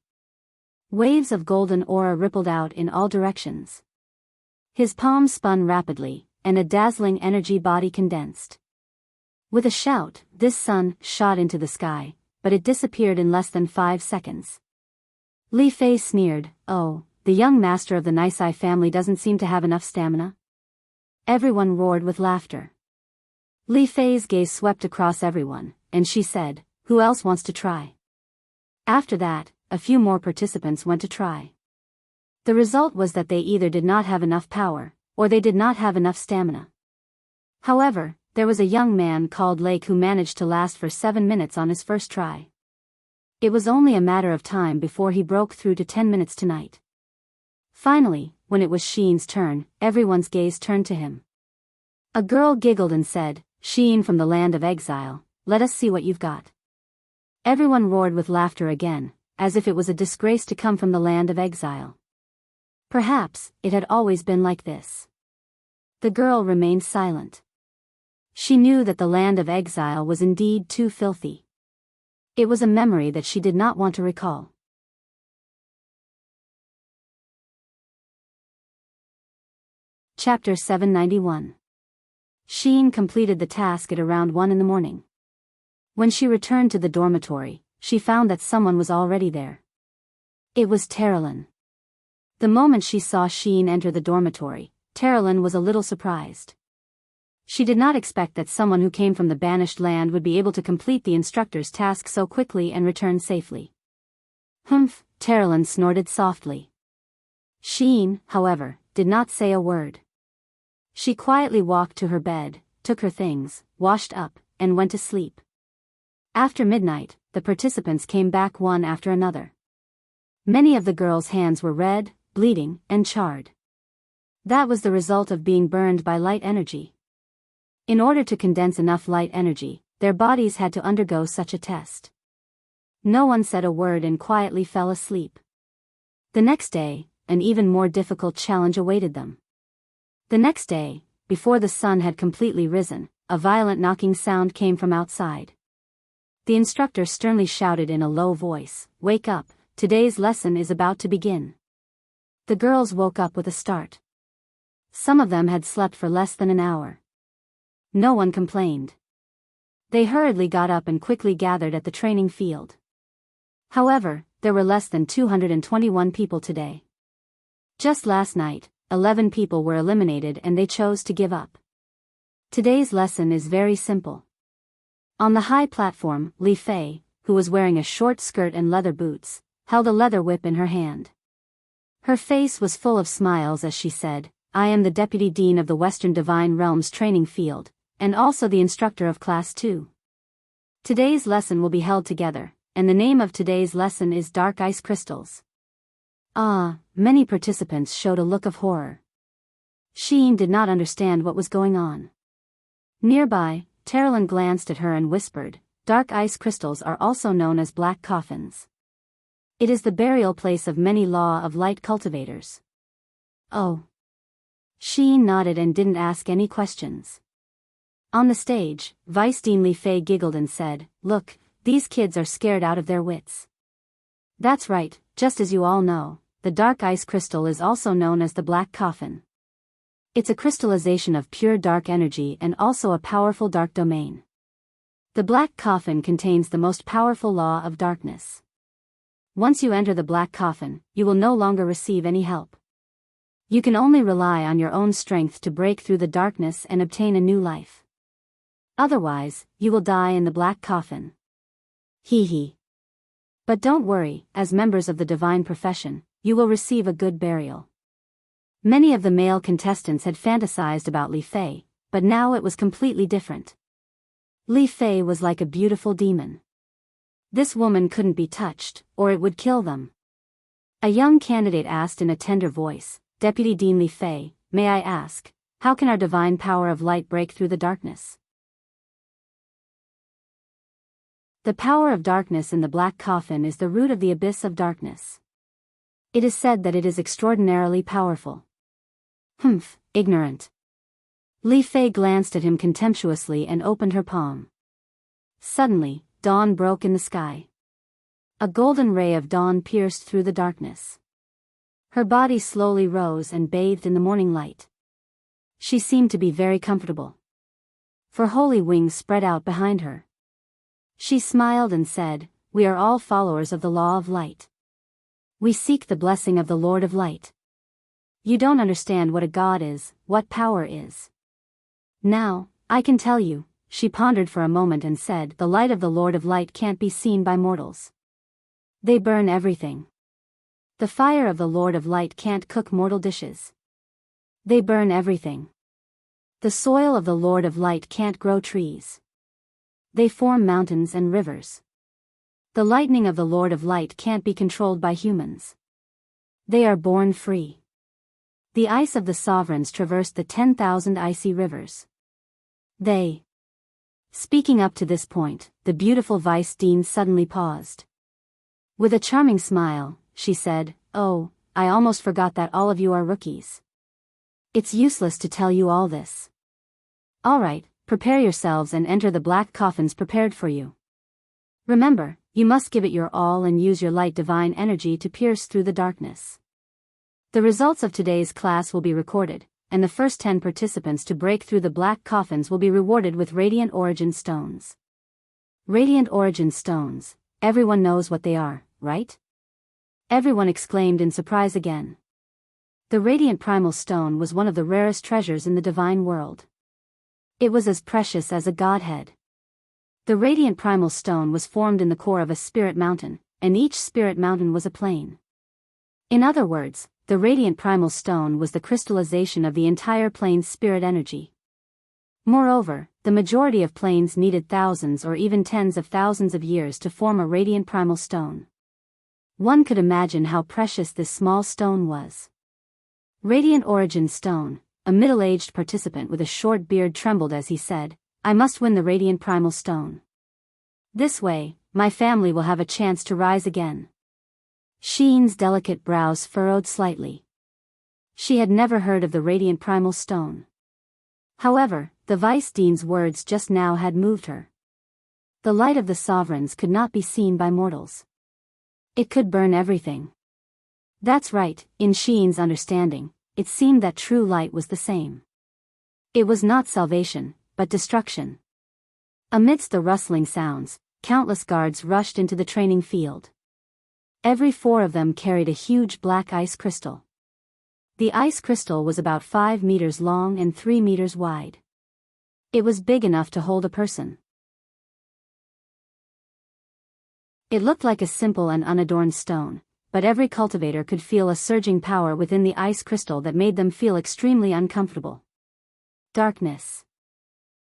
Waves of golden aura rippled out in all directions. His palms spun rapidly, and a dazzling energy body condensed. With a shout, this sun shot into the sky, but it disappeared in less than 5 seconds. Li Fei sneered, "Oh, the young master of the Nisei family doesn't seem to have enough stamina." Everyone roared with laughter. Li Fei's gaze swept across everyone, and she said, "Who else wants to try?" After that, a few more participants went to try. The result was that they either did not have enough power, or they did not have enough stamina. However, there was a young man called Lake who managed to last for 7 minutes on his first try. It was only a matter of time before he broke through to 10 minutes tonight. Finally, when it was Sheen's turn, everyone's gaze turned to him. A girl giggled and said, "Sheen from the land of exile, let us see what you've got." Everyone roared with laughter again, as if it was a disgrace to come from the land of exile. Perhaps, it had always been like this. The girl remained silent. She knew that the land of exile was indeed too filthy. It was a memory that she did not want to recall. Chapter 791. Sheen completed the task at around 1 in the morning. When she returned to the dormitory, she found that someone was already there. It was Terrelin. The moment she saw Sheen enter the dormitory, Terrelin was a little surprised. She did not expect that someone who came from the banished land would be able to complete the instructor's task so quickly and return safely. "Humph," Terrelin snorted softly. Sheen, however, did not say a word. She quietly walked to her bed, took her things, washed up, and went to sleep. After midnight, the participants came back one after another. Many of the girls' hands were red, bleeding, and charred. That was the result of being burned by light energy. In order to condense enough light energy, their bodies had to undergo such a test. No one said a word and quietly fell asleep. The next day, an even more difficult challenge awaited them. The next day, before the sun had completely risen, a violent knocking sound came from outside. The instructor sternly shouted in a low voice, "Wake up, today's lesson is about to begin." The girls woke up with a start. Some of them had slept for less than an hour. No one complained. They hurriedly got up and quickly gathered at the training field. However, there were less than 221 people today. Just last night, 11 people were eliminated and they chose to give up. Today's lesson is very simple. On the high platform, Li Fei, who was wearing a short skirt and leather boots, held a leather whip in her hand. Her face was full of smiles as she said, "I am the Deputy Dean of the Western Divine Realms training field, and also the instructor of Class 2. Today's lesson will be held together, and the name of today's lesson is Dark Ice Crystals." Many participants showed a look of horror. Sheen did not understand what was going on. Nearby, Terrelin glanced at her and whispered, "Dark ice crystals are also known as black coffins. It is the burial place of many Law of Light cultivators." Oh. Sheen nodded and didn't ask any questions. On the stage, Vice Dean Li Fei giggled and said, "Look, these kids are scared out of their wits." That's right, just as you all know, the dark ice crystal is also known as the black coffin. It's a crystallization of pure dark energy and also a powerful dark domain. The black coffin contains the most powerful law of darkness. Once you enter the black coffin, you will no longer receive any help. You can only rely on your own strength to break through the darkness and obtain a new life. Otherwise, you will die in the black coffin. Hee hee. But don't worry, as members of the divine profession, you will receive a good burial. Many of the male contestants had fantasized about Li Fei, but now it was completely different. Li Fei was like a beautiful demon. This woman couldn't be touched, or it would kill them. A young candidate asked in a tender voice, "Deputy Dean Li Fei, may I ask, how can our divine power of light break through the darkness?" The power of darkness in the black coffin is the root of the abyss of darkness. It is said that it is extraordinarily powerful. Humph, ignorant. Li Fei glanced at him contemptuously and opened her palm. Suddenly, dawn broke in the sky. A golden ray of dawn pierced through the darkness. Her body slowly rose and bathed in the morning light. She seemed to be very comfortable. For holy wings spread out behind her. She smiled and said, "We are all followers of the law of light. We seek the blessing of the Lord of Light. You don't understand what a god is, what power is. Now, I can tell you." She pondered for a moment and said, "The light of the Lord of Light can't be seen by mortals. They burn everything. The fire of the Lord of Light can't cook mortal dishes. They burn everything. The soil of the Lord of Light can't grow trees. They form mountains and rivers. The lightning of the Lord of Light can't be controlled by humans. They are born free. The ice of the sovereigns traversed the 10,000 icy rivers. They." Speaking up to this point, the beautiful Vice Dean suddenly paused. With a charming smile, she said, "Oh, I almost forgot that all of you are rookies. It's useless to tell you all this. All right, prepare yourselves and enter the black coffins prepared for you. Remember, you must give it your all and use your light divine energy to pierce through the darkness. The results of today's class will be recorded, and the first 10 participants to break through the black coffins will be rewarded with Radiant Origin Stones." Radiant Origin Stones, everyone knows what they are, right? Everyone exclaimed in surprise again. The Radiant Primal Stone was one of the rarest treasures in the divine world. It was as precious as a godhead. The Radiant Primal Stone was formed in the core of a spirit mountain, and each spirit mountain was a plane. In other words, the Radiant Primal Stone was the crystallization of the entire plane's spirit energy. Moreover, the majority of planes needed thousands or even tens of thousands of years to form a Radiant Primal Stone. One could imagine how precious this small stone was. Radiant Origin Stone. A middle-aged participant with a short beard trembled as he said, I must win the Radiant Primal Stone. This way, my family will have a chance to rise again. Sheen's delicate brows furrowed slightly. She had never heard of the Radiant Primal Stone. However, the Vice Dean's words just now had moved her. The light of the sovereigns could not be seen by mortals. It could burn everything. That's right, in Sheen's understanding, it seemed that true light was the same. It was not salvation, but destruction. Amidst the rustling sounds, countless guards rushed into the training field. Every 4 of them carried a huge black ice crystal. The ice crystal was about 5 meters long and 3 meters wide. It was big enough to hold a person. It looked like a simple and unadorned stone, but every cultivator could feel a surging power within the ice crystal that made them feel extremely uncomfortable. Darkness.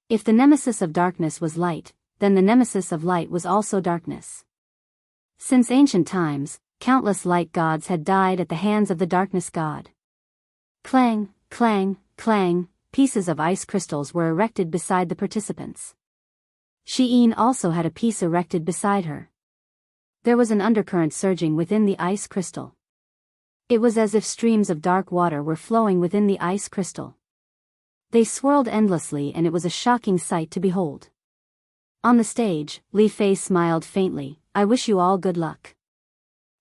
If the nemesis of darkness was light, then the nemesis of light was also darkness. Since ancient times, countless light gods had died at the hands of the darkness god. Clang, clang, clang, pieces of ice crystals were erected beside the participants. Sheen also had a piece erected beside her. There was an undercurrent surging within the ice crystal. It was as if streams of dark water were flowing within the ice crystal. They swirled endlessly and it was a shocking sight to behold. On the stage, Li Fei smiled faintly, I wish you all good luck.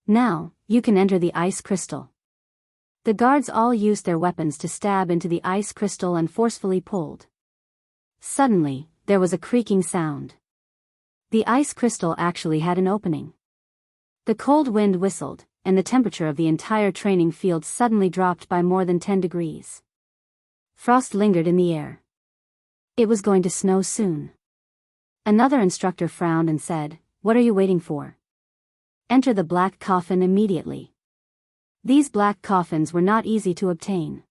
Now, you can enter the ice crystal. The guards all used their weapons to stab into the ice crystal and forcefully pulled. Suddenly, there was a creaking sound. The ice crystal actually had an opening. The cold wind whistled, and the temperature of the entire training field suddenly dropped by more than 10 degrees. Frost lingered in the air. It was going to snow soon. Another instructor frowned and said, What are you waiting for? Enter the black coffin immediately. These black coffins were not easy to obtain.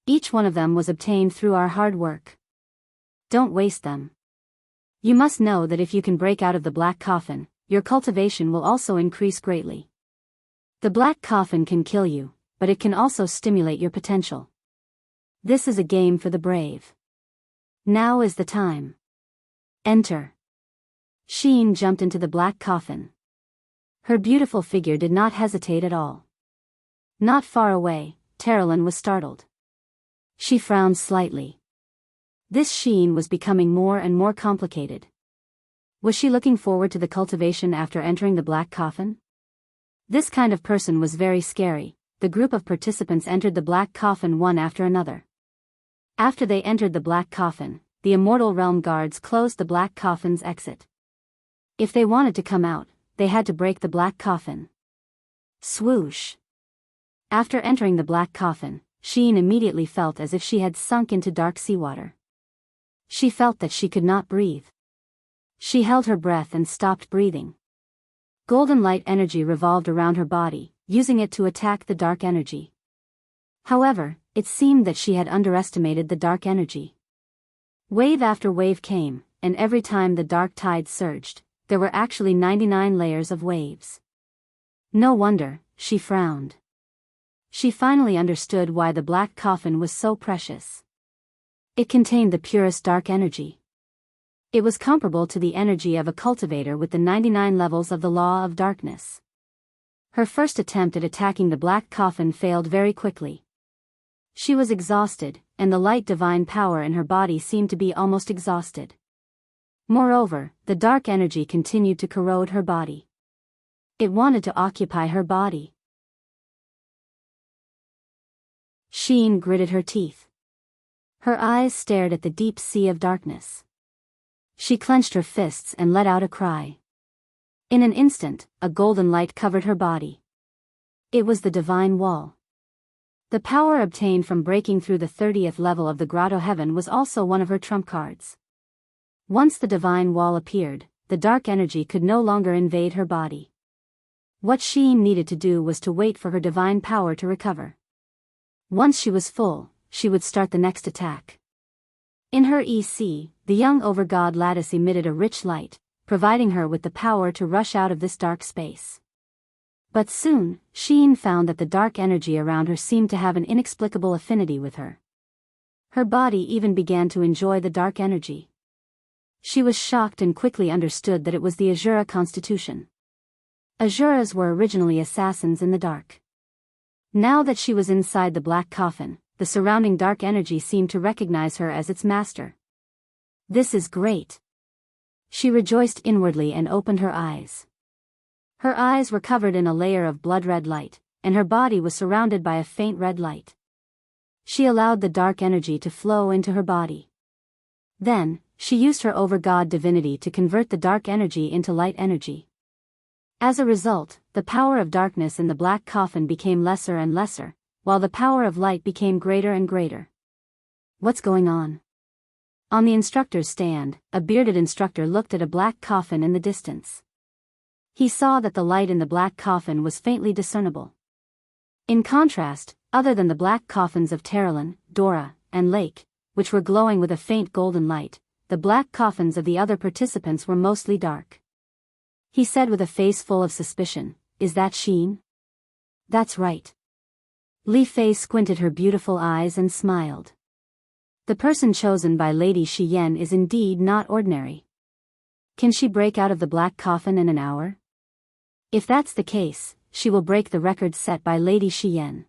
Each one of them was obtained through our hard work. Don't waste them. You must know that if you can break out of the black coffin, your cultivation will also increase greatly. The black coffin can kill you, but it can also stimulate your potential. This is a game for the brave. Now is the time. Enter. Sheen jumped into the black coffin. Her beautiful figure did not hesitate at all. Not far away, Terrelin was startled. She frowned slightly. This Sheen was becoming more and more complicated. Was she looking forward to the cultivation after entering the black coffin? This kind of person was very scary. The group of participants entered the black coffin one after another. After they entered the black coffin, the Immortal Realm guards closed the black coffin's exit. If they wanted to come out, they had to break the black coffin. Swoosh. After entering the black coffin, Sheen immediately felt as if she had sunk into dark seawater. She felt that she could not breathe. She held her breath and stopped breathing. Golden light energy revolved around her body, using it to attack the dark energy. However, it seemed that she had underestimated the dark energy. Wave after wave came, and every time the dark tide surged, there were actually 99 layers of waves. No wonder, she frowned. She finally understood why the black coffin was so precious. It contained the purest dark energy. It was comparable to the energy of a cultivator with the 99 levels of the law of darkness. Her first attempt at attacking the black coffin failed very quickly. She was exhausted, and the light divine power in her body seemed to be almost exhausted. Moreover, the dark energy continued to corrode her body. It wanted to occupy her body. Sheen gritted her teeth. Her eyes stared at the deep sea of darkness. She clenched her fists and let out a cry. In an instant, a golden light covered her body. It was the divine wall. The power obtained from breaking through the 30th level of the Grotto Heaven was also one of her trump cards. Once the divine wall appeared, the dark energy could no longer invade her body. What Sheen needed to do was to wait for her divine power to recover. Once she was full, she would start the next attack. In her EC, the young overgod lattice emitted a rich light, providing her with the power to rush out of this dark space. But soon, Xian found that the dark energy around her seemed to have an inexplicable affinity with her. Her body even began to enjoy the dark energy. She was shocked and quickly understood that it was the Azura constitution. Azuras were originally assassins in the dark. Now that she was inside the black coffin, the surrounding dark energy seemed to recognize her as its master. This is great. She rejoiced inwardly and opened her eyes. Her eyes were covered in a layer of blood-red light, and her body was surrounded by a faint red light. She allowed the dark energy to flow into her body. Then, she used her over-god divinity to convert the dark energy into light energy. As a result, the power of darkness in the black coffin became lesser and lesser, while the power of light became greater and greater. What's going on? On the instructor's stand, a bearded instructor looked at a black coffin in the distance. He saw that the light in the black coffin was faintly discernible. In contrast, other than the black coffins of Terralyn, Dora, and Lake, which were glowing with a faint golden light, the black coffins of the other participants were mostly dark. He said with a face full of suspicion, "Is that Xian?" "That's right." Li Fei squinted her beautiful eyes and smiled. The person chosen by Lady Xian is indeed not ordinary. Can she break out of the black coffin in an hour? If that's the case, she will break the record set by Lady Xian.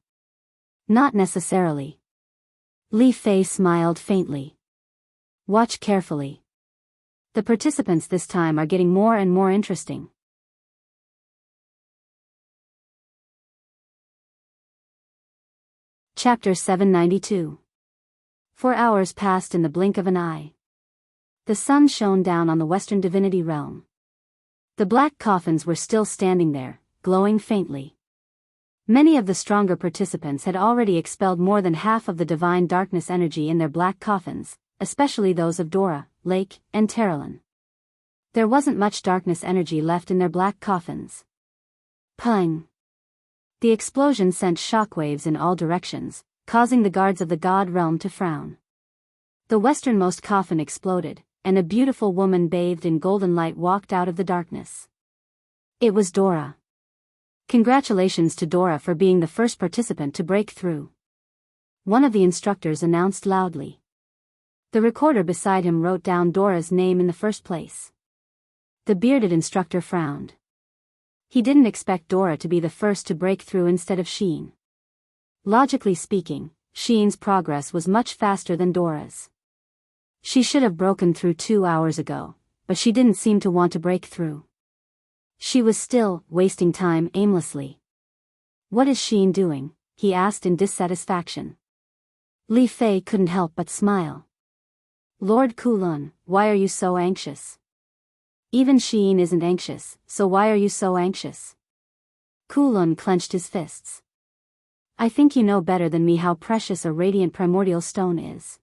Not necessarily. Li Fei smiled faintly. Watch carefully. The participants this time are getting more and more interesting. Chapter 792. 4 hours passed in the blink of an eye. The sun shone down on the western divinity realm. The black coffins were still standing there, glowing faintly. Many of the stronger participants had already expelled more than half of the divine darkness energy in their black coffins, especially those of Dora, Lake, and Terralyn. There wasn't much darkness energy left in their black coffins. Pung! The explosion sent shockwaves in all directions, causing the guards of the god realm to frown. The westernmost coffin exploded, and a beautiful woman bathed in golden light walked out of the darkness. It was Dora. Congratulations to Dora for being the first participant to break through. One of the instructors announced loudly. The recorder beside him wrote down Dora's name in the first place. The bearded instructor frowned. He didn't expect Dora to be the first to break through instead of Xian. Logically speaking, Xian's progress was much faster than Dora's. She should have broken through 2 hours ago, but she didn't seem to want to break through. She was still wasting time aimlessly. What is Xian doing? He asked in dissatisfaction. Li Fei couldn't help but smile. Lord Kulun, why are you so anxious? Even Xian isn't anxious, so why are you so anxious? Kulun clenched his fists. I think you know better than me how precious a radiant primordial stone is.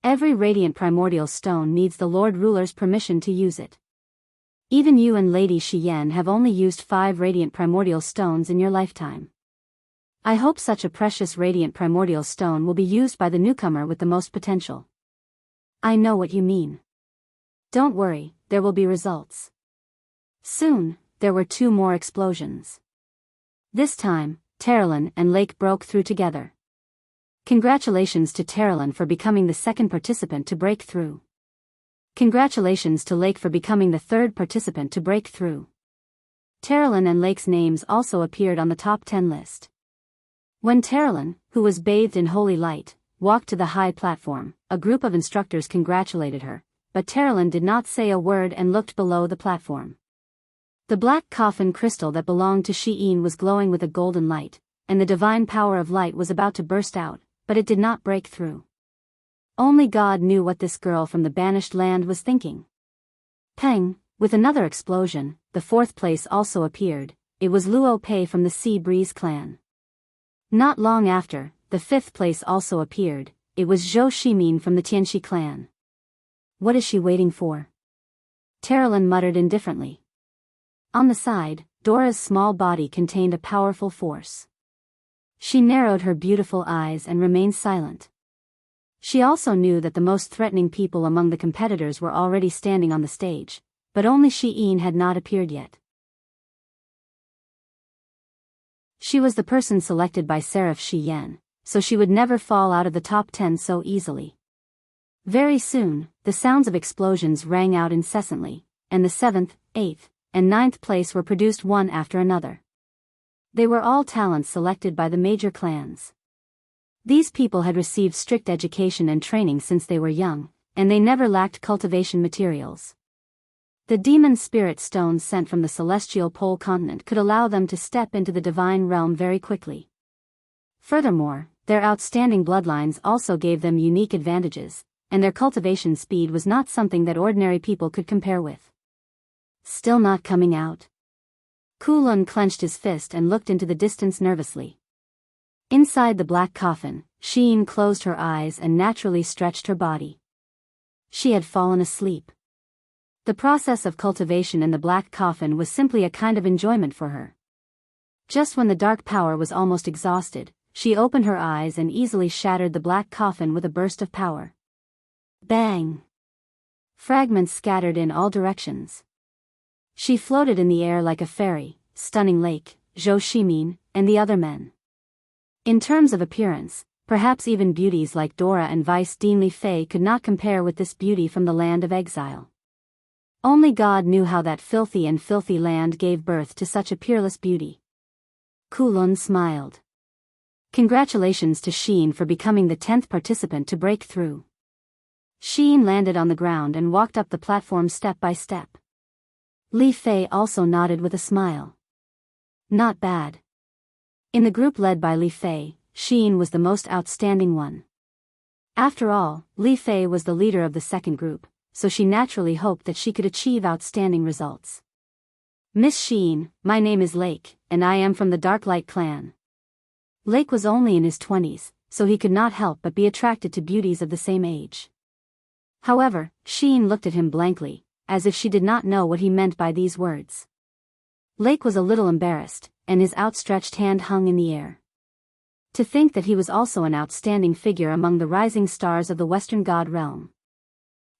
Every radiant primordial stone needs the Lord Ruler's permission to use it. Even you and Lady Xian have only used 5 radiant primordial stones in your lifetime. I hope such a precious radiant primordial stone will be used by the newcomer with the most potential. I know what you mean. Don't worry, there will be results. Soon, there were 2 more explosions. This time, Terralyn and Lake broke through together. Congratulations to Terralyn for becoming the second participant to break through. Congratulations to Lake for becoming the third participant to break through. Terralyn and Lake's names also appeared on the top 10 list. When Terralyn, who was bathed in holy light, walked to the high platform, a group of instructors congratulated her, but Terralyn did not say a word and looked below the platform. The black coffin crystal that belonged to Xian was glowing with a golden light, and the divine power of light was about to burst out, but it did not break through. Only God knew what this girl from the banished land was thinking. Peng, with another explosion, the 4th place also appeared. It was Luo Pei from the Sea Breeze clan. Not long after, the 5th place also appeared. It was Zhou Shimin from the Tianxi clan. What is she waiting for? Terralyn muttered indifferently. On the side, Dora's small body contained a powerful force. She narrowed her beautiful eyes and remained silent. She also knew that the most threatening people among the competitors were already standing on the stage, but only Xian had not appeared yet. She was the person selected by Seraph Shi Yan, so she would never fall out of the top 10 so easily. Very soon, the sounds of explosions rang out incessantly, and the 7th, 8th, and 9th place were produced one after another. They were all talents selected by the major clans. These people had received strict education and training since they were young, and they never lacked cultivation materials. The demon spirit stones sent from the celestial pole continent could allow them to step into the divine realm very quickly. Furthermore, their outstanding bloodlines also gave them unique advantages, and their cultivation speed was not something that ordinary people could compare with. Still not coming out? Kulun clenched his fist and looked into the distance nervously. Inside the black coffin, Sheen closed her eyes and naturally stretched her body. She had fallen asleep. The process of cultivation in the black coffin was simply a kind of enjoyment for her. Just when the dark power was almost exhausted, she opened her eyes and easily shattered the black coffin with a burst of power. Bang! Fragments scattered in all directions. She floated in the air like a fairy, stunning Lake, Zhou Shimin, and the other men. In terms of appearance, perhaps even beauties like Dora and Vice Dean Li Fei could not compare with this beauty from the land of exile. Only God knew how that filthy and filthy land gave birth to such a peerless beauty. Kulun smiled. Congratulations to Sheen for becoming the 10th participant to break through. Sheen landed on the ground and walked up the platform step by step. Li Fei also nodded with a smile. Not bad. In the group led by Li Fei, Sheen was the most outstanding one. After all, Li Fei was the leader of the second group, so she naturally hoped that she could achieve outstanding results. Miss Sheen, my name is Lake, and I am from the Darklight clan. Lake was only in his 20s, so he could not help but be attracted to beauties of the same age. However, Sheen looked at him blankly, as if she did not know what he meant by these words. Lake was a little embarrassed, and his outstretched hand hung in the air. To think that he was also an outstanding figure among the rising stars of the Western God realm.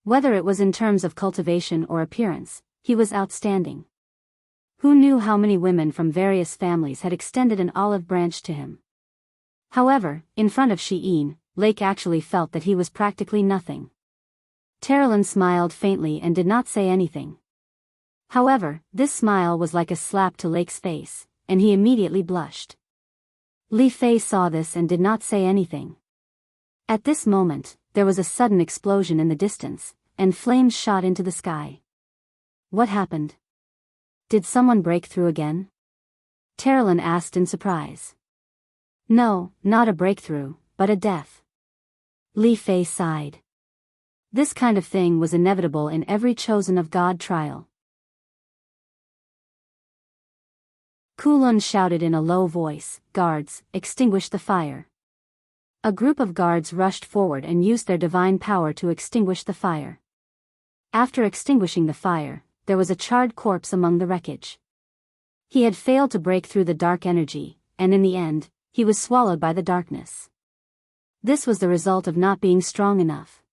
Whether it was in terms of cultivation or appearance, he was outstanding. Who knew how many women from various families had extended an olive branch to him? However, in front of Sheen, Lake actually felt that he was practically nothing. Terrelin smiled faintly and did not say anything. However, this smile was like a slap to Lake's face, and he immediately blushed. Li Fei saw this and did not say anything. At this moment, there was a sudden explosion in the distance, and flames shot into the sky. What happened? Did someone break through again? Terrelin asked in surprise. No, not a breakthrough, but a death. Li Fei sighed. This kind of thing was inevitable in every chosen of God trial. Kulun shouted in a low voice, "Guards, extinguish the fire." A group of guards rushed forward and used their divine power to extinguish the fire. After extinguishing the fire, there was a charred corpse among the wreckage. He had failed to break through the dark energy, and in the end, he was swallowed by the darkness. This was the result of not being strong enough.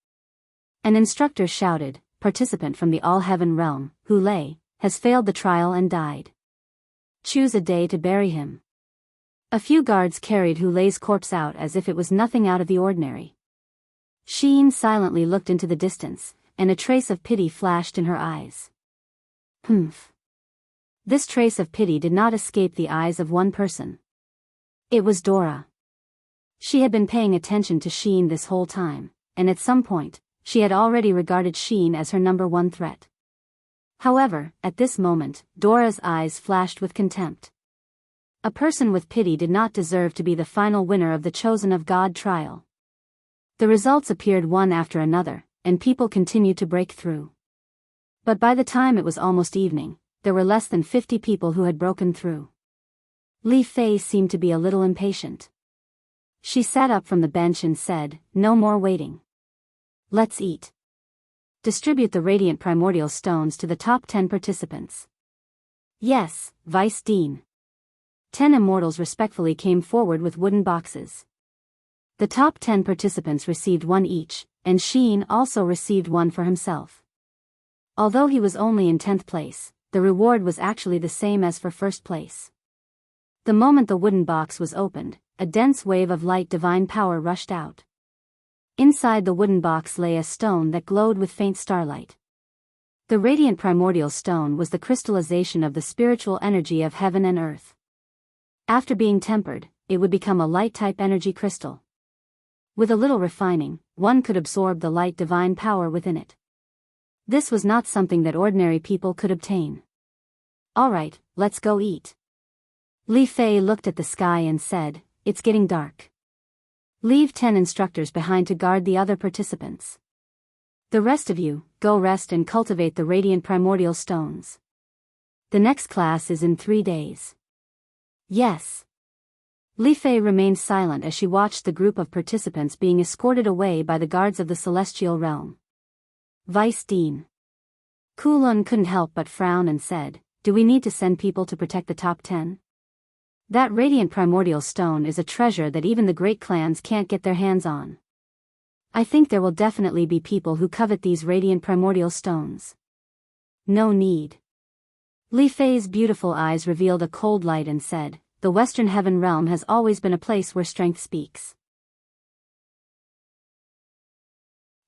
An instructor shouted, "Participant from the All-Heaven realm, Hu Lei, has failed the trial and died. Choose a day to bury him." A few guards carried Hu Lei's corpse out as if it was nothing out of the ordinary. Sheen silently looked into the distance, and a trace of pity flashed in her eyes. Humph. This trace of pity did not escape the eyes of one person. It was Dora. She had been paying attention to Sheen this whole time, and at some point, she had already regarded Sheen as her number one threat. However, at this moment, Dora's eyes flashed with contempt. A person with pity did not deserve to be the final winner of the Chosen of God trial. The results appeared one after another, and people continued to break through. But by the time it was almost evening, there were less than 50 people who had broken through. Li Fei seemed to be a little impatient. She sat up from the bench and said, "No more waiting. Let's eat. Distribute the radiant primordial stones to the top 10 participants." "Yes, Vice Dean." 10 immortals respectfully came forward with wooden boxes. The top 10 participants received one each, and Sheen also received one for himself. Although he was only in 10th place, the reward was actually the same as for first place. The moment the wooden box was opened, a dense wave of light divine power rushed out. Inside the wooden box lay a stone that glowed with faint starlight. The radiant primordial stone was the crystallization of the spiritual energy of heaven and earth. After being tempered, it would become a light-type energy crystal. With a little refining, one could absorb the light divine power within it. This was not something that ordinary people could obtain. "Alright, let's go eat." Li Fei looked at the sky and said, "It's getting dark. Leave 10 instructors behind to guard the other participants. The rest of you, go rest and cultivate the radiant primordial stones. The next class is in 3 days." "Yes." Li Fei remained silent as she watched the group of participants being escorted away by the guards of the celestial realm. Vice Dean Kulun couldn't help but frown and said, "Do we need to send people to protect the top 10? That radiant primordial stone is a treasure that even the great clans can't get their hands on. I think there will definitely be people who covet these radiant primordial stones." "No need." Li Fei's beautiful eyes revealed a cold light and said, "The Western Heaven Realm has always been a place where strength speaks.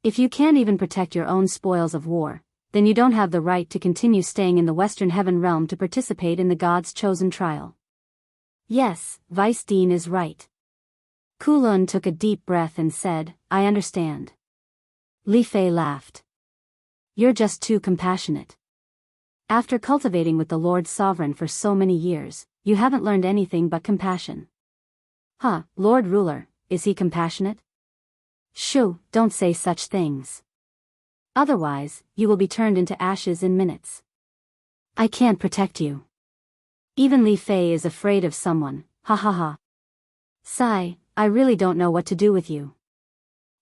If you can't even protect your own spoils of war, then you don't have the right to continue staying in the Western Heaven Realm to participate in the God's chosen trial." "Yes, Vice Dean is right." Kulun took a deep breath and said, "I understand." Li Fei laughed. "You're just too compassionate. After cultivating with the Lord Sovereign for so many years, you haven't learned anything but compassion." "Huh, Lord Ruler, is he compassionate?" "Shoo, don't say such things. Otherwise, you will be turned into ashes in minutes. I can't protect you. Even Li Fei is afraid of someone, ha ha ha. Sigh, I really don't know what to do with you.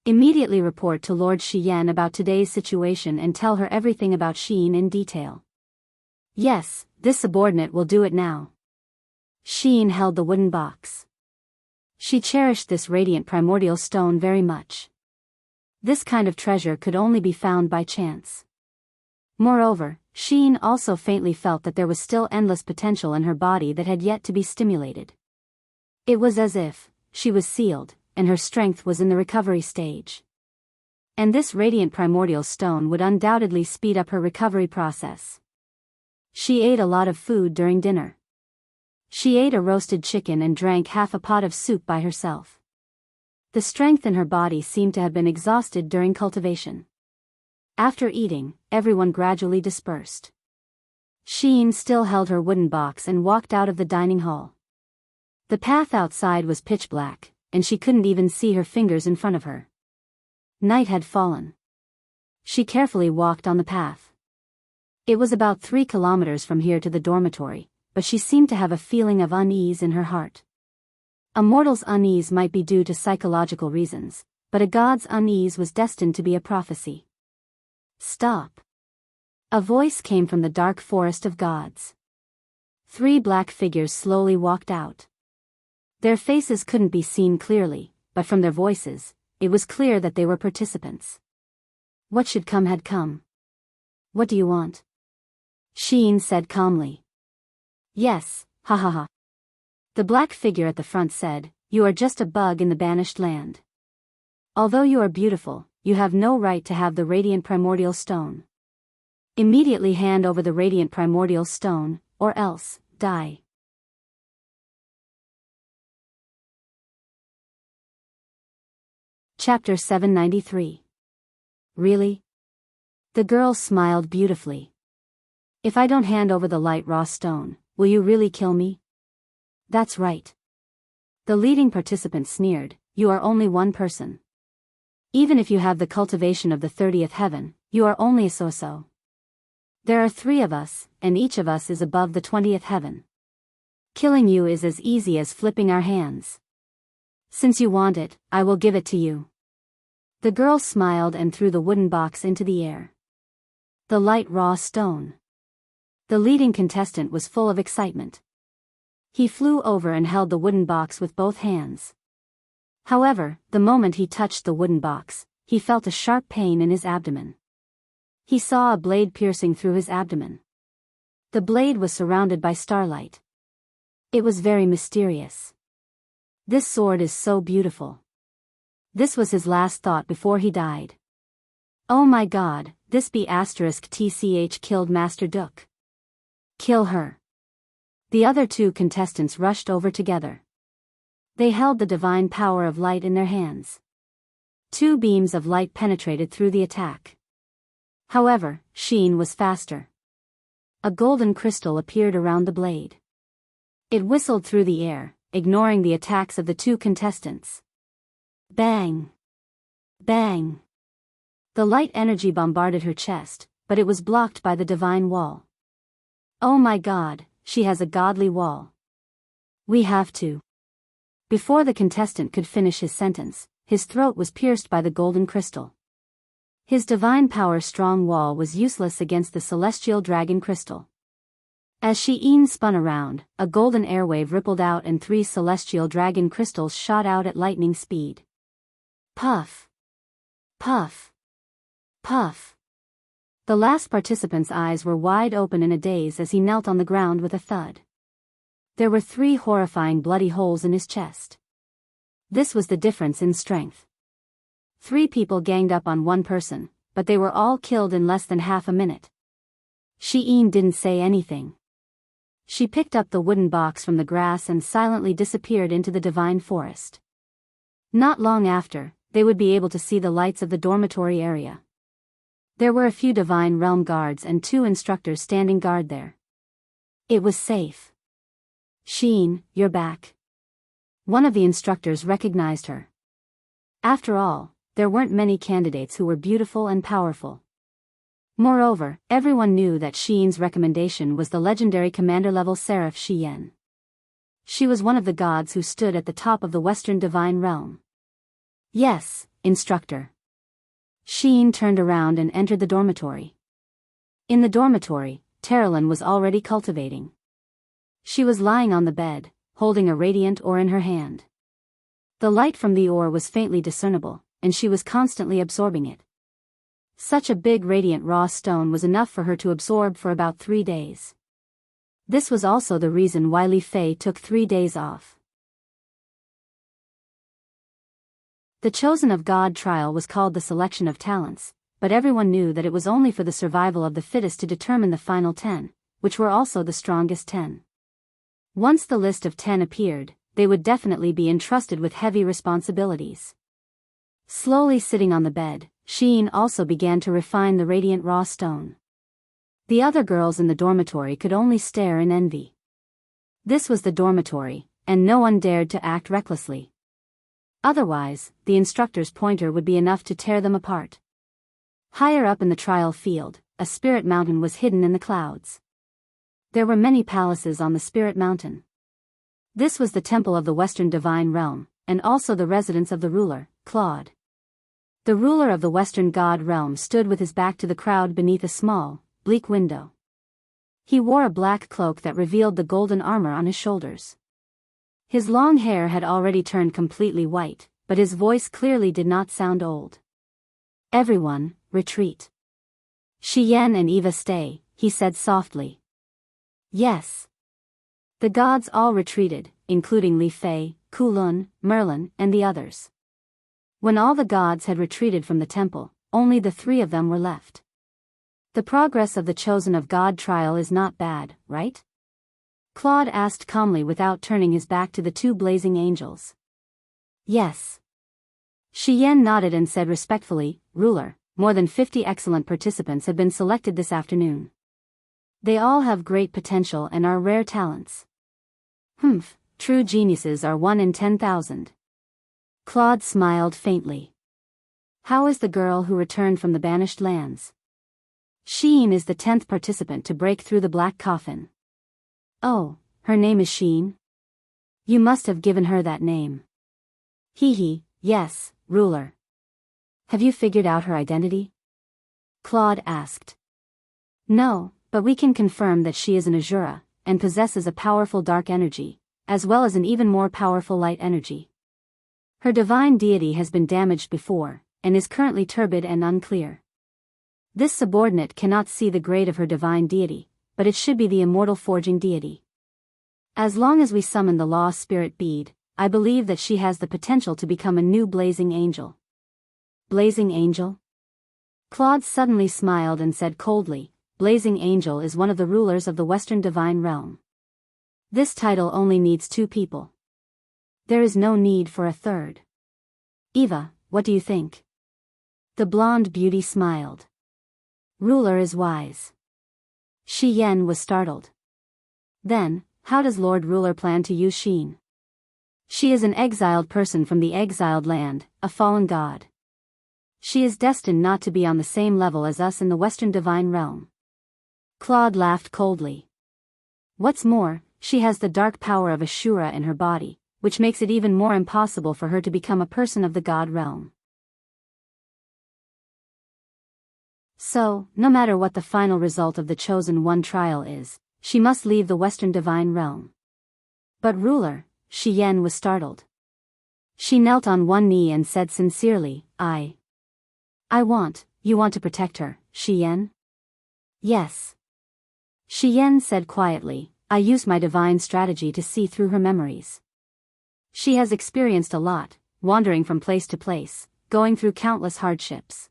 Immediately report to Lord Xian about today's situation and tell her everything about Xin in detail." "Yes, this subordinate will do it now." Xin held the wooden box. She cherished this radiant primordial stone very much. This kind of treasure could only be found by chance. Moreover, Xin also faintly felt that there was still endless potential in her body that had yet to be stimulated. It was as if she was sealed, and her strength was in the recovery stage. And this radiant primordial stone would undoubtedly speed up her recovery process. She ate a lot of food during dinner. She ate a roasted chicken and drank half a pot of soup by herself. The strength in her body seemed to have been exhausted during cultivation. After eating, everyone gradually dispersed. Xin still held her wooden box and walked out of the dining hall. The path outside was pitch black, and she couldn't even see her fingers in front of her. Night had fallen. She carefully walked on the path. It was about 3 kilometers from here to the dormitory, but she seemed to have a feeling of unease in her heart. A mortal's unease might be due to psychological reasons, but a god's unease was destined to be a prophecy. "Stop." A voice came from the dark forest of gods. 3 black figures slowly walked out. Their faces couldn't be seen clearly, but from their voices, it was clear that they were participants. What should come had come. "What do you want?" Xin said calmly. "Yes, ha ha ha." The black figure at the front said, "You are just a bug in the banished land. Although you are beautiful, you have no right to have the radiant primordial stone. Immediately hand over the radiant primordial stone, or else, die." Chapter 793. Really? The girl smiled beautifully. "If I don't hand over the light raw stone, will you really kill me?" "That's right." The leading participant sneered, "You are only one person. Even if you have the cultivation of the 30th heaven, you are only a so-so. There are 3 of us, and each of us is above the 20th heaven. Killing you is as easy as flipping our hands. Since you want it, I will give it to you." The girl smiled and threw the wooden box into the air. The light raw stone. The leading contestant was full of excitement. He flew over and held the wooden box with both hands. However, the moment he touched the wooden box, he felt a sharp pain in his abdomen. He saw a blade piercing through his abdomen. The blade was surrounded by starlight. It was very mysterious. This sword is so beautiful. This was his last thought before he died. Oh my god, this B*TCH killed Master Duke. Kill her. The other two contestants rushed over together. They held the divine power of light in their hands. Two beams of light penetrated through the attack. However, Sheen was faster. A golden crystal appeared around the blade. It whistled through the air, ignoring the attacks of the two contestants. Bang! Bang! The light energy bombarded her chest, but it was blocked by the divine wall. Oh my god, she has a godly wall. We have to. Before the contestant could finish his sentence, his throat was pierced by the golden crystal. His divine power strong wall was useless against the celestial dragon crystal. As Sheen spun around, a golden airwave rippled out and 3 celestial dragon crystals shot out at lightning speed. Puff! Puff! Puff! The last participant's eyes were wide open in a daze as he knelt on the ground with a thud. There were 3 horrifying bloody holes in his chest. This was the difference in strength. 3 people ganged up on one person, but they were all killed in less than half a minute. Sheen didn't say anything. She picked up the wooden box from the grass and silently disappeared into the divine forest. Not long after, they would be able to see the lights of the dormitory area. There were a few divine realm guards and 2 instructors standing guard there. It was safe. Sheen, you're back. One of the instructors recognized her. After all, there weren't many candidates who were beautiful and powerful. Moreover, everyone knew that Sheen's recommendation was the legendary commander-level Seraph Xian. She was one of the gods who stood at the top of the Western Divine Realm. Yes, instructor. Sheen turned around and entered the dormitory. In the dormitory, Terrelyn was already cultivating. She was lying on the bed, holding a radiant ore in her hand. The light from the ore was faintly discernible, and she was constantly absorbing it. Such a big radiant raw stone was enough for her to absorb for about 3 days. This was also the reason why Li Fei took 3 days off. The Chosen of God trial was called the Selection of Talents, but everyone knew that it was only for the survival of the fittest to determine the final 10, which were also the strongest 10. Once the list of 10 appeared, they would definitely be entrusted with heavy responsibilities. Slowly sitting on the bed, Sheen also began to refine the radiant raw stone. The other girls in the dormitory could only stare in envy. This was the dormitory, and no one dared to act recklessly. Otherwise, the instructor's pointer would be enough to tear them apart. Higher up in the trial field, a spirit mountain was hidden in the clouds. There were many palaces on the spirit mountain. This was the temple of the Western Divine Realm, and also the residence of the ruler, Claude. The ruler of the Western God Realm stood with his back to the crowd beneath a small, bleak window. He wore a black cloak that revealed the golden armor on his shoulders. His long hair had already turned completely white, but his voice clearly did not sound old. Everyone, retreat. Xian and Eva stay, he said softly. Yes. The gods all retreated, including Li Fei, Kulun, Merlin, and the others. When all the gods had retreated from the temple, only the 3 of them were left. The progress of the Chosen of God trial is not bad, right? Claude asked calmly without turning his back to the 2 blazing angels. Yes. Xian nodded and said respectfully, Ruler, more than 50 excellent participants have been selected this afternoon. They all have great potential and are rare talents. True geniuses are 1 in 10,000. Claude smiled faintly. How is the girl who returned from the banished lands? Sheen is the 10th participant to break through the black coffin. Oh, her name is Sheen? You must have given her that name. Yes, ruler. Have you figured out her identity? Claude asked. No, but we can confirm that she is an Azura, and possesses a powerful dark energy, as well as an even more powerful light energy. Her divine deity has been damaged before, and is currently turbid and unclear. This subordinate cannot see the grade of her divine deity, but it should be the immortal forging deity. As long as we summon the Law Spirit Bead, I believe that she has the potential to become a new Blazing Angel. Blazing Angel? Claude suddenly smiled and said coldly, Blazing Angel is one of the rulers of the Western Divine Realm. This title only needs 2 people. There is no need for a third. Eva, what do you think? The blonde beauty smiled. Ruler is wise. Shi Yan was startled. Then, how does Lord Ruler plan to use Xin? She is an exiled person from the exiled land, a fallen god. She is destined not to be on the same level as us in the Western Divine Realm. Claude laughed coldly. What's more, she has the dark power of Ashura in her body, which makes it even more impossible for her to become a person of the god realm. So, no matter what the final result of the Chosen One trial is, she must leave the Western Divine Realm. But ruler, Shi Yan was startled. She knelt on one knee and said sincerely, You want to protect her, Shi Yan? Yes. Shi Yan said quietly, I used my divine strategy to see through her memories. She has experienced a lot, wandering from place to place, going through countless hardships.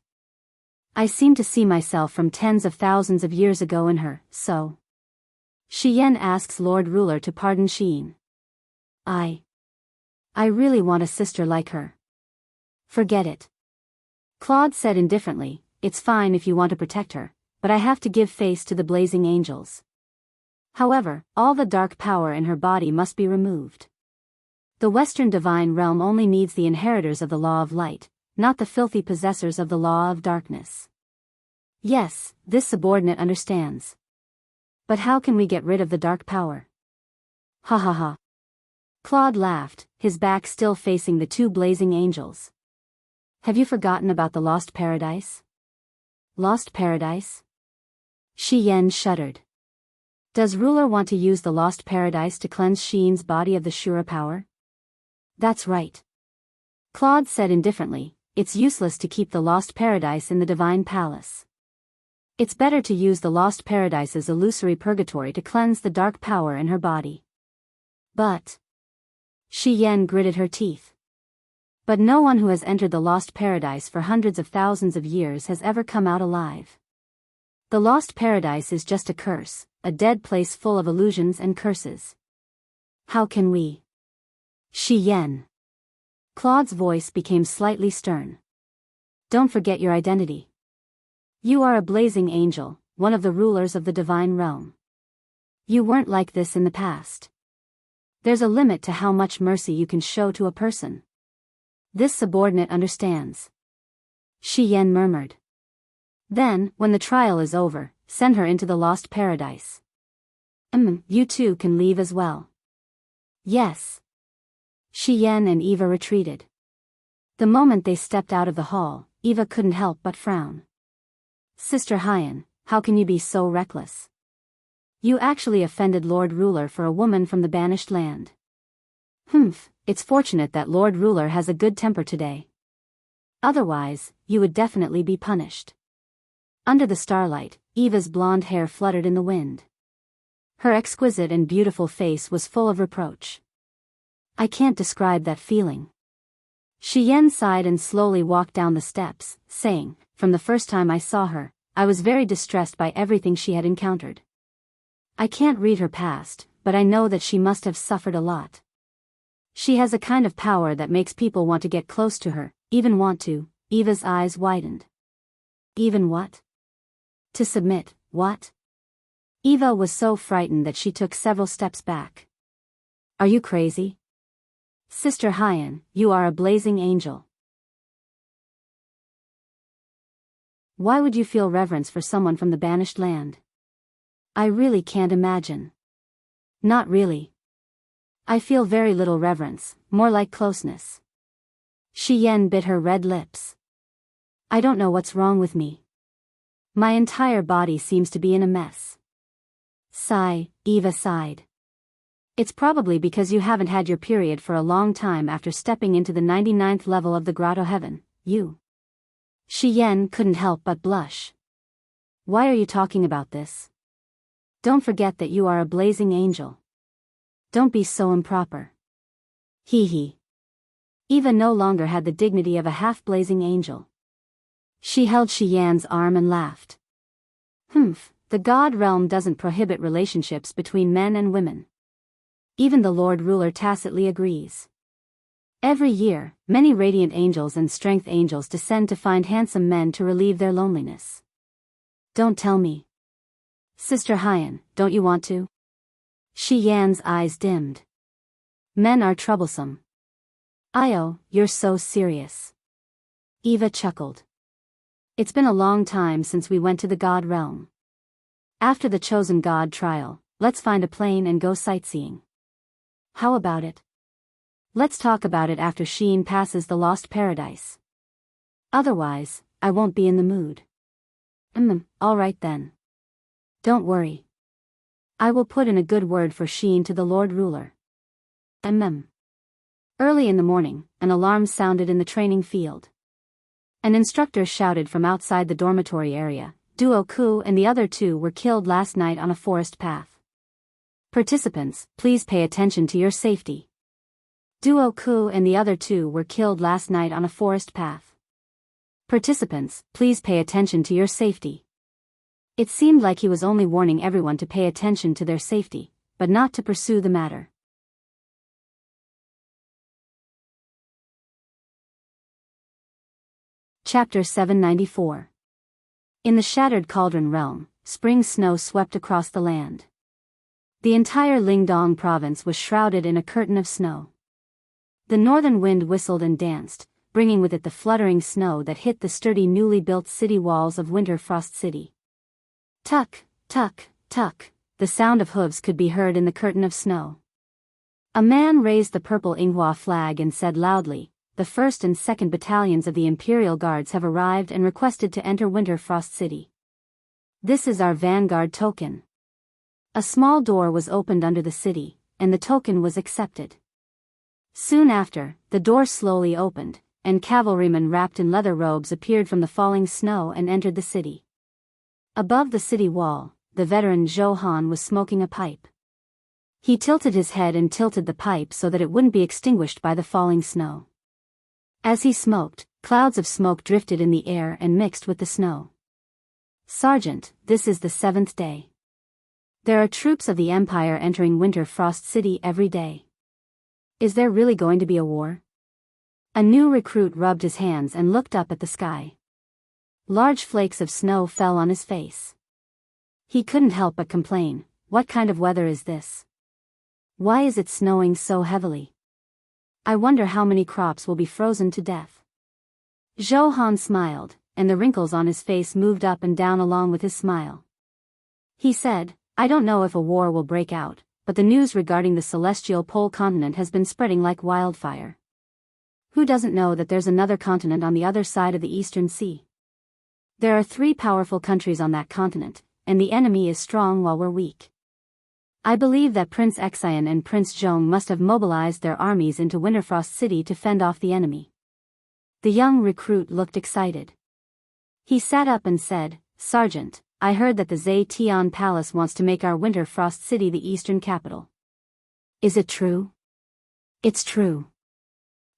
I seem to see myself from tens of thousands of years ago in her, so. Shi Yan asks Lord Ruler to pardon Xin. I really want a sister like her. Forget it. Claude said indifferently, it's fine if you want to protect her, but I have to give face to the Blazing Angels. However, all the dark power in her body must be removed. The Western Divine Realm only needs the inheritors of the Law of Light, not the filthy possessors of the Law of Darkness. Yes, this subordinate understands. But how can we get rid of the dark power? Ha ha ha. Claude laughed, his back still facing the 2 Blazing Angels. Have you forgotten about the Lost Paradise? Lost Paradise? Shi Yan shuddered. Does Ruler want to use the Lost Paradise to cleanse Xin's body of the Shura power? That's right. Claude said indifferently, it's useless to keep the Lost Paradise in the Divine Palace. It's better to use the Lost Paradise's illusory purgatory to cleanse the dark power in her body. But. Shi Yan gritted her teeth. But no one who has entered the Lost Paradise for hundreds of thousands of years has ever come out alive. The Lost Paradise is just a curse, a dead place full of illusions and curses. How can we? Shi Yan. Claude's voice became slightly stern. Don't forget your identity. You are a Blazing Angel, one of the rulers of the Divine Realm. You weren't like this in the past. There's a limit to how much mercy you can show to a person. This subordinate understands. Shi Yan murmured. Then, when the trial is over, send her into the Lost Paradise. You too can leave as well. Yes. Shi Yan and Eva retreated. The moment they stepped out of the hall, Eva couldn't help but frown. Sister Hyan, how can you be so reckless? You actually offended Lord Ruler for a woman from the banished land. It's fortunate that Lord Ruler has a good temper today. Otherwise, you would definitely be punished. Under the starlight, Eva's blonde hair fluttered in the wind. Her exquisite and beautiful face was full of reproach. I can't describe that feeling. Shi Yan sighed and slowly walked down the steps, saying, from the first time I saw her, I was very distressed by everything she had encountered. I can't read her past, but I know that she must have suffered a lot. She has a kind of power that makes people want to get close to her, even want to. Eva's eyes widened. Even what? To submit, what? Eva was so frightened that she took several steps back. Are you crazy? Sister Hyan, you are a Blazing Angel. Why would you feel reverence for someone from the banished land? I really can't imagine. Not really. I feel very little reverence, more like closeness. Shi Yan bit her red lips. I don't know what's wrong with me. My entire body seems to be in a mess. Sigh, Eva sighed. It's probably because you haven't had your period for a long time after stepping into the 99th level of the Grotto Heaven, you. Shi Yan couldn't help but blush. Why are you talking about this? Don't forget that you are a Blazing Angel. Don't be so improper. Hee hee. Eva no longer had the dignity of a half-blazing angel. She held Xian's arm and laughed. The God realm doesn't prohibit relationships between men and women. Even the Lord Ruler tacitly agrees. Every year, many radiant angels and strength angels descend to find handsome men to relieve their loneliness. Don't tell me. Sister Hyan, don't you want to? Xian's eyes dimmed. Men are troublesome. Io, you're so serious. Eva chuckled. It's been a long time since we went to the God realm. After the chosen God trial, let's find a plane and go sightseeing. How about it? Let's talk about it after Xian passes the lost paradise. Otherwise, I won't be in the mood. All right then. Don't worry. I will put in a good word for Xian to the Lord Ruler. Early in the morning, an alarm sounded in the training field. An instructor shouted from outside the dormitory area, Duo Ku and the other two were killed last night on a forest path. Participants, please pay attention to your safety. Duo Ku and the other two were killed last night on a forest path. Participants, please pay attention to your safety. It seemed like he was only warning everyone to pay attention to their safety, but not to pursue the matter. Chapter 794. In the shattered cauldron realm, spring snow swept across the land. The entire Lingdong province was shrouded in a curtain of snow. The northern wind whistled and danced, bringing with it the fluttering snow that hit the sturdy newly built city walls of Winter Frost City. Tuck, tuck, tuck, the sound of hooves could be heard in the curtain of snow. A man raised the purple Yinghua flag and said loudly, "The 1st and 2nd battalions of the Imperial Guards have arrived and requested to enter Winter Frost City. This is our vanguard token." A small door was opened under the city, and the token was accepted. Soon after, the door slowly opened, and cavalrymen wrapped in leather robes appeared from the falling snow and entered the city. Above the city wall, the veteran Zhou Han was smoking a pipe. He tilted his head and tilted the pipe so that it wouldn't be extinguished by the falling snow. As he smoked, clouds of smoke drifted in the air and mixed with the snow. "Sergeant, this is the 7th day. There are troops of the Empire entering Winter Frost City every day. Is there really going to be a war?" A new recruit rubbed his hands and looked up at the sky. Large flakes of snow fell on his face. He couldn't help but complain, "What kind of weather is this? Why is it snowing so heavily? I wonder how many crops will be frozen to death." Zhou Han smiled, and the wrinkles on his face moved up and down along with his smile. He said, "I don't know if a war will break out, but the news regarding the celestial pole continent has been spreading like wildfire. Who doesn't know that there's another continent on the other side of the Eastern Sea? There are 3 powerful countries on that continent, and the enemy is strong while we're weak. I believe that Prince Xian and Prince Zhong must have mobilized their armies into Winterfrost City to fend off the enemy." The young recruit looked excited. He sat up and said, "Sergeant, I heard that the Zetian Palace wants to make our Winterfrost City the eastern capital. Is it true?" "It's true."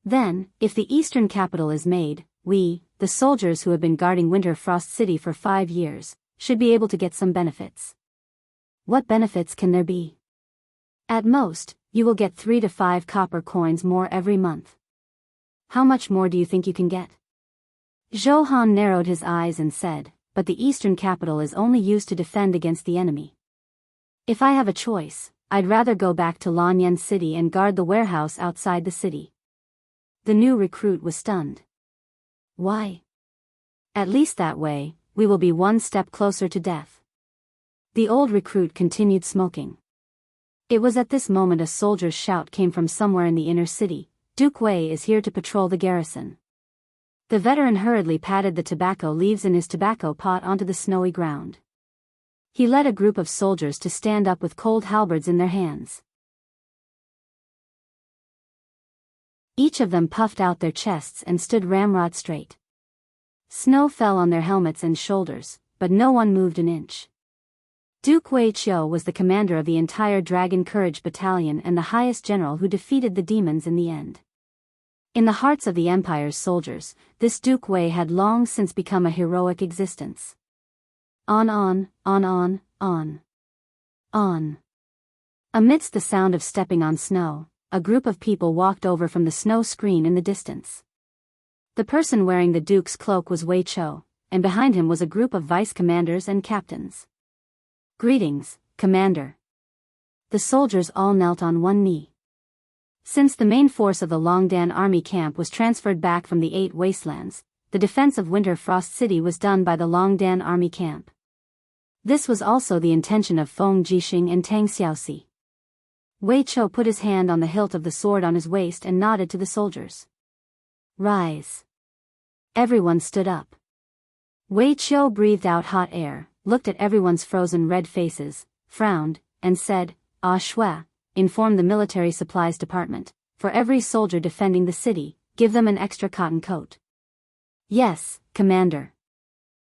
"Then, if the eastern capital is made, we, the soldiers who have been guarding Winterfrost City for 5 years, should be able to get some benefits." "What benefits can there be?" "At most, you will get 3 to 5 copper coins more every month." "How much more do you think you can get?" Zhou Han narrowed his eyes and said, "But the eastern capital is only used to defend against the enemy. If I have a choice, I'd rather go back to Lanyan City and guard the warehouse outside the city." The new recruit was stunned. "Why?" "At least that way, we will be 1 step closer to death." The old recruit continued smoking. It was at this moment a soldier's shout came from somewhere in the inner city, "Duke Wei is here to patrol the garrison." The veteran hurriedly patted the tobacco leaves in his tobacco pot onto the snowy ground. He led a group of soldiers to stand up with cold halberds in their hands. Each of them puffed out their chests and stood ramrod straight. Snow fell on their helmets and shoulders, but no one moved an inch. Duke Wei Qiu was the commander of the entire Dragon Courage Battalion and the highest general who defeated the demons in the end. In the hearts of the Empire's soldiers, this Duke Wei had long since become a heroic existence. On. Amidst the sound of stepping on snow, a group of people walked over from the snow screen in the distance. The person wearing the Duke's cloak was Wei Qiu, and behind him was a group of vice commanders and captains. Greetings, Commander. The soldiers all knelt on one knee. Since the main force of the Longdan army camp was transferred back from the 8 wastelands, the defense of Winter Frost City was done by the Longdan army camp. This was also the intention of Feng Jixing and Tang Xiaoxi. Wei Qiu put his hand on the hilt of the sword on his waist and nodded to the soldiers. Rise. Everyone stood up. Wei Qiu breathed out hot air, looked at everyone's frozen red faces, frowned, and said, Ah Shui, inform the military supplies department, for every soldier defending the city, give them an extra cotton coat. Yes, Commander.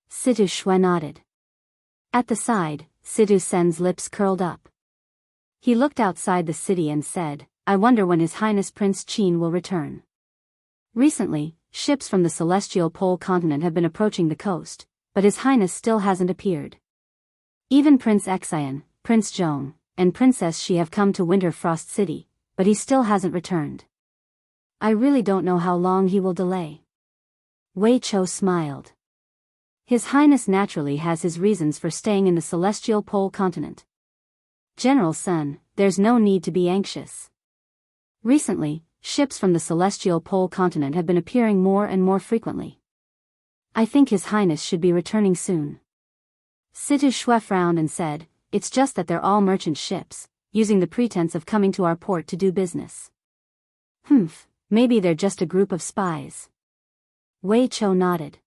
Situ Shui nodded. At the side, Situ Sen's lips curled up. He looked outside the city and said, I wonder when His Highness Prince Qin will return. Recently, ships from the celestial pole continent have been approaching the coast, but His Highness still hasn't appeared. Even Prince Xian, Prince Zhong, and Princess Shi have come to Winter Frost City, but he still hasn't returned. I really don't know how long he will delay. Wei Qiu smiled. His Highness naturally has his reasons for staying in the celestial pole continent. General Sun, there's no need to be anxious. Recently, ships from the celestial pole continent have been appearing more and more frequently. I think His Highness should be returning soon. Situ Shui frowned and said, It's just that they're all merchant ships, using the pretense of coming to our port to do business. Maybe they're just a group of spies. Wei Qiu nodded.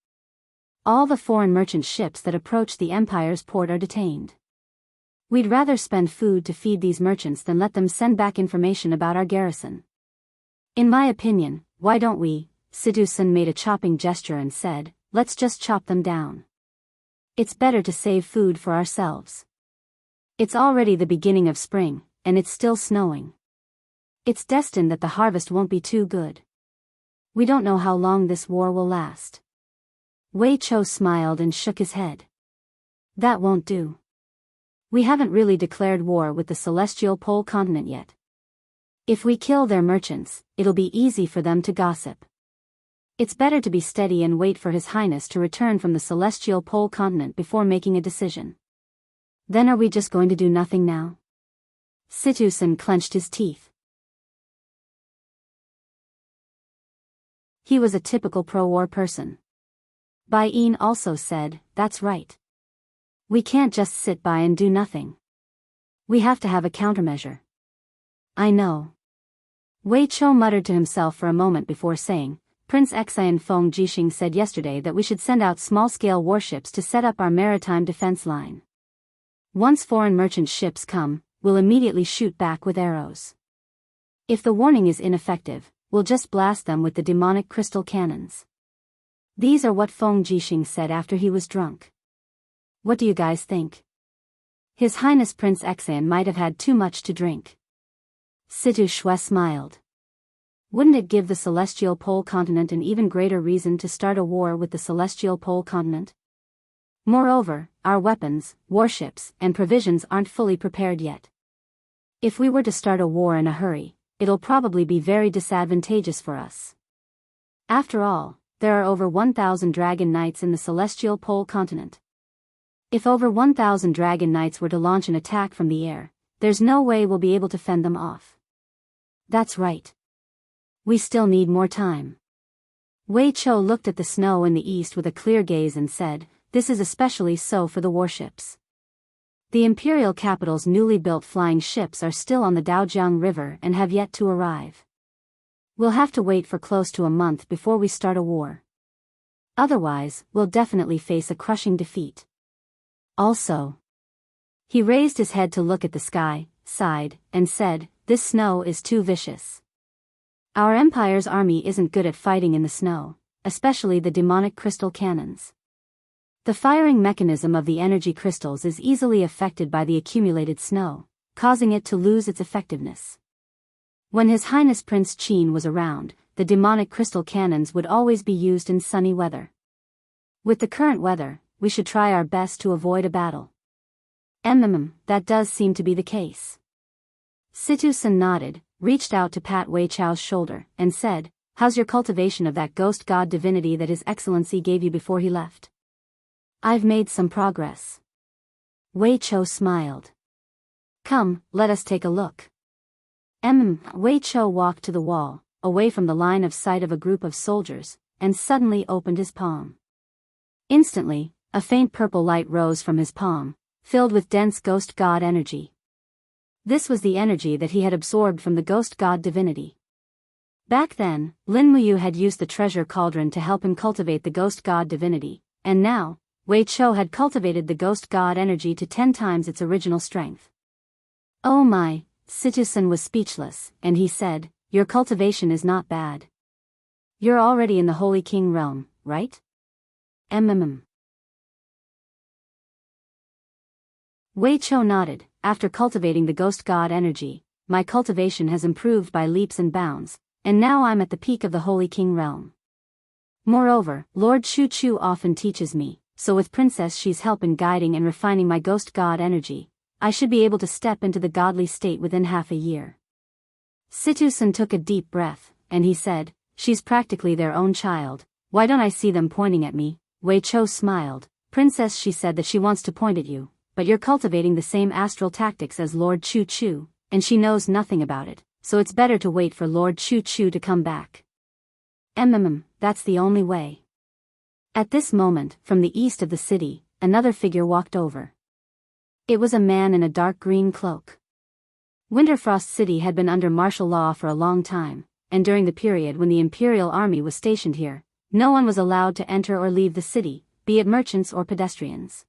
All the foreign merchant ships that approach the Empire's port are detained. We'd rather spend food to feed these merchants than let them send back information about our garrison. In my opinion, why don't we? Situ Sen made a chopping gesture and said, Let's just chop them down. It's better to save food for ourselves. It's already the beginning of spring, and it's still snowing. It's destined that the harvest won't be too good. We don't know how long this war will last. Wei Qiu smiled and shook his head. That won't do. We haven't really declared war with the celestial pole continent yet. If we kill their merchants, it'll be easy for them to gossip. It's better to be steady and wait for His Highness to return from the celestial pole continent before making a decision. Then are we just going to do nothing now? Situ Sen clenched his teeth. He was a typical pro-war person. Bai Yin also said, That's right. We can't just sit by and do nothing. We have to have a countermeasure. I know. Wei Qiu muttered to himself for a moment before saying, Prince Xian Feng Jixing said yesterday that we should send out small-scale warships to set up our maritime defense line. Once foreign merchant ships come, we'll immediately shoot back with arrows. If the warning is ineffective, we'll just blast them with the demonic crystal cannons. These are what Feng Jixing said after he was drunk. What do you guys think? His Highness Prince Xian might have had too much to drink. Situ Shui smiled. Wouldn't it give the celestial pole continent an even greater reason to start a war with the celestial pole continent? Moreover, our weapons, warships, and provisions aren't fully prepared yet. If we were to start a war in a hurry, it'll probably be very disadvantageous for us. After all, there are over 1,000 dragon knights in the celestial pole continent. If over 1,000 dragon knights were to launch an attack from the air, there's no way we'll be able to fend them off. That's right. We still need more time. Wei Qiu looked at the snow in the east with a clear gaze and said, This is especially so for the warships. The imperial capital's newly built flying ships are still on the Daojiang River and have yet to arrive. We'll have to wait for close to a month before we start a war. Otherwise, we'll definitely face a crushing defeat. Also, he raised his head to look at the sky, sighed, and said, This snow is too vicious. Our Empire's army isn't good at fighting in the snow, especially the demonic crystal cannons. The firing mechanism of the energy crystals is easily affected by the accumulated snow, causing it to lose its effectiveness. When His Highness Prince Qin was around, the demonic crystal cannons would always be used in sunny weather. With the current weather, we should try our best to avoid a battle. That does seem to be the case. Situ Sun nodded, reached out to pat Wei Chao's shoulder, and said, "How's your cultivation of that ghost god divinity that His Excellency gave you before he left?" "I've made some progress." Wei Chao smiled. "Come, let us take a look." Wei Chao walked to the wall, away from the line of sight of a group of soldiers, and suddenly opened his palm. Instantly, a faint purple light rose from his palm, filled with dense ghost god energy. This was the energy that he had absorbed from the ghost god divinity. Back then, Lin Muyu had used the treasure cauldron to help him cultivate the ghost god divinity, and now, Wei Chou had cultivated the ghost god energy to 10 times its original strength. "Oh my," Situ-san was speechless, and he said, "Your cultivation is not bad. You're already in the Holy King realm, right?" Wei Chou nodded. "After cultivating the ghost god energy, my cultivation has improved by leaps and bounds, and now I'm at the peak of the Holy King realm. Moreover, Lord Chu Chu often teaches me, so with Princess Xi's help in guiding and refining my ghost god energy, I should be able to step into the godly state within half a year." Situ-san took a deep breath, and he said, "She's practically their own child, why don't I see them pointing at me?" Wei Chou smiled. "Princess Xi said that she wants to point at you, but you're cultivating the same astral tactics as Lord Chu Chu, and she knows nothing about it, so it's better to wait for Lord Chu Chu to come back." That's the only way." At this moment, from the east of the city, another figure walked over. It was a man in a dark green cloak. Winterfrost City had been under martial law for a long time, and during the period when the Imperial Army was stationed here, no one was allowed to enter or leave the city, be it merchants or pedestrians.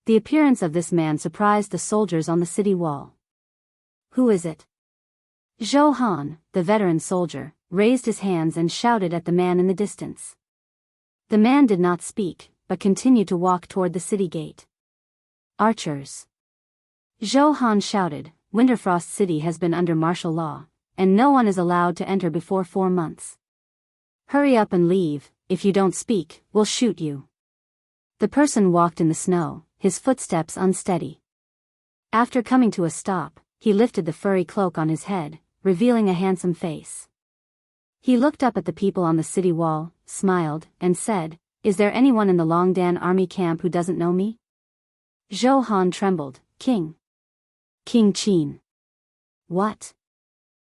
The appearance of this man surprised the soldiers on the city wall. "Who is it?" Zhou Han, the veteran soldier, raised his hands and shouted at the man in the distance. The man did not speak, but continued to walk toward the city gate. "Archers." Zhou Han shouted, "Winterfrost City has been under martial law, and no one is allowed to enter before 4 months. Hurry up and leave, if you don't speak, we'll shoot you." The person walked in the snow, his footsteps unsteady. After coming to a stop, he lifted the furry cloak on his head, revealing a handsome face. He looked up at the people on the city wall, smiled, and said, "Is there anyone in the Longdan army camp who doesn't know me?" Zhou Han trembled. King Qin." "What?"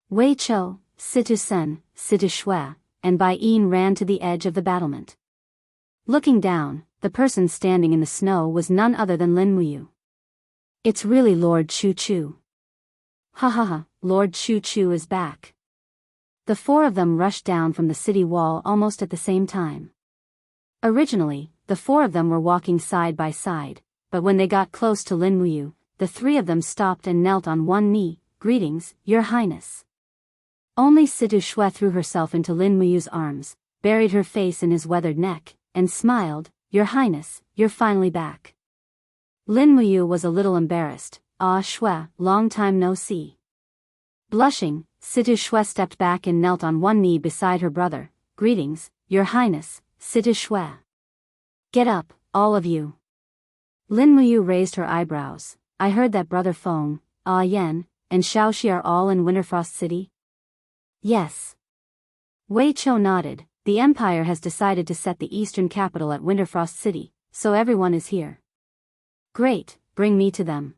Wei Chou, Situ-sen, Situ-shui, and Bai Yin ran to the edge of the battlement. Looking down, the person standing in the snow was none other than Lin Muyu. "It's really Lord Chu Chu." "Ha, Lord Chu Chu is back." The 4 of them rushed down from the city wall almost at the same time. Originally, the 4 of them were walking side by side, but when they got close to Lin Muyu, the 3 of them stopped and knelt on one knee. "Greetings, Your Highness." Only Situ-shui threw herself into Lin Muyu's arms, buried her face in his weathered neck, and smiled, "Your Highness, you're finally back." Lin Muyu was a little embarrassed. "Ah Shui, long time no see." Blushing, Situ-shui stepped back and knelt on one knee beside her brother. "Greetings, Your Highness, Situ-shui." "Get up, all of you." Lin Muyu raised her eyebrows. "I heard that Brother Feng, Yan, and Xiaoxi are all in Winterfrost City?" "Yes." Wei Chou nodded. "The Empire has decided to set the eastern capital at Winterfrost City, so everyone is here." "Great, bring me to them."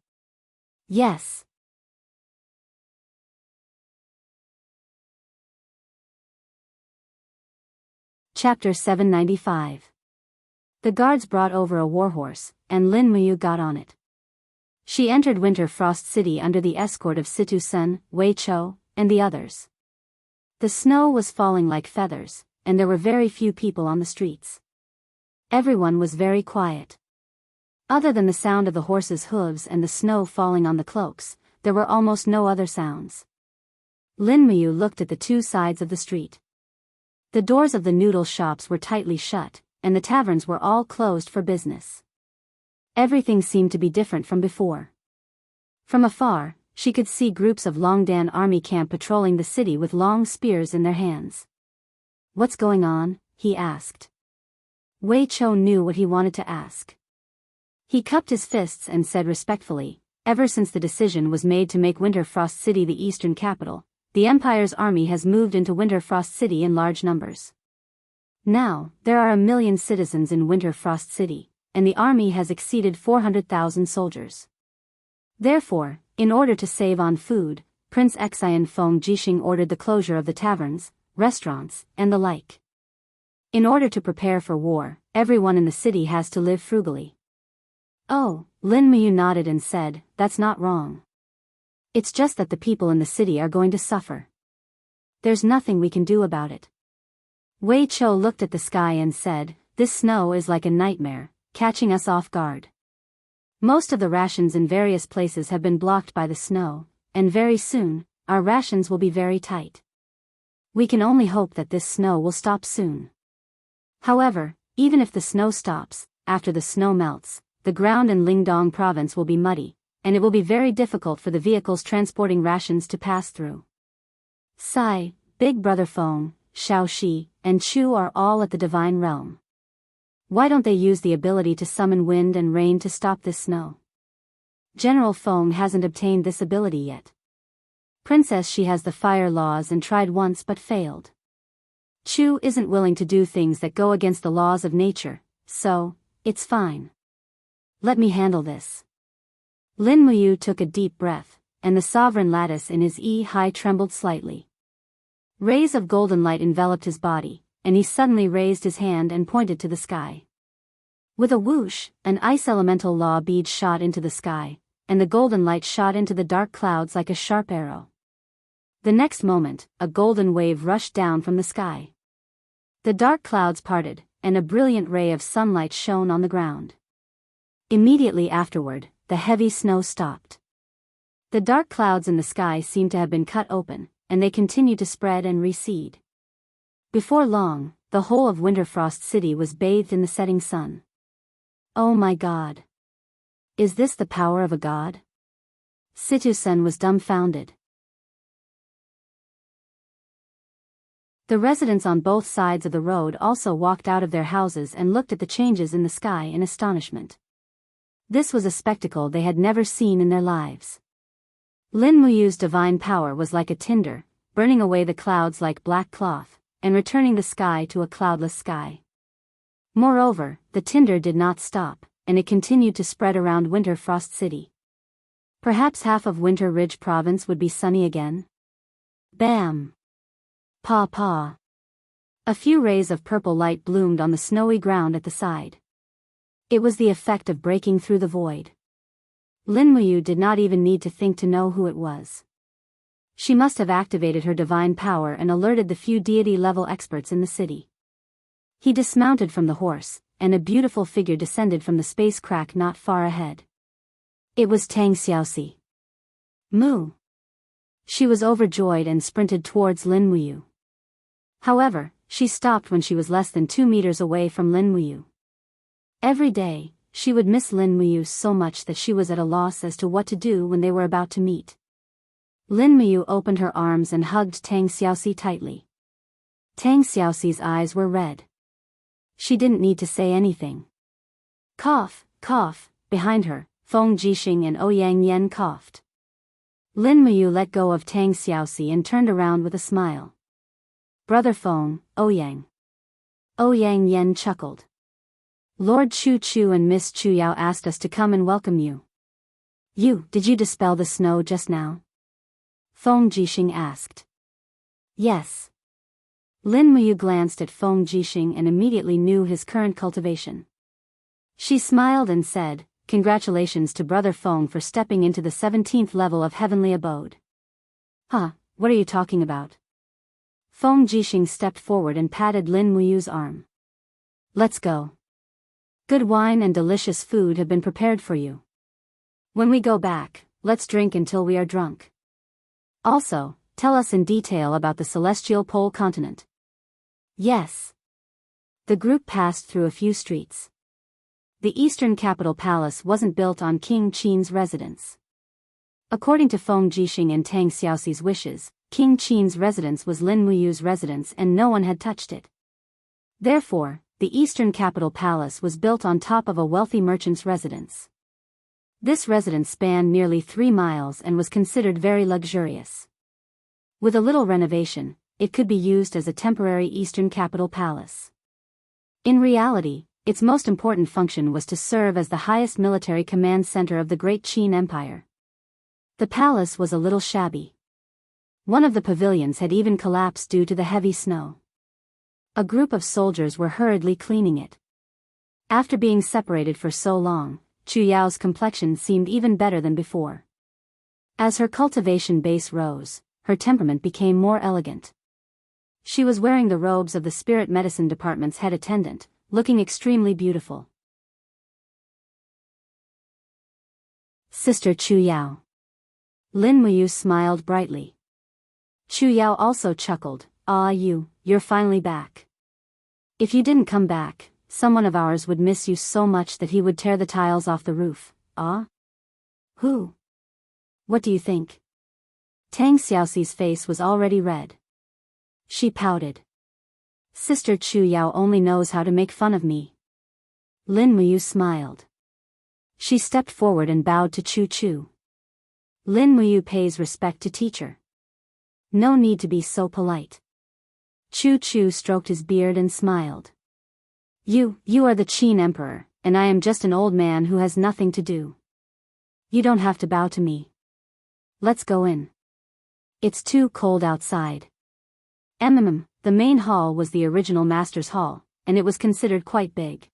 "Yes." Chapter 795. The guards brought over a warhorse, and Lin Muyu got on it. She entered Winterfrost City under the escort of Situ-sen, Wei Chou, and the others. The snow was falling like feathers, and there were very few people on the streets. Everyone was very quiet. Other than the sound of the horses' hooves and the snow falling on the cloaks, there were almost no other sounds. Lin Muyu looked at the 2 sides of the street. The doors of the noodle shops were tightly shut, and the taverns were all closed for business. Everything seemed to be different from before. From afar, she could see groups of Longdan army camp patrolling the city with long spears in their hands. "What's going on?" he asked. Wei Chou knew what he wanted to ask. He cupped his fists and said respectfully, "Ever since the decision was made to make Winterfrost City the eastern capital, the Empire's army has moved into Winterfrost City in large numbers. Now, there are 1 million citizens in Winterfrost City, and the army has exceeded 400,000 soldiers. Therefore, in order to save on food, Prince Xian Feng Jixing ordered the closure of the taverns, restaurants, and the like. In order to prepare for war, everyone in the city has to live frugally." "Oh," Lin Muyu nodded and said, "that's not wrong. It's just that the people in the city are going to suffer. There's nothing we can do about it." Wei Chou looked at the sky and said, "This snow is like a nightmare, catching us off guard. Most of the rations in various places have been blocked by the snow, and very soon, our rations will be very tight. We can only hope that this snow will stop soon. However, even if the snow stops, after the snow melts, the ground in Lingdong province will be muddy, and it will be very difficult for the vehicles transporting rations to pass through." Sai, Big Brother Feng, Xiaoxi, and Chu are all at the Divine Realm. Why don't they use the ability to summon wind and rain to stop this snow? General Feng hasn't obtained this ability yet. Princess She has the fire laws and tried once but failed. Chu isn't willing to do things that go against the laws of nature, so, it's fine. Let me handle this. Lin Muyu took a deep breath, and the sovereign lattice in his high trembled slightly. Rays of golden light enveloped his body, and he suddenly raised his hand and pointed to the sky. With a whoosh, an ice elemental law bead shot into the sky, and the golden light shot into the dark clouds like a sharp arrow. The next moment, a golden wave rushed down from the sky. The dark clouds parted, and a brilliant ray of sunlight shone on the ground. Immediately afterward, the heavy snow stopped. The dark clouds in the sky seemed to have been cut open, and they continued to spread and recede. Before long, the whole of Winterfrost City was bathed in the setting sun. "Oh my God! Is this the power of a god?" Situ-sen was dumbfounded. The residents on both sides of the road also walked out of their houses and looked at the changes in the sky in astonishment. This was a spectacle they had never seen in their lives. Lin Muyu's divine power was like a tinder, burning away the clouds like black cloth, and returning the sky to a cloudless sky. Moreover, the tinder did not stop, and it continued to spread around Winterfrost City. Perhaps half of Winter Ridge Province would be sunny again? Bam! Paw paw. A few rays of purple light bloomed on the snowy ground at the side. It was the effect of breaking through the void. Lin Muyu did not even need to think to know who it was. She must have activated her divine power and alerted the few deity-level experts in the city. He dismounted from the horse, and a beautiful figure descended from the space crack not far ahead. It was Tang Xiaoxi. Moo! She was overjoyed and sprinted towards Lin Muyu. However, she stopped when she was less than 2 meters away from Lin Muyu. Every day, she would miss Lin Muyu so much that she was at a loss as to what to do when they were about to meet. Lin Muyu opened her arms and hugged Tang Xiaoxi tightly. Tang Xiaoxi's eyes were red. She didn't need to say anything. Cough, cough, behind her, Feng Jixing and Ouyang Yan coughed. Lin Muyu let go of Tang Xiaoxi and turned around with a smile. Brother Feng, Ouyang. Ouyang Yan chuckled. Lord Chu Chu and Miss Chu Yao asked us to come and welcome you. Did you dispel the snow just now? Feng Jixing asked. Yes. Lin Muyu glanced at Feng Jixing and immediately knew his current cultivation. She smiled and said, "Congratulations to Brother Feng for stepping into the 17th level of Heavenly Abode." Huh, what are you talking about? Feng Jixing stepped forward and patted Lin Muyu's arm. Let's go. Good wine and delicious food have been prepared for you. When we go back, let's drink until we are drunk. Also, tell us in detail about the celestial pole continent. Yes. The group passed through a few streets. The eastern capital palace wasn't built on King Qin's residence. According to Feng Jixing and Tang Xiaoxi's wishes, King Qin's residence was Lin Muyu's residence and no one had touched it. Therefore, the eastern capital palace was built on top of a wealthy merchant's residence. This residence spanned nearly 3 miles and was considered very luxurious. With a little renovation, it could be used as a temporary eastern capital palace. In reality, its most important function was to serve as the highest military command center of the Great Qin Empire. The palace was a little shabby. One of the pavilions had even collapsed due to the heavy snow. A group of soldiers were hurriedly cleaning it. After being separated for so long, Chu Yao's complexion seemed even better than before. As her cultivation base rose, her temperament became more elegant. She was wearing the robes of the spirit medicine department's head attendant, looking extremely beautiful. Sister Chu Yao. Lin Muyu smiled brightly. Chu Yao also chuckled, "Ah, you're finally back. If you didn't come back, someone of ours would miss you so much that he would tear the tiles off the roof." "Ah? Who? What do you think?" Tang Xiaoxi's face was already red. She pouted. "Sister Chu Yao only knows how to make fun of me." Lin Muyu smiled. She stepped forward and bowed to Chu Chu. Lin Muyu pays respect to teacher. No need to be so polite. Chu Chu stroked his beard and smiled. You are the Qin Emperor, and I am just an old man who has nothing to do. You don't have to bow to me. Let's go in. It's too cold outside." The main hall was the original master's hall, and it was considered quite big.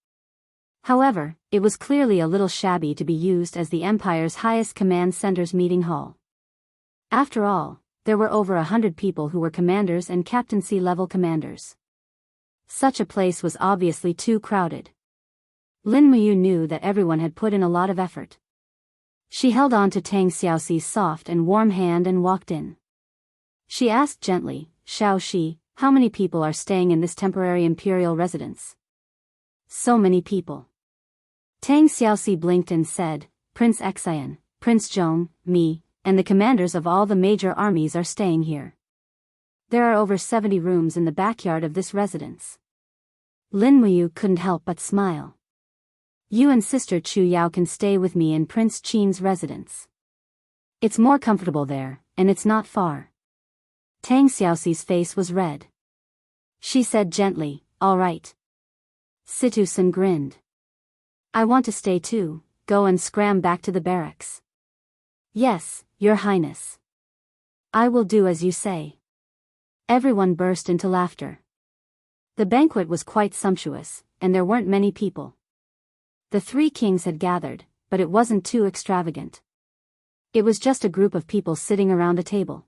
However, it was clearly a little shabby to be used as the Empire's highest command center's meeting hall. After all, there were over 100 people who were commanders and captaincy-level commanders. Such a place was obviously too crowded. Lin Muyu knew that everyone had put in a lot of effort. She held on to Tang Xiaoxi's soft and warm hand and walked in. She asked gently, "Xiaoxi, how many people are staying in this temporary imperial residence?" "So many people." Tang Xiaoxi blinked and said, "Prince Xian, Prince Zhong, me, and the commanders of all the major armies are staying here. There are over 70 rooms in the backyard of this residence." Lin Muyu couldn't help but smile. "You and Sister Chu Yao can stay with me in Prince Qin's residence. It's more comfortable there, and it's not far." Tang Xiaoxi's face was red. She said gently, "All right." Situ Sun grinned. "I want to stay too, go and scram back to the barracks." "Yes, Your Highness. I will do as you say." Everyone burst into laughter. The banquet was quite sumptuous, and there weren't many people. The 3 kings had gathered, but it wasn't too extravagant. It was just a group of people sitting around a table.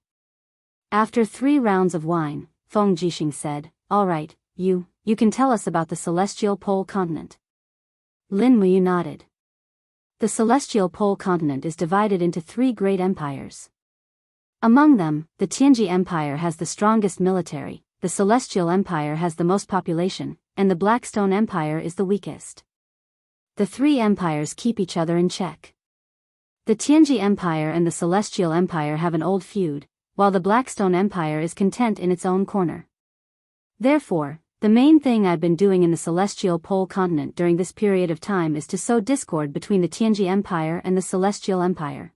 After 3 rounds of wine, Feng Jixing said, "All right, you can tell us about the celestial pole continent." Lin Muyu nodded. The celestial pole continent is divided into 3 great empires. Among them, the Tianji Empire has the strongest military, the Celestial Empire has the most population, and the Blackstone Empire is the weakest. The 3 empires keep each other in check. The Tianji Empire and the Celestial Empire have an old feud, while the Blackstone Empire is content in its own corner. Therefore, the main thing I've been doing in the Celestial Pole continent during this period of time is to sow discord between the Tianji Empire and the Celestial Empire.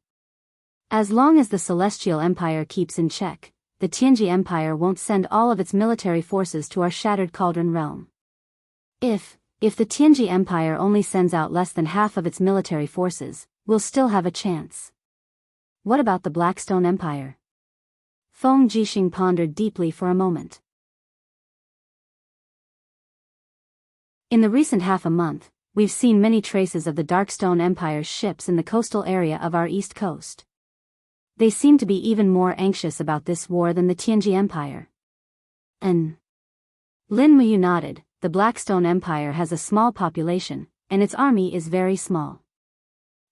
As long as the Celestial Empire keeps in check, the Tianji Empire won't send all of its military forces to our Shattered Cauldron realm. If the Tianji Empire only sends out less than half of its military forces, we'll still have a chance. What about the Blackstone Empire? Feng Jixing pondered deeply for a moment. In the recent half a month, we've seen many traces of the Darkstone Empire's ships in the coastal area of our east coast. They seem to be even more anxious about this war than the Tianji Empire. Lin Muyu nodded. The Blackstone Empire has a small population, and its army is very small.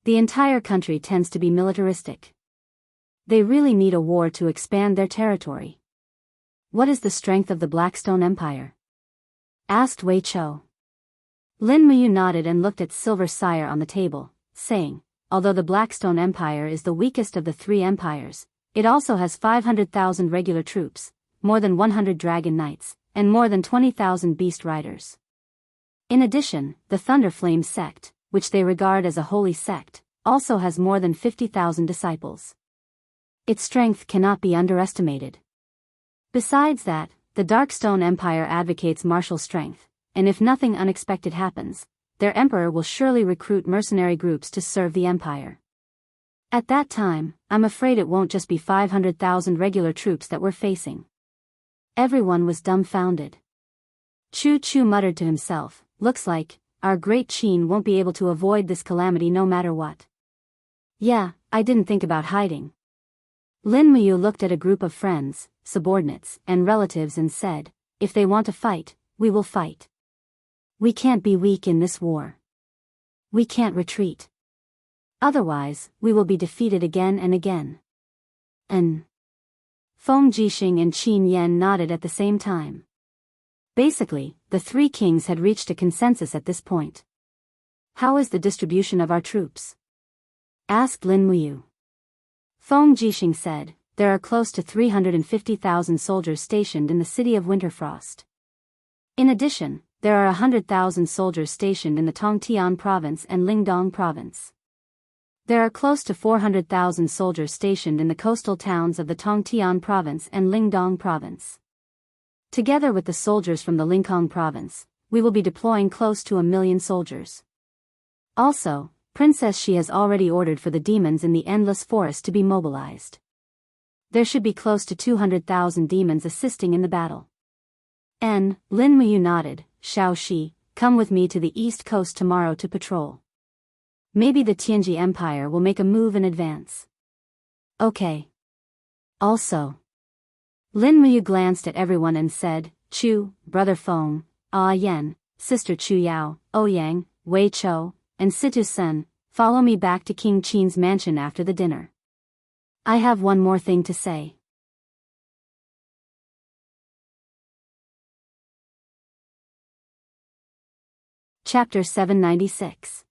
The entire country tends to be militaristic. They really need a war to expand their territory. What is the strength of the Blackstone Empire? asked Wei Chou. Lin Muyu nodded and looked at Silver Sire on the table, saying, although the Blackstone Empire is the weakest of the three empires, it also has 500,000 regular troops, more than 100 dragon knights, and more than 20,000 beast riders. In addition, the Thunder Flame sect, which they regard as a holy sect, also has more than 50,000 disciples. Its strength cannot be underestimated. Besides that, the Darkstone Empire advocates martial strength, and if nothing unexpected happens, their emperor will surely recruit mercenary groups to serve the empire. At that time, I'm afraid it won't just be 500,000 regular troops that we're facing. Everyone was dumbfounded. Chu Chu muttered to himself, looks like, our great Qin won't be able to avoid this calamity no matter what. Yeah, I didn't think about hiding. Lin Muyu looked at a group of friends, subordinates, and relatives and said, if they want to fight, we will fight. We can't be weak in this war. We can't retreat. Otherwise, we will be defeated again and again. Feng Jixing and Qin Yan nodded at the same time. Basically, the three kings had reached a consensus at this point. How is the distribution of our troops? Asked Lin Muyu. Feng Jixing said, there are close to 350,000 soldiers stationed in the city of Winterfrost. In addition, there are 100,000 soldiers stationed in the Tongtian province and Lingdong province. There are close to 400,000 soldiers stationed in the coastal towns of the Tongtian province and Lingdong province. Together with the soldiers from the Lincoln province, we will be deploying close to 1 million soldiers. Also, Princess Shi has already ordered for the demons in the Endless Forest to be mobilized. There should be close to 200,000 demons assisting in the battle. Lin Muyu nodded, Xiao Shi, come with me to the east coast tomorrow to patrol. Maybe the Tianji Empire will make a move in advance. Okay. Also, Lin Muyu glanced at everyone and said, Chu, Brother Feng, Yan, Sister Chu Yao, Ouyang, Wei Chou, and Situ Sen, follow me back to King Qin's mansion after the dinner. I have one more thing to say. Chapter 796.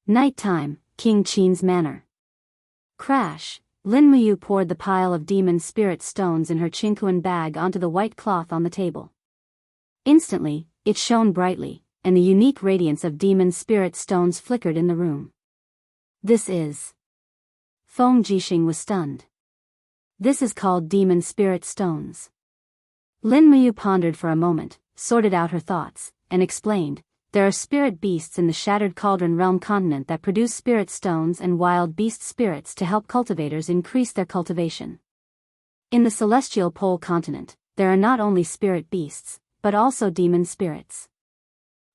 Nighttime, King Qin's Manor. Crash, Lin Muyu poured the pile of demon spirit stones in her Qingquan bag onto the white cloth on the table. Instantly, it shone brightly, and the unique radiance of demon spirit stones flickered in the room. This is... Feng Jixing was stunned. This is called demon spirit stones. Lin Muyu pondered for a moment, sorted out her thoughts, and explained, there are spirit beasts in the Shattered Cauldron Realm continent that produce spirit stones and wild beast spirits to help cultivators increase their cultivation. In the Celestial Pole continent, there are not only spirit beasts, but also demon spirits.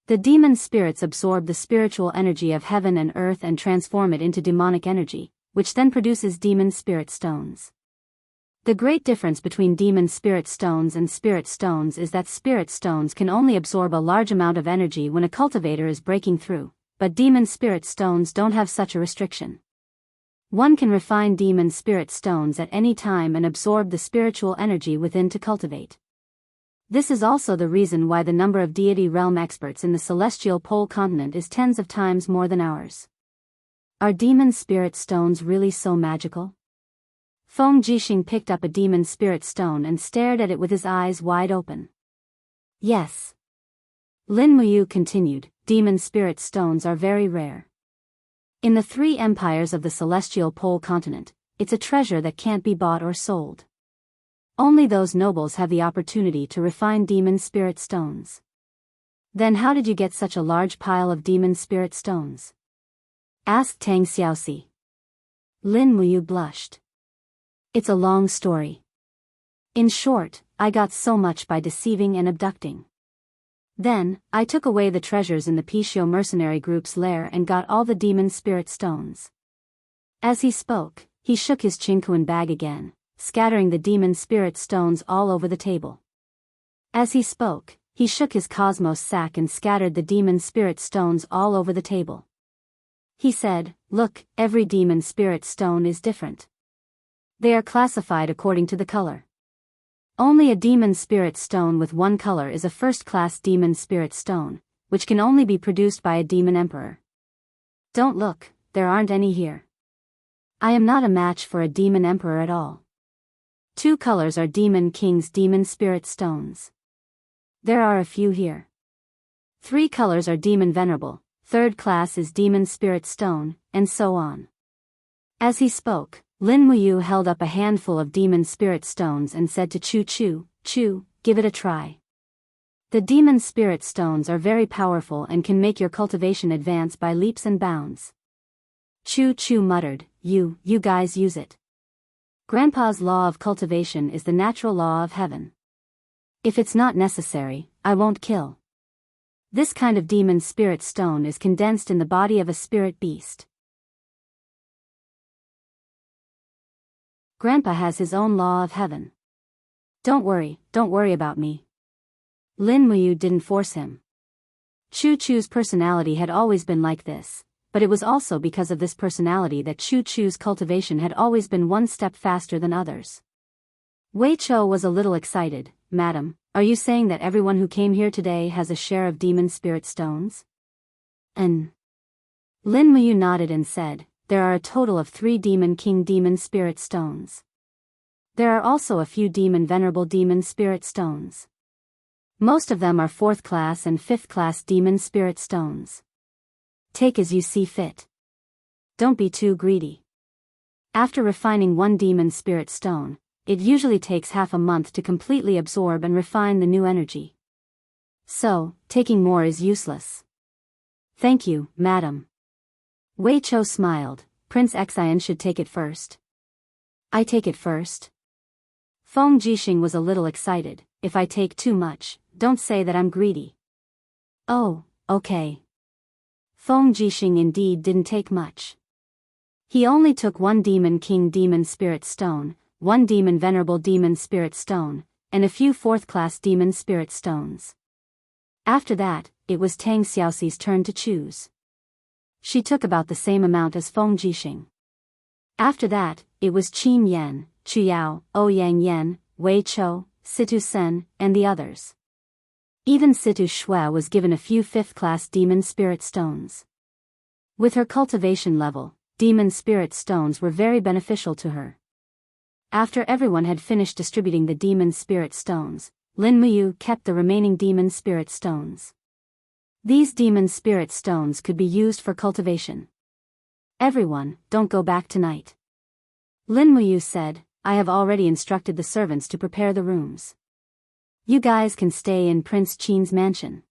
The demon spirits absorb the spiritual energy of heaven and earth and transform it into demonic energy, which then produces demon spirit stones. The great difference between demon spirit stones and spirit stones is that spirit stones can only absorb a large amount of energy when a cultivator is breaking through, but demon spirit stones don't have such a restriction. One can refine demon spirit stones at any time and absorb the spiritual energy within to cultivate. This is also the reason why the number of deity realm experts in the Celestial Pole continent is tens of times more than ours. Are demon spirit stones really so magical? Feng Jixing picked up a demon spirit stone and stared at it with his eyes wide open. Yes. Lin Muyu continued, demon spirit stones are very rare. In the three empires of the Celestial Pole continent, it's a treasure that can't be bought or sold. Only those nobles have the opportunity to refine demon spirit stones. Then how did you get such a large pile of demon spirit stones? Asked Tang Xiaoxi. Lin Muyu blushed. It's a long story. In short, I got so much by deceiving and abducting. Then, I took away the treasures in the Pishio mercenary group's lair and got all the demon spirit stones. As he spoke, he shook his Qingquan bag again, scattering the demon spirit stones all over the table. As he spoke, he shook his cosmos sack and scattered the demon spirit stones all over the table. He said, look, every demon spirit stone is different. They are classified according to the color. Only a demon spirit stone with one color is a first-class demon spirit stone, which can only be produced by a demon emperor. Don't look, there aren't any here. I am not a match for a demon emperor at all. 2 colors are demon king's demon spirit stones. There are a few here. 3 colors are demon venerable, 3rd class is demon spirit stone, and so on. As he spoke, Lin Muyu held up a handful of demon spirit stones and said to Chu, give it a try. The demon spirit stones are very powerful and can make your cultivation advance by leaps and bounds. Chu muttered, you guys use it. Grandpa's law of cultivation is the natural law of heaven. If it's not necessary, I won't kill. This kind of demon spirit stone is condensed in the body of a spirit beast. Grandpa has his own law of heaven. Don't worry about me. Lin Muyu didn't force him. Chu's personality had always been like this, but it was also because of this personality that Chu's cultivation had always been one step faster than others. Wei Chou was a little excited. Madam, are you saying that everyone who came here today has a share of demon spirit stones? Lin Muyu nodded and said, there are a total of 3 demon king demon spirit stones. There are also a few demon venerable demon spirit stones. Most of them are 4th class and 5th class demon spirit stones. Take as you see fit. Don't be too greedy. After refining 1 demon spirit stone, it usually takes half a month to completely absorb and refine the new energy. So, taking more is useless. Thank you, madam. Wei Chou smiled. Prince Xian should take it first. I take it first? Feng Jixing was a little excited. If I take too much, don't say that I'm greedy. Oh, okay. Feng Jixing indeed didn't take much. He only took 1 demon king demon spirit stone, 1 demon venerable demon spirit stone, and a few 4th class demon spirit stones. After that, it was Tang Xiaoxi's turn to choose. She took about the same amount as Feng Jixing. After that, it was Qin Yan, Chu Yao, Ouyang Yan, Wei Chou, Situ Sen, and the others. Even Situ Shui was given a few 5th class demon spirit stones. With her cultivation level, demon spirit stones were very beneficial to her. After everyone had finished distributing the demon spirit stones, Lin Muyu kept the remaining demon spirit stones. These demon spirit stones could be used for cultivation. Everyone, don't go back tonight. Lin Muyu said, I have already instructed the servants to prepare the rooms. You guys can stay in Prince Qin's mansion.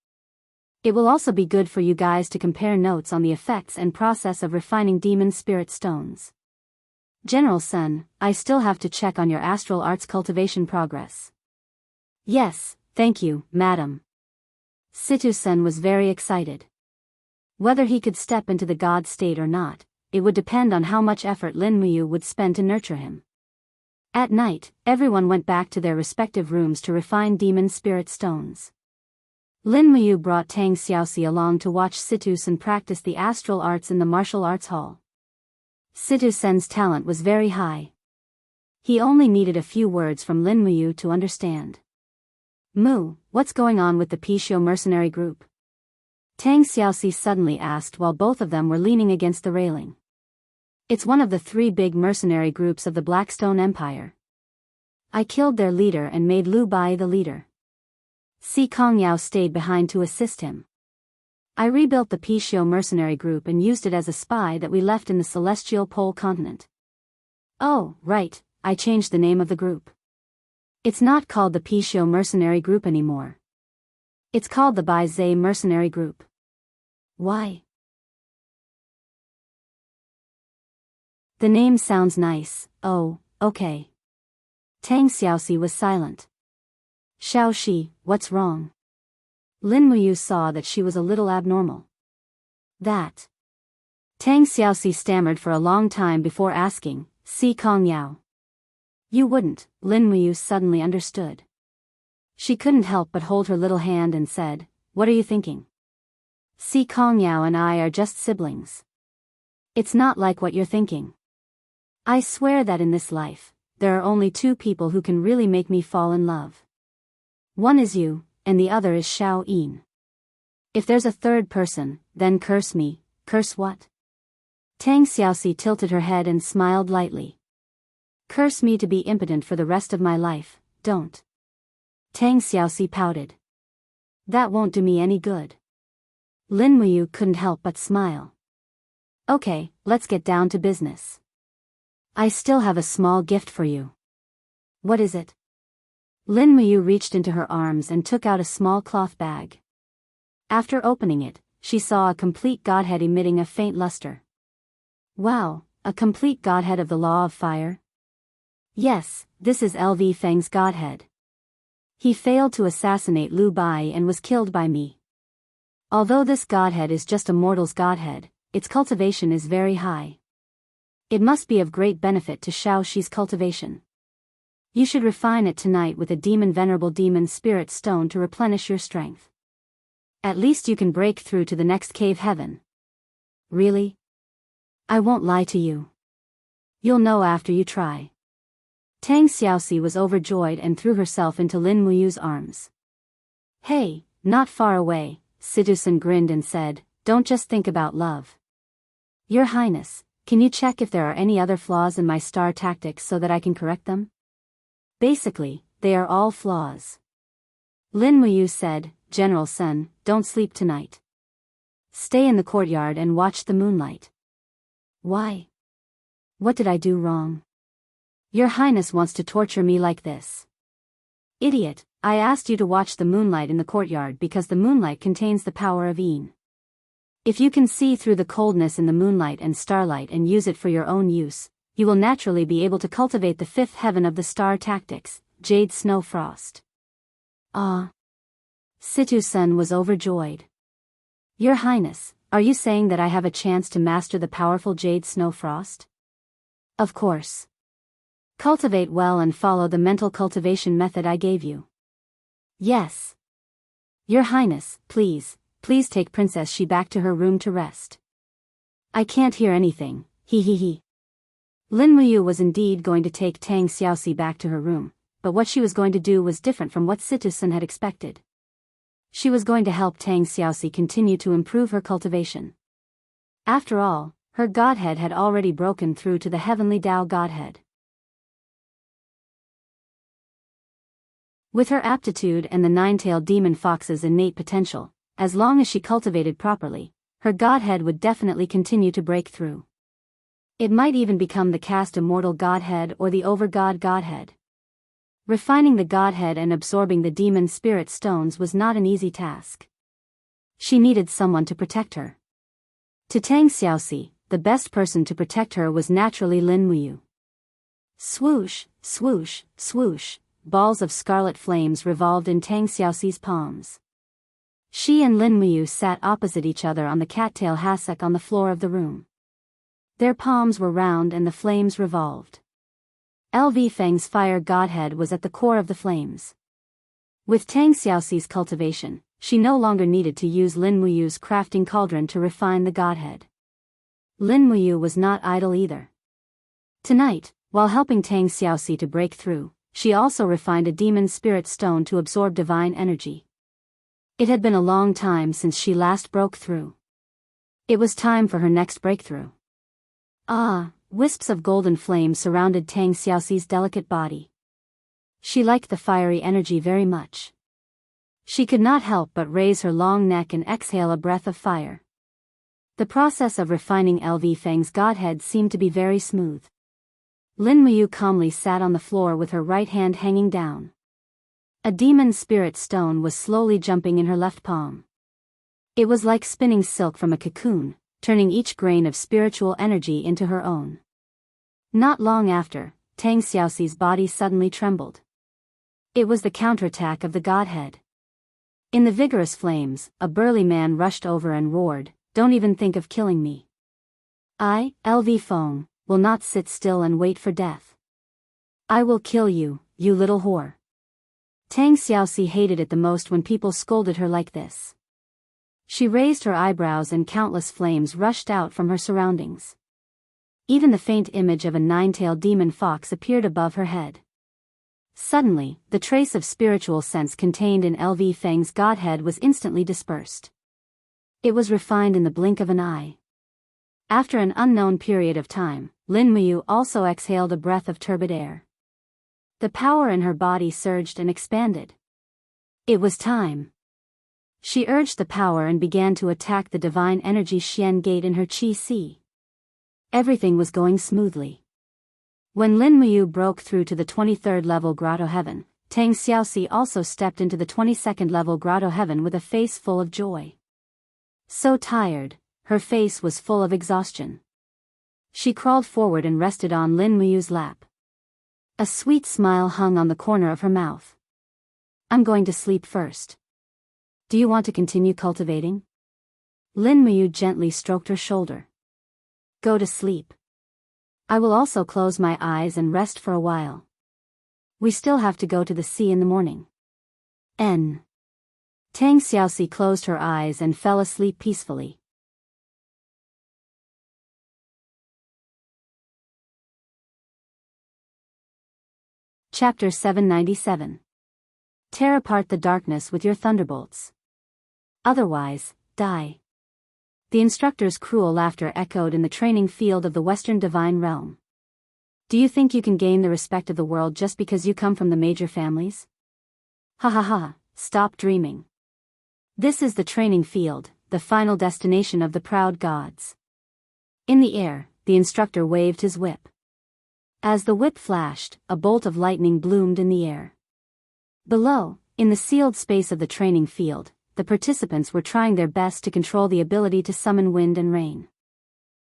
It will also be good for you guys to compare notes on the effects and process of refining demon spirit stones. General Sun, I still have to check on your astral arts cultivation progress. Yes, thank you, madam. Situ Sen was very excited. Whether he could step into the god state or not, it would depend on how much effort Lin Muyu would spend to nurture him. At night, everyone went back to their respective rooms to refine demon spirit stones. Lin Muyu brought Tang Xiaoxi along to watch Situ Sen practice the astral arts in the martial arts hall. Situ Sen's talent was very high. He only needed a few words from Lin Muyu to understand. What's going on with the Pishio mercenary group? Tang Xiaoxi suddenly asked while both of them were leaning against the railing. It's one of the 3 big mercenary groups of the Blackstone Empire. I killed their leader and made Lu Bai the leader. Si Kongyao stayed behind to assist him. I rebuilt the Pishio mercenary group and used it as a spy that we left in the celestial pole continent. Oh, right, I changed the name of the group. It's not called the Pishio mercenary group anymore. It's called the Bai Zhe mercenary group. Why? The name sounds nice. Oh, okay. Tang Xiaoxi was silent. Xiaoxi, what's wrong? Lin Muyu saw that she was a little abnormal. That. Tang Xiaoxi stammered for a long time before asking, Si Kongyao. You wouldn't, Lin Muyu suddenly understood. She couldn't help but hold her little hand and said, what are you thinking? Si Kongyao and I are just siblings. It's not like what you're thinking. I swear that in this life, there are only two people who can really make me fall in love. One is you, and the other is Xiao Yin. If there's a third person, then curse me. Curse what? Tang Xiaoxi tilted her head and smiled lightly. Curse me to be impotent for the rest of my life, don't. Tang Xiaoxi pouted. That won't do me any good. Lin Muyu couldn't help but smile. Okay, let's get down to business. I still have a small gift for you. What is it? Lin Muyu reached into her arms and took out a small cloth bag. After opening it, she saw a complete godhead emitting a faint luster. Wow, a complete godhead of the law of fire? Yes, this is LV Feng's godhead. He failed to assassinate Lu Bai and was killed by me. Although this godhead is just a mortal's godhead, its cultivation is very high. It must be of great benefit to Xiaoxi's cultivation. You should refine it tonight with a venerable demon spirit stone to replenish your strength. At least you can break through to the next cave heaven. Really? I won't lie to you. You'll know after you try. Tang Xiaoxi was overjoyed and threw herself into Lin Muyu's arms. Hey, not far away, Citizen grinned and said, don't just think about love. Your Highness, can you check if there are any other flaws in my star tactics so that I can correct them? Basically, they are all flaws. Lin Muyu said, General Sun, don't sleep tonight. Stay in the courtyard and watch the moonlight. Why? What did I do wrong? Your Highness wants to torture me like this. Idiot, I asked you to watch the moonlight in the courtyard because the moonlight contains the power of Yin. If you can see through the coldness in the moonlight and starlight and use it for your own use, you will naturally be able to cultivate the fifth heaven of the star tactics, Jade Snow Frost. Ah. Situ Sun was overjoyed. Your Highness, are you saying that I have a chance to master the powerful Jade Snow Frost? Of course. Cultivate well and follow the mental cultivation method I gave you. Yes. Your Highness, please take Princess Shi back to her room to rest. I can't hear anything, he. Lin Muyu was indeed going to take Tang Xiaoxi back to her room, but what she was going to do was different from what Situ-san had expected. She was going to help Tang Xiaoxi continue to improve her cultivation. After all, her godhead had already broken through to the heavenly Dao godhead. With her aptitude and the nine-tailed demon fox's innate potential, as long as she cultivated properly, her godhead would definitely continue to break through. It might even become the caste immortal godhead or the overgod godhead. Refining the godhead and absorbing the demon spirit stones was not an easy task. She needed someone to protect her. To Tang Xiaoxi, the best person to protect her was naturally Lin Muyu. Swoosh, swoosh, swoosh, balls of scarlet flames revolved in Tang Xiaoxi's palms. She and Lin Muyu sat opposite each other on the cattail hassock on the floor of the room. Their palms were round and the flames revolved. LV Feng's fire godhead was at the core of the flames. With Tang Xiaoxi's cultivation, she no longer needed to use Lin Muyu's crafting cauldron to refine the godhead. Lin Muyu was not idle either. Tonight, while helping Tang Xiaoxi to break through, she also refined a demon spirit stone to absorb divine energy. It had been a long time since she last broke through. It was time for her next breakthrough. Ah, wisps of golden flame surrounded Tang Xiaoxi's delicate body. She liked the fiery energy very much. She could not help but raise her long neck and exhale a breath of fire. The process of refining LV Feng's godhead seemed to be very smooth. Lin Muyu calmly sat on the floor with her right hand hanging down. A demon spirit stone was slowly jumping in her left palm. It was like spinning silk from a cocoon, turning each grain of spiritual energy into her own. Not long after, Tang Xiaoxi's body suddenly trembled. It was the counterattack of the godhead. In the vigorous flames, a burly man rushed over and roared, "Don't even think of killing me. I, LV Feng, will not sit still and wait for death. I will kill you, you little whore." Tang Xiaoxi hated it the most when people scolded her like this. She raised her eyebrows and countless flames rushed out from her surroundings. Even the faint image of a nine-tailed demon fox appeared above her head. Suddenly, the trace of spiritual sense contained in LV Feng's godhead was instantly dispersed. It was refined in the blink of an eye. After an unknown period of time, Lin Muyu also exhaled a breath of turbid air. The power in her body surged and expanded. It was time. She urged the power and began to attack the divine energy Xian gate in her Qi Si. Everything was going smoothly. When Lin Muyu broke through to the 23rd level Grotto Heaven, Tang Xiaoxi also stepped into the 22nd level Grotto Heaven with a face full of joy. So tired, her face was full of exhaustion. She crawled forward and rested on Lin Muyu's lap. A sweet smile hung on the corner of her mouth. I'm going to sleep first. Do you want to continue cultivating? Lin Muyu gently stroked her shoulder. Go to sleep. I will also close my eyes and rest for a while. We still have to go to the sea in the morning. Tang Xiaoxi closed her eyes and fell asleep peacefully. Chapter 797. Tear apart the darkness with your thunderbolts. Otherwise, die. The instructor's cruel laughter echoed in the training field of the Western Divine Realm. Do you think you can gain the respect of the world just because you come from the major families? Ha ha ha, stop dreaming. This is the training field, the final destination of the proud gods. In the air, the instructor waved his whip. As the whip flashed, a bolt of lightning bloomed in the air. Below, in the sealed space of the training field, the participants were trying their best to control the ability to summon wind and rain.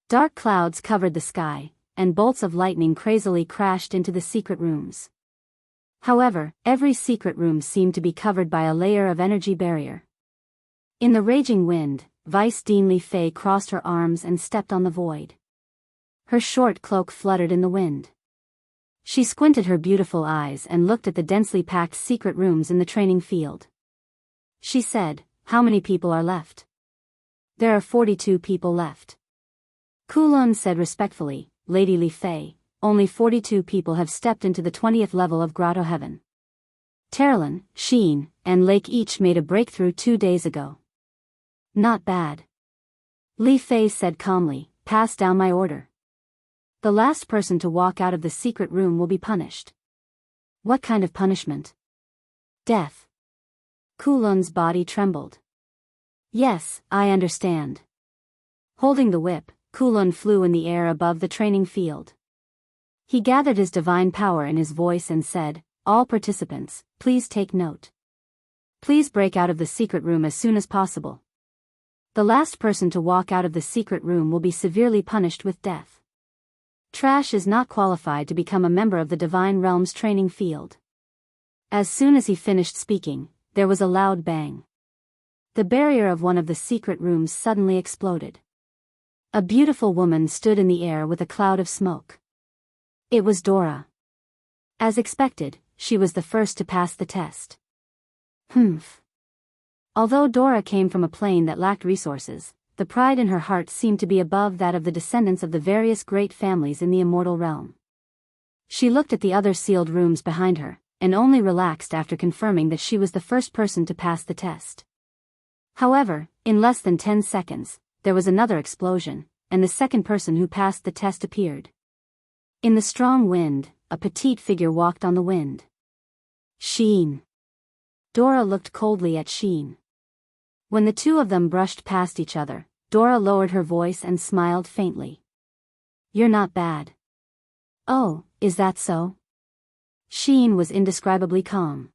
Dark clouds covered the sky, and bolts of lightning crazily crashed into the secret rooms. However, every secret room seemed to be covered by a layer of energy barrier. In the raging wind, Vice Dean Li Fei crossed her arms and stepped on the void. Her short cloak fluttered in the wind. She squinted her beautiful eyes and looked at the densely packed secret rooms in the training field. She said, "How many people are left?" "There are 42 people left." Kulun said respectfully, "Lady Li Fei, only 42 people have stepped into the 20th level of Grotto Heaven. Terlin, Sheen, and Lake each made a breakthrough 2 days ago." "Not bad." Li Fei said calmly, "Pass down my order. The last person to walk out of the secret room will be punished." "What kind of punishment?" "Death." Kulun's body trembled. "Yes, I understand." Holding the whip, Kulun flew in the air above the training field. He gathered his divine power in his voice and said, "All participants, please take note. Please break out of the secret room as soon as possible. The last person to walk out of the secret room will be severely punished with death. Trash is not qualified to become a member of the Divine Realm's training field." As soon as he finished speaking, there was a loud bang. The barrier of one of the secret rooms suddenly exploded. A beautiful woman stood in the air with a cloud of smoke. It was Dora. As expected, she was the first to pass the test. Humph. Although Dora came from a plane that lacked resources, the pride in her heart seemed to be above that of the descendants of the various great families in the immortal realm. She looked at the other sealed rooms behind her, and only relaxed after confirming that she was the first person to pass the test. However, in less than 10 seconds, there was another explosion, and the second person who passed the test appeared. In the strong wind, a petite figure walked on the wind. Sheen. Dora looked coldly at Sheen. When the two of them brushed past each other, Dora lowered her voice and smiled faintly. "You're not bad." "Oh, is that so?" Sheen was indescribably calm.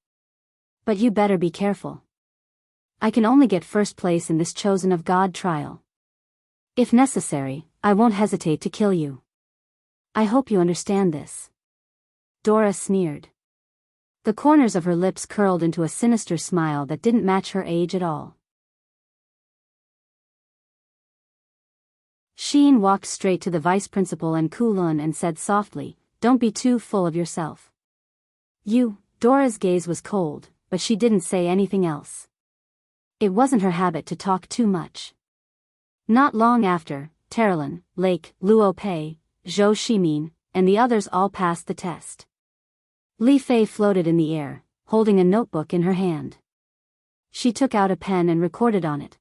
"But you better be careful. I can only get first place in this chosen of God trial. If necessary, I won't hesitate to kill you. I hope you understand this." Dora sneered. The corners of her lips curled into a sinister smile that didn't match her age at all. Sheen walked straight to the vice principal and Kulun and said softly, "Don't be too full of yourself." Dora's gaze was cold, but she didn't say anything else. It wasn't her habit to talk too much. Not long after, Terlin, Lake, Luo Pei, Zhou Shimin, and the others all passed the test. Li Fei floated in the air, holding a notebook in her hand. She took out a pen and recorded on it.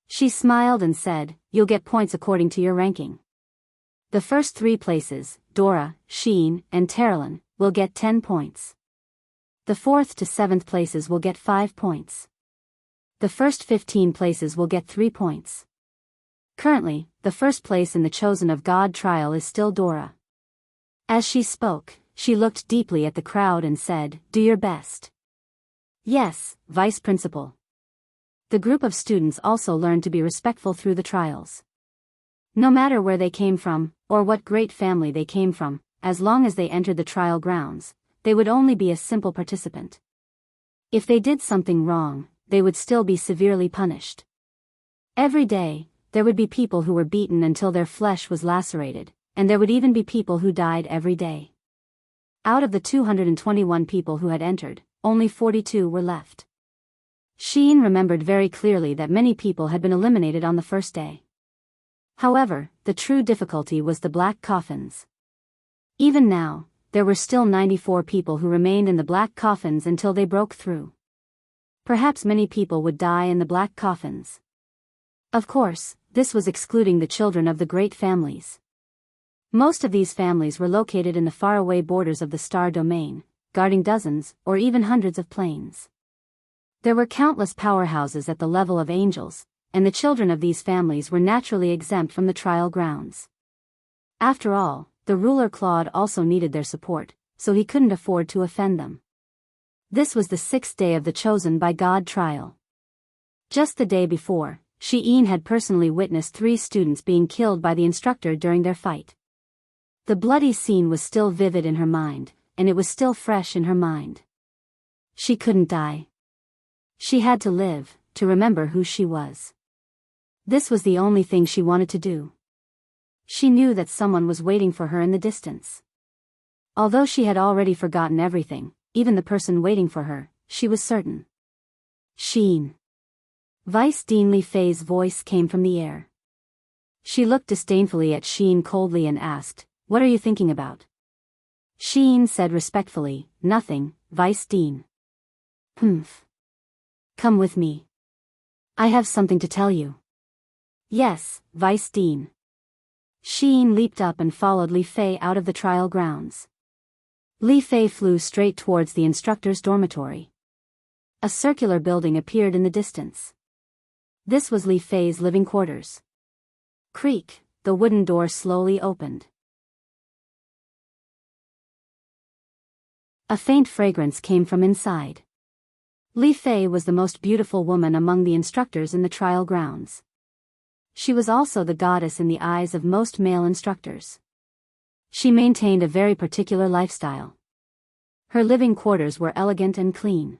She smiled and said, "You'll get points according to your ranking. The first 3 places, Dora, Sheen, and Terrelin, will get 10 points. The 4th to 7th places will get 5 points. The first 15 places will get 3 points. Currently, the first place in the Chosen of God trial is still Dora." As she spoke, she looked deeply at the crowd and said, "Do your best." "Yes, Vice Principal." The group of students also learned to be respectful through the trials. No matter where they came from, or what great family they came from, as long as they entered the trial grounds, they would only be a simple participant. If they did something wrong, they would still be severely punished. Every day, there would be people who were beaten until their flesh was lacerated, and there would even be people who died every day. Out of the 221 people who had entered, only 42 were left. Sheen remembered very clearly that many people had been eliminated on the first day. However, the true difficulty was the black coffins. Even now, there were still 94 people who remained in the black coffins until they broke through. Perhaps many people would die in the black coffins. Of course, this was excluding the children of the great families. Most of these families were located in the faraway borders of the star domain, guarding dozens or even hundreds of planes. There were countless powerhouses at the level of angels, and the children of these families were naturally exempt from the trial grounds. After all, the ruler Claude also needed their support, so he couldn't afford to offend them. This was the 6th day of the Chosen by God trial. Just the day before, Sheen had personally witnessed 3 students being killed by the instructor during their fight. The bloody scene was still vivid in her mind, and it was still fresh in her mind. She couldn't die. She had to live, to remember who she was. This was the only thing she wanted to do. She knew that someone was waiting for her in the distance. Although she had already forgotten everything, even the person waiting for her, she was certain. Sheen. Vice Dean Li Fei's voice came from the air. She looked disdainfully at Sheen coldly and asked, "What are you thinking about?" Sheen said respectfully, "Nothing, Vice Dean." "Humph. Come with me. I have something to tell you." "Yes, Vice Dean." Sheen leaped up and followed Li Fei out of the trial grounds. Li Fei flew straight towards the instructor's dormitory. A circular building appeared in the distance. This was Li Fei's living quarters. Creak, the wooden door slowly opened. A faint fragrance came from inside. Li Fei was the most beautiful woman among the instructors in the trial grounds. She was also the goddess in the eyes of most male instructors. She maintained a very particular lifestyle. Her living quarters were elegant and clean.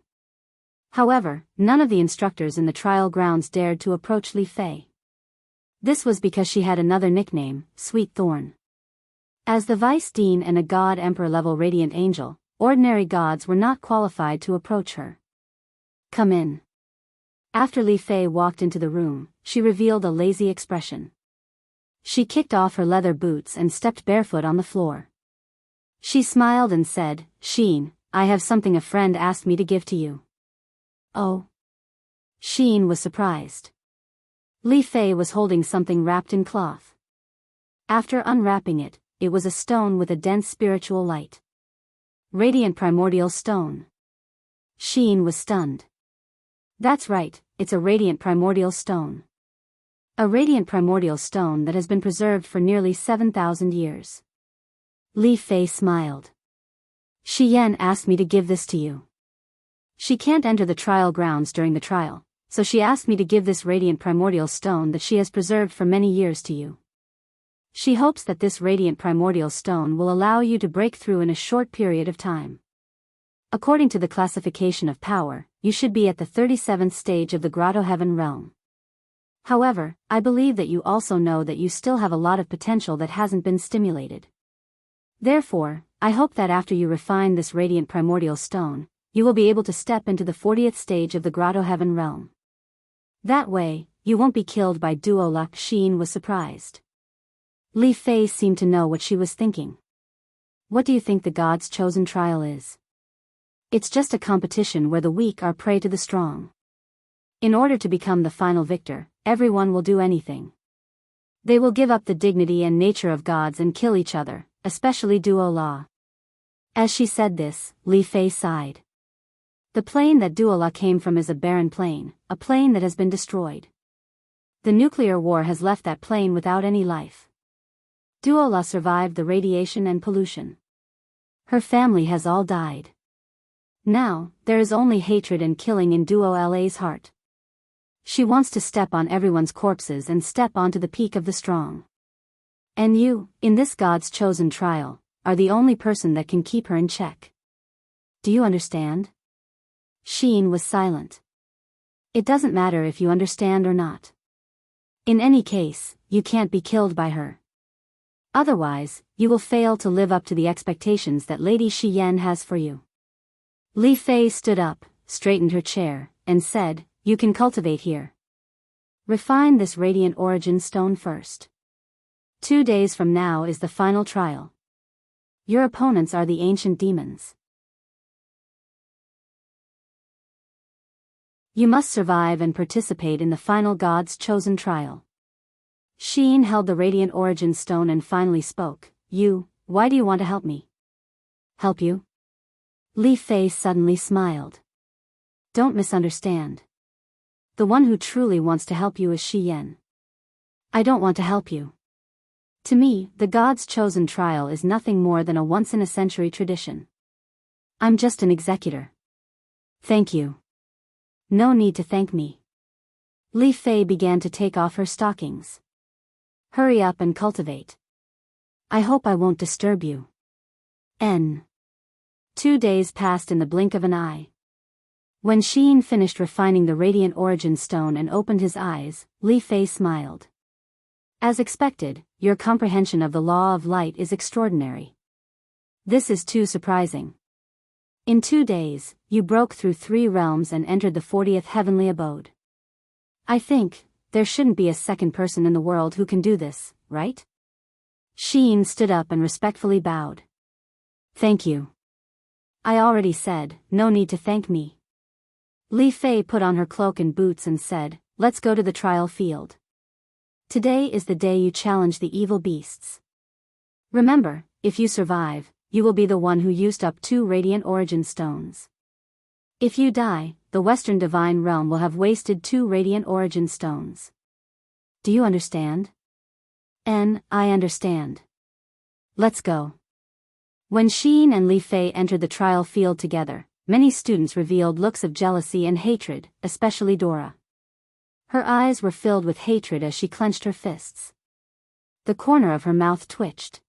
However, none of the instructors in the trial grounds dared to approach Li Fei. This was because she had another nickname, Sweet Thorn. As the Vice Dean and a God Emperor level Radiant Angel, ordinary gods were not qualified to approach her. "Come in." After Li Fei walked into the room, she revealed a lazy expression. She kicked off her leather boots and stepped barefoot on the floor. She smiled and said, "Sheen, I have something a friend asked me to give to you." "Oh?" Sheen was surprised. Li Fei was holding something wrapped in cloth. After unwrapping it, it was a stone with a dense spiritual light. Radiant primordial stone. Sheen was stunned. That's right, it's a radiant primordial stone. A radiant primordial stone that has been preserved for nearly 7,000 years. Li Fei smiled. "Shi Yan asked me to give this to you. She can't enter the trial grounds during the trial, so she asked me to give this radiant primordial stone that she has preserved for many years to you. She hopes that this radiant primordial stone will allow you to break through in a short period of time. According to the classification of power, you should be at the 37th stage of the Grotto Heaven realm. However, I believe that you also know that you still have a lot of potential that hasn't been stimulated. Therefore, I hope that after you refine this radiant primordial stone, you will be able to step into the 40th stage of the Grotto Heaven realm. That way, you won't be killed by duo luck." Sheen was surprised. Li Fei seemed to know what she was thinking. What do you think the gods' chosen trial is? It's just a competition where the weak are prey to the strong. In order to become the final victor, everyone will do anything. They will give up the dignity and nature of gods and kill each other, especially Duo La. As she said this, Li Fei sighed. The plane that Duo La came from is a barren plane, a plane that has been destroyed. The nuclear war has left that plane without any life. Duo La survived the radiation and pollution. Her family has all died. Now, there is only hatred and killing in Duo La's heart. She wants to step on everyone's corpses and step onto the peak of the strong. And you, in this God's chosen trial, are the only person that can keep her in check. Do you understand? Sheen was silent. It doesn't matter if you understand or not. In any case, you can't be killed by her. Otherwise, you will fail to live up to the expectations that Lady Shi Yan has for you. Li Fei stood up, straightened her chair, and said, "You can cultivate here. Refine this radiant origin stone first. 2 days from now is the final trial. Your opponents are the ancient demons. You must survive and participate in the final God's chosen trial." Sheen held the radiant origin stone and finally spoke. Why do you want to help me? Help you? Li Fei suddenly smiled. Don't misunderstand. The one who truly wants to help you is Shi Yan. I don't want to help you. To me, the God's chosen trial is nothing more than a once-in-a-century tradition. I'm just an executor. Thank you. No need to thank me. Li Fei began to take off her stockings. Hurry up and cultivate. I hope I won't disturb you. 2 days passed in the blink of an eye. When Sheen finished refining the radiant origin stone and opened his eyes, Li Fei smiled. As expected, your comprehension of the law of light is extraordinary. This is too surprising. In 2 days, you broke through 3 realms and entered the 40th heavenly abode. I think, there shouldn't be a second person in the world who can do this, right? Sheen stood up and respectfully bowed. Thank you. I already said, no need to thank me. Li Fei put on her cloak and boots and said, let's go to the trial field. Today is the day you challenge the evil beasts. Remember, if you survive, you will be the one who used up 2 radiant origin stones. If you die, the Western Divine Realm will have wasted 2 radiant origin stones. Do you understand? I understand. Let's go. When Sheen and Li Fei entered the trial field together, many students revealed looks of jealousy and hatred, especially Dora. Her eyes were filled with hatred as she clenched her fists. The corner of her mouth twitched.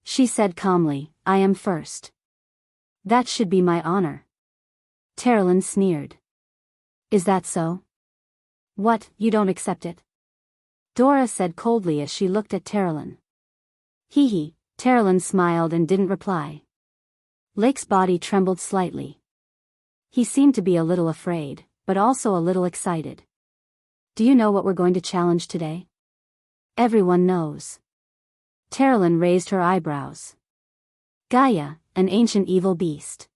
She said calmly, I am first. That should be my honor. Terrelin sneered. Is that so? What, you don't accept it? Dora said coldly as she looked at Terrelin. Hee. Terrelin smiled and didn't reply. Lake's body trembled slightly. He seemed to be a little afraid, but also a little excited. Do you know what we're going to challenge today? Everyone knows. Terrelin raised her eyebrows. Gaia, an ancient evil beast.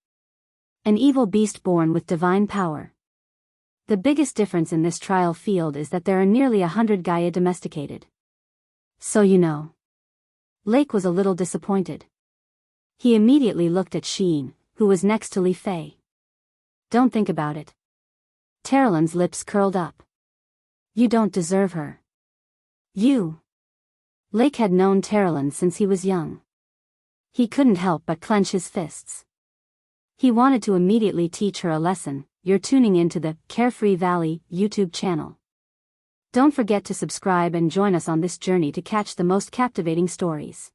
An evil beast born with divine power. The biggest difference in this trial field is that there are nearly 100 Gaia domesticated. So you know. Lake was a little disappointed. He immediately looked at Sheen, who was next to Li Fei. Don't think about it. Terrelin's lips curled up. You don't deserve her. You. Lake had known Terrelin since he was young. He couldn't help but clench his fists. He wanted to immediately teach her a lesson. You're tuning into the Carefree Valley YouTube channel. Don't forget to subscribe and join us on this journey to catch the most captivating stories.